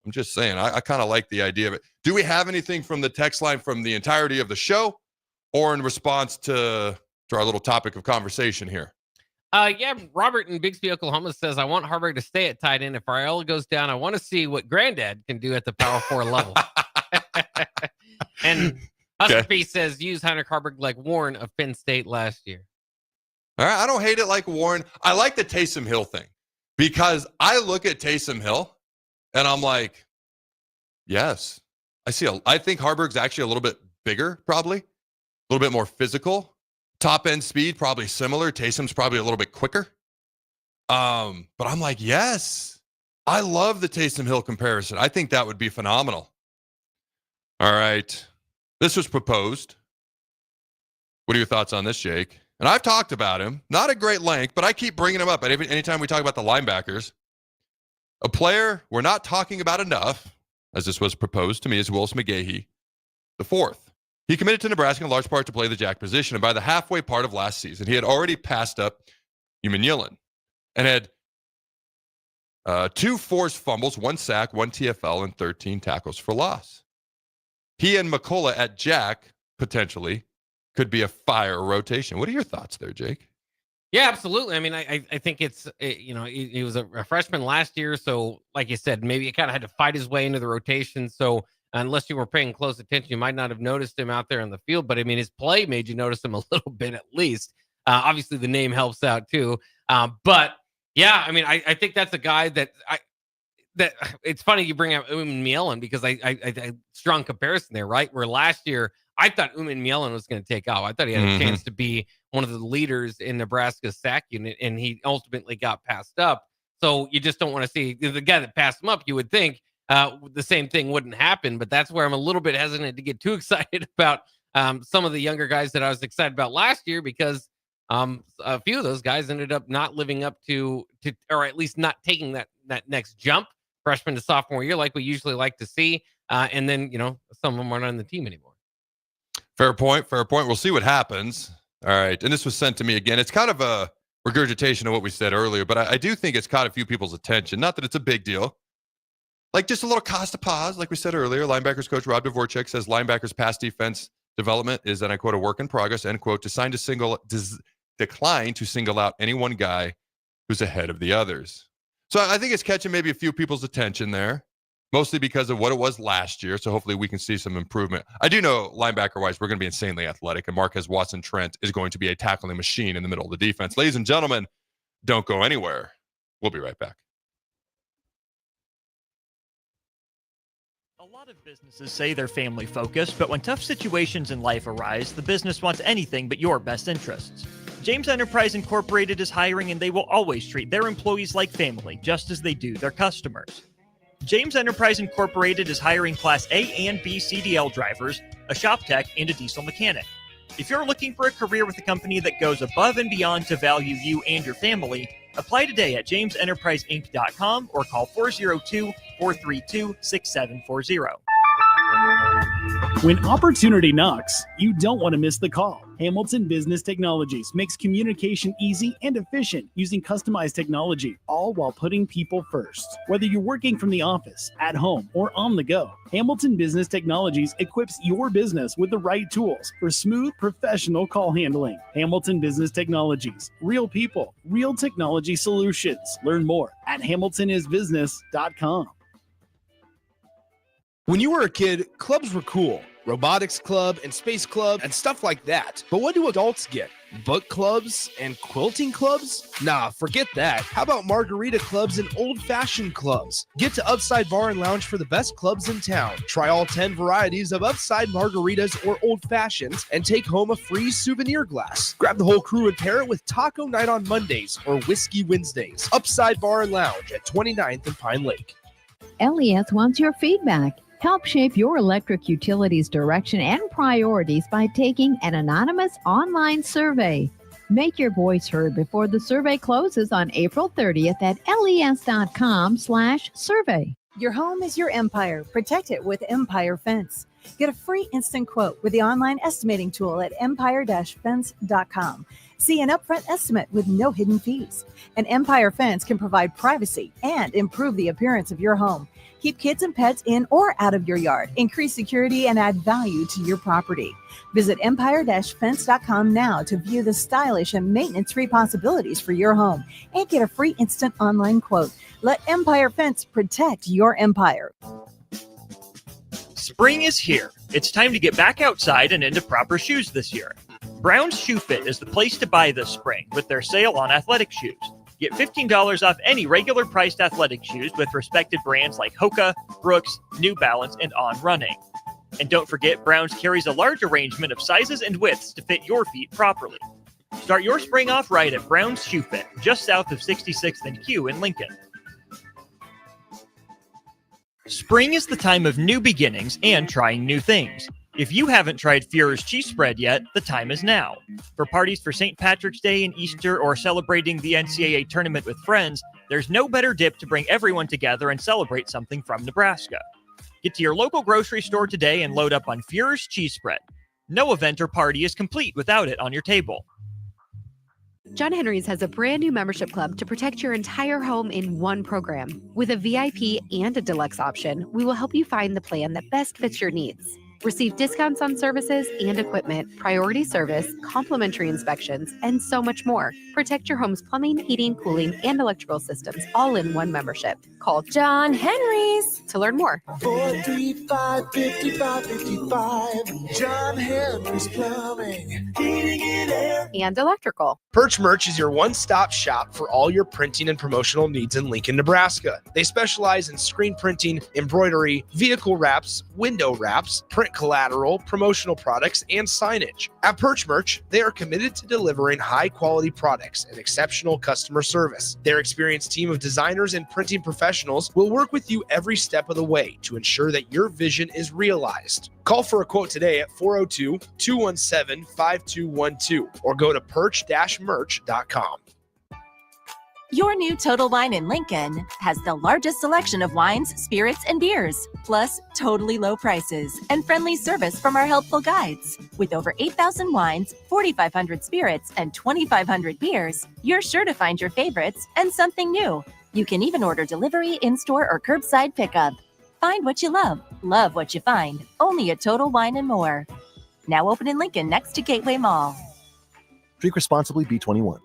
I'm just saying, I kind of like the idea of it. Do we have anything from the text line from the entirety of the show, or in response to our little topic of conversation here? Robert in Bixby, Oklahoma says, I want Haarberg to stay at tight end. If Raiola goes down, I want to see what Granddad can do at the Power 4 level. And Husker says, use Heinrich Haarberg like Warren of Penn State last year. All right, I don't hate it like Warren. I like the Taysom Hill thing, because I look at Taysom Hill and I'm like, yes, I think Haarberg's actually a little bit bigger, probably a little bit more physical. Top end speed, probably similar. Taysom's probably a little bit quicker. But I'm like, yes, I love the Taysom Hill comparison. I think that would be phenomenal. All right. This was proposed. What are your thoughts on this, Jake? And I've talked about him, not at great length, but I keep bringing him up. Anytime we talk about the linebackers, a player we're not talking about enough, as this was proposed to me, is Willis McGahee, the fourth. He committed to Nebraska in large part to play the jack position, and by the halfway part of last season, he had already passed up Human Yellen and had 2 forced fumbles, 1 sack, 1 TFL, and 13 tackles for loss. He and McCullough at jack, potentially, could be a fire rotation. What are your thoughts there, Jake? Yeah, absolutely. I mean, I think he was a freshman last year. So like you said, maybe he kind of had to fight his way into the rotation. So unless you were paying close attention, you might not have noticed him out there on the field. But I mean, his play made you notice him a little bit at least. Obviously, the name helps out too. But yeah, I mean, I think that's a guy that it's funny you bring up Mielen because I strong comparison there, right? Where last year, I thought Mielen was going to take off. I thought he had a chance to be one of the leaders in Nebraska's sack unit, and he ultimately got passed up. So you just don't want to see the guy that passed him up. You would think the same thing wouldn't happen, but that's where I'm a little bit hesitant to get too excited about some of the younger guys that I was excited about last year because a few of those guys ended up not living up to or at least not taking that next jump, freshman to sophomore year, like we usually like to see. And then, some of them aren't on the team anymore. Fair point. We'll see what happens. All right. And this was sent to me again. It's kind of a regurgitation of what we said earlier, but I do think it's caught a few people's attention. Not that it's a big deal. Like just a little cause to pause, like we said earlier. Linebackers coach Rob Dvorak says linebackers pass defense development is, and I quote, a work in progress, end quote, decline to single out any one guy who's ahead of the others. So I think it's catching maybe a few people's attention there. Mostly because of what it was last year. So hopefully we can see some improvement. I do know linebacker-wise, we're going to be insanely athletic. And Marquez Watson-Trent is going to be a tackling machine in the middle of the defense. Ladies and gentlemen, don't go anywhere. We'll be right back. A lot of businesses say they're family focused, but when tough situations in life arise, the business wants anything but your best interests. James Enterprise Incorporated is hiring, and they will always treat their employees like family, just as they do their customers. James Enterprise Incorporated is hiring Class A and B CDL drivers, a shop tech, and a diesel mechanic. If you're looking for a career with a company that goes above and beyond to value you and your family, apply today at jamesenterpriseinc.com or call 402-432-6740. When opportunity knocks, you don't want to miss the call. Hamilton Business Technologies makes communication easy and efficient using customized technology, all while putting people first. Whether you're working from the office, at home, or on the go, Hamilton Business Technologies equips your business with the right tools for smooth, professional call handling. Hamilton Business Technologies. Real people, real technology solutions. Learn more at hamiltonisbusiness.com. When you were a kid, clubs were cool. Robotics club and space club and stuff like that. But what do adults get? Book clubs and quilting clubs? Nah, forget that. How about margarita clubs and old-fashioned clubs? Get to Upside Bar and Lounge for the best clubs in town. Try all 10 varieties of Upside margaritas or old-fashions and take home a free souvenir glass. Grab the whole crew and pair it with Taco Night on Mondays or Whiskey Wednesdays. Upside Bar and Lounge at 29th and Pine Lake. LES wants your feedback. Help shape your electric utilities direction and priorities by taking an anonymous online survey. Make your voice heard before the survey closes on April 30th at les.com/survey. Your home is your empire. Protect it with Empire Fence. Get a free instant quote with the online estimating tool at empire-fence.com. See an upfront estimate with no hidden fees. An Empire Fence can provide privacy and improve the appearance of your home. Keep kids and pets in or out of your yard. Increase security and add value to your property. Visit empire-fence.com now to view the stylish and maintenance-free possibilities for your home and get a free instant online quote. Let Empire Fence protect your empire. Spring is here. It's time to get back outside and into proper shoes this year. Brown's Shoe Fit is the place to buy this spring with their sale on athletic shoes. Get $15 off any regular priced athletic shoes with respected brands like Hoka, Brooks, New Balance, and On Running. And don't forget, Brown's carries a large arrangement of sizes and widths to fit your feet properly. Start your spring off right at Brown's Shoe Fit, just south of 66th and Q in Lincoln. Spring is the time of new beginnings and trying new things. If you haven't tried Fuhrer's cheese spread yet, the time is now. For parties for St. Patrick's Day and Easter or celebrating the NCAA tournament with friends, there's no better dip to bring everyone together and celebrate something from Nebraska. Get to your local grocery store today and load up on Fuhrer's cheese spread. No event or party is complete without it on your table. John Henry's has a brand new membership club to protect your entire home in one program. With a VIP and a deluxe option, we will help you find the plan that best fits your needs. Receive discounts on services and equipment, priority service, complimentary inspections, and so much more. Protect your home's plumbing, heating, cooling, and electrical systems all in one membership. Call John Henry's to learn more. 435-5555. John Henry's Plumbing, Heating and Air. And electrical. Perch Merch is your one-stop shop for all your printing and promotional needs in Lincoln, Nebraska. They specialize in screen printing, embroidery, vehicle wraps, window wraps, print collateral, promotional products, and signage. At Perch Merch, they are committed to delivering high-quality products and exceptional customer service. Their experienced team of designers and printing professionals will work with you every step of the way to ensure that your vision is realized. Call for a quote today at 402-217-5212 or go to perch-merch.com. Your new Total Wine in Lincoln has the largest selection of wines, spirits, and beers, plus totally low prices and friendly service from our helpful guides. With over 8,000 wines, 4,500 spirits, and 2,500 beers, you're sure to find your favorites and something new. You can even order delivery, in-store, or curbside pickup. Find what you love what you find, only at Total Wine and More. Now open in Lincoln next to Gateway Mall. Drink responsibly, B21.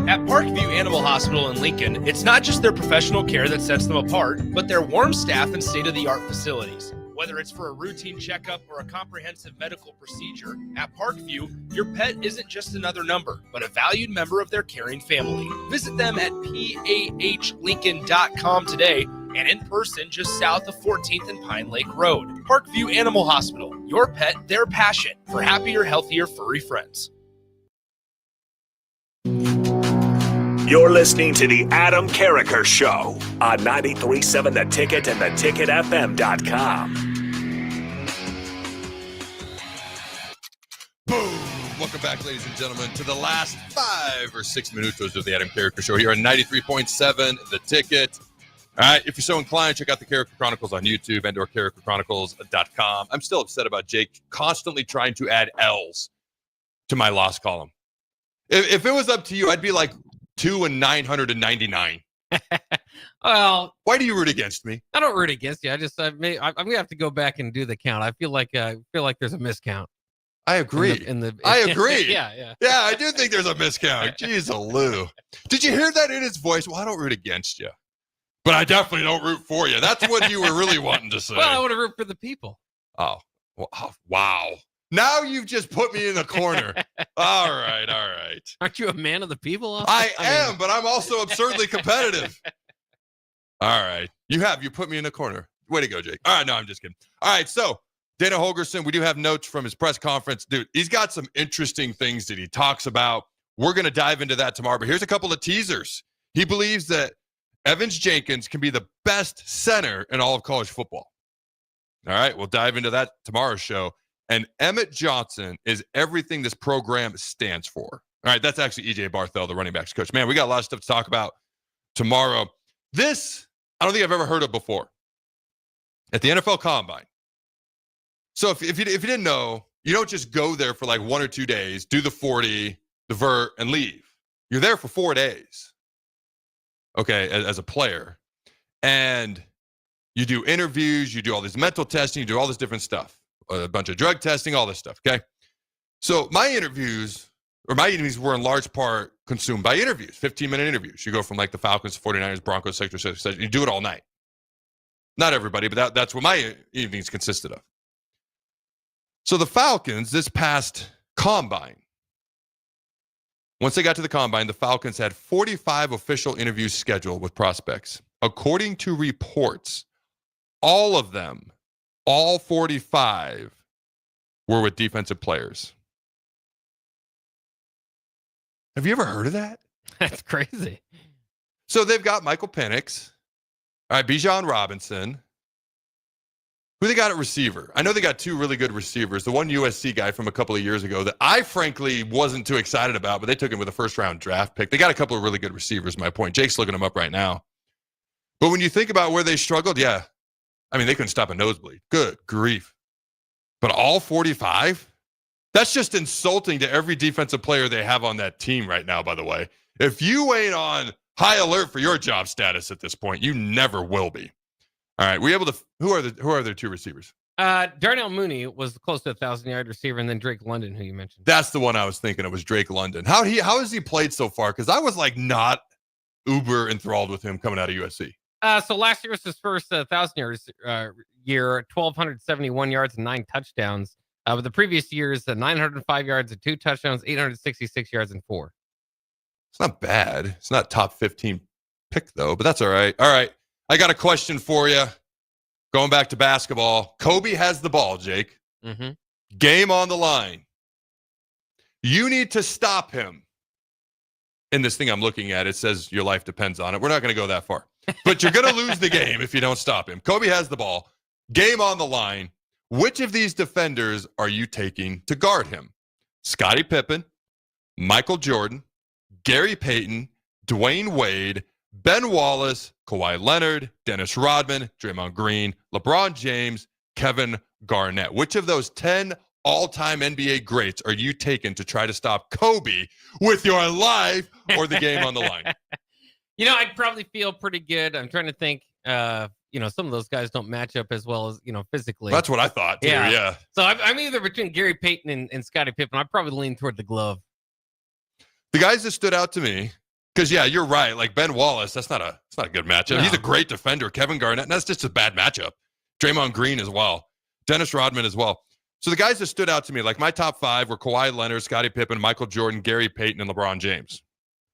At Parkview Animal Hospital in Lincoln, it's not just their professional care that sets them apart, but their warm staff and state-of-the-art facilities. Whether it's for a routine checkup or a comprehensive medical procedure, at Parkview, your pet isn't just another number, but a valued member of their caring family. Visit them at pahlincoln.com today and in person just south of 14th and Pine Lake Road. Parkview Animal Hospital, your pet, their passion for happier, healthier, furry friends. You're listening to the Adam Carriker Show on 93.7 The Ticket and theticketfm.com. Boom! Welcome back, ladies and gentlemen, to the last 5 or 6 minutos of the Adam Carriker Show here on 93.7 The Ticket. All right, if you're so inclined, check out the Carriker Chronicles on YouTube and or CarrikerChronicles.com. I'm still upset about Jake constantly trying to add L's to my loss column. If it was up to you, I'd be like 2 and 999. Well, why do you root against me? I don't root against you. I'm gonna have to go back and do the count. I feel like there's a miscount. I agree. I agree. Yeah. Yeah, I do think there's a miscount. Jeez, Lou. Did you hear that in his voice? Well, I don't root against you, but I definitely don't root for you. That's what you were really wanting to say. Well, I want to root for the people. Oh, wow. Now you've just put me in the corner. All right. Aren't you a man of the people? I am, but I'm also absurdly competitive. All right. You put me in the corner. Way to go, Jake. All right, no, I'm just kidding. All right, so Dana Holgerson, we do have notes from his press conference. Dude, he's got some interesting things that he talks about. We're going to dive into that tomorrow, but here's a couple of teasers. He believes that Evans Jenkins can be the best center in all of college football. All right, we'll dive into that tomorrow's show. And Emmett Johnson is everything this program stands for. All right, that's actually E.J. Barthel, the running backs coach. Man, we got a lot of stuff to talk about tomorrow. This, I don't think I've ever heard of before. At the NFL Combine. So if you didn't know, you don't just go there for like 1 or 2 days, do the 40, the vert, and leave. You're there for 4 days, okay, as a player. And you do interviews, you do all this mental testing, you do all this different stuff. A bunch of drug testing, all this stuff, okay? So my interviews were in large part consumed by interviews, 15-minute interviews. You go from like the Falcons, 49ers, Broncos, etc. You do it all night. Not everybody, but that's what my evenings consisted of. So the Falcons, this past Combine, once they got to the Combine, the Falcons had 45 official interviews scheduled with prospects. According to reports, all of them, all 45 were with defensive players. Have you ever heard of that? That's crazy. So they've got Michael Penix. All right, Bijan Robinson. Who they got at receiver? I know they got two really good receivers. The one USC guy from a couple of years ago that I frankly wasn't too excited about, but they took him with a first-round draft pick. They got a couple of really good receivers, my point. Jake's looking them up right now. But when you think about where they struggled, yeah. I mean, they couldn't stop a nosebleed. Good grief. But all 45? That's just insulting to every defensive player they have on that team right now, by the way. If you ain't on high alert for your job status at this point, you never will be. All right, who are their two receivers? Darnell Mooney was close to 1,000-yard receiver, and then Drake London, who you mentioned. That's the one I was thinking. It was Drake London. How has he played so far? Because I was like not uber enthralled with him coming out of USC. So last year was his first 1,000-yard year, 1,271 yards and 9 touchdowns. But the previous years, 905 yards and 2 touchdowns, 866 yards and 4. It's not bad. It's not top 15 pick though, but that's all right. All right. I got a question for you. Going back to basketball. Kobe has the ball, Jake. Mm-hmm. Game on the line. You need to stop him. In this thing I'm looking at, it says your life depends on it. We're not going to go that far. But you're going to lose the game if you don't stop him. Kobe has the ball. Game on the line. Which of these defenders are you taking to guard him? Scottie Pippen, Michael Jordan, Gary Payton, Dwayne Wade, Ben Wallace, Kawhi Leonard, Dennis Rodman, Draymond Green, LeBron James, Kevin Garnett. Which of those 10 all-time NBA greats are you taking to try to stop Kobe with your life or the game on the line? I'd probably feel pretty good. I'm trying to think. Some of those guys don't match up as well as, physically. That's what I thought, too, yeah. So I'm either between Gary Payton and Scottie Pippen. I'd probably lean toward the glove. The guys that stood out to me, because, yeah, you're right. Like Ben Wallace, it's not a good matchup. No. He's a great defender. Kevin Garnett, and that's just a bad matchup. Draymond Green as well. Dennis Rodman as well. So the guys that stood out to me, like my top 5 were Kawhi Leonard, Scottie Pippen, Michael Jordan, Gary Payton, and LeBron James.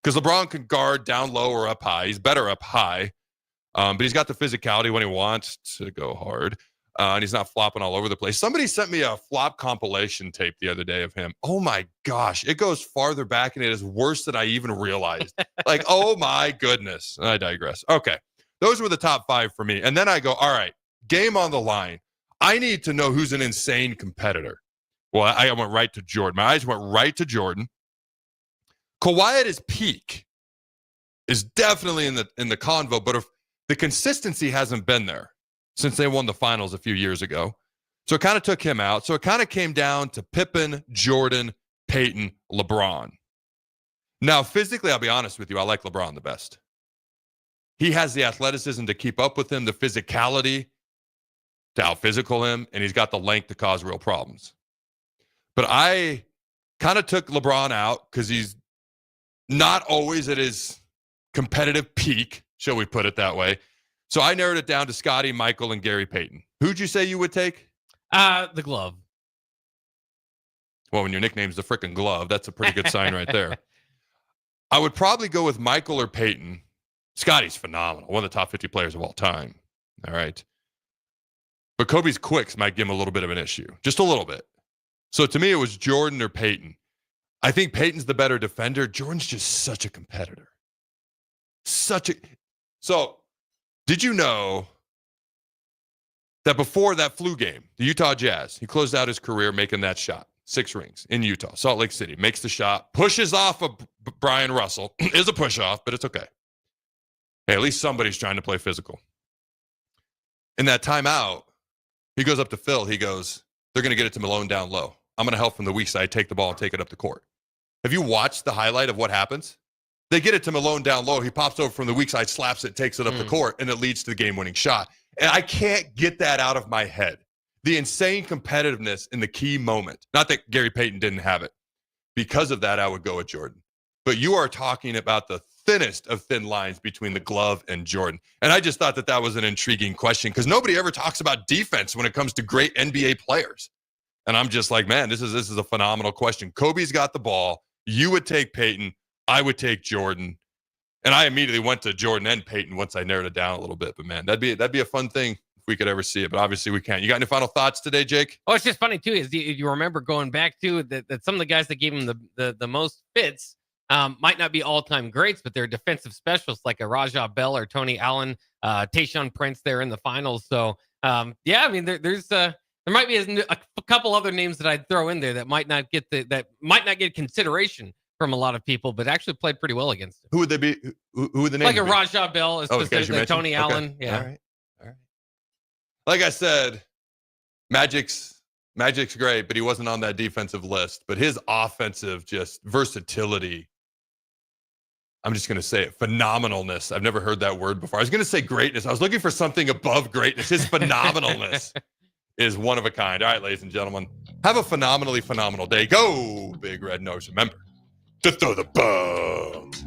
Because LeBron can guard down low or up high. He's better up high. But he's got the physicality when he wants to go hard. And he's not flopping all over the place. Somebody sent me a flop compilation tape the other day of him. Oh, my gosh. It goes farther back, and it is worse than I even realized. Like, oh, my goodness. I digress. Okay. Those were the top 5 for me. And then I go, all right, game on the line. I need to know who's an insane competitor. Well, I went right to Jordan. My eyes went right to Jordan. Kawhi at his peak is definitely in the convo, but if the consistency hasn't been there since they won the finals a few years ago. So it kind of took him out. So it kind of came down to Pippen, Jordan, Peyton, LeBron. Now, physically, I'll be honest with you, I like LeBron the best. He has the athleticism to keep up with him, the physicality to out-physical him, and he's got the length to cause real problems. But I kind of took LeBron out because he's not always at his competitive peak, shall we put it that way. So I narrowed it down to Scottie, Michael, and Gary Payton. Who'd you say you would take? The glove. Well, when your nickname's the frickin' glove, that's a pretty good sign right there. I would probably go with Michael or Payton. Scottie's phenomenal, one of the top 50 players of all time. All right. But Kobe's quicks might give him a little bit of an issue, just a little bit. So to me, it was Jordan or Payton. I think Payton's the better defender. Jordan's just such a competitor. So, did you know that before that flu game, the Utah Jazz, he closed out his career making that shot, 6 rings in Utah, Salt Lake City, makes the shot, pushes off of Brian Russell. Is a push off, but it's okay. Hey, at least somebody's trying to play physical. In that timeout, he goes up to Phil. He goes, they're going to get it to Malone down low. I'm going to help from the weak side, take the ball and take it up the court. Have you watched the highlight of what happens? They get it to Malone down low. He pops over from the weak side, slaps it, takes it up the court, and it leads to the game-winning shot. And I can't get that out of my head. The insane competitiveness in the key moment. Not that Gary Payton didn't have it. Because of that, I would go with Jordan. But you are talking about the thinnest of thin lines between the glove and Jordan. And I just thought that was an intriguing question because nobody ever talks about defense when it comes to great NBA players. And I'm just like, man, this is a phenomenal question. Kobe's got the ball. You would take Payton. I would take Jordan. And I immediately went to Jordan and Payton once I narrowed it down a little bit. But man, that'd be a fun thing if we could ever see it. But obviously we can't. You got any final thoughts today, Jake? Oh, it's just funny too. Is you remember going back to that some of the guys that gave him the most fits might not be all-time greats, but they're defensive specialists like a Rajah Bell or Tony Allen, Tayshaun Prince there in the finals. So, yeah, I mean, there might be a couple other names that I'd throw in there that might not get consideration from a lot of people, but actually played pretty well against him. Who would they be? Who would the names Like a be? Rajah Bell, the guys you mentioned? Tony Allen. Yeah. All right. Like I said, Magic's great, but he wasn't on that defensive list. But his offensive just versatility, I'm just going to say it, phenomenalness. I've never heard that word before. I was going to say greatness. I was looking for something above greatness. His phenomenalness is one of a kind. All right, ladies and gentlemen, have a phenomenally phenomenal day. Go Big Red Nose. Remember to throw the bones.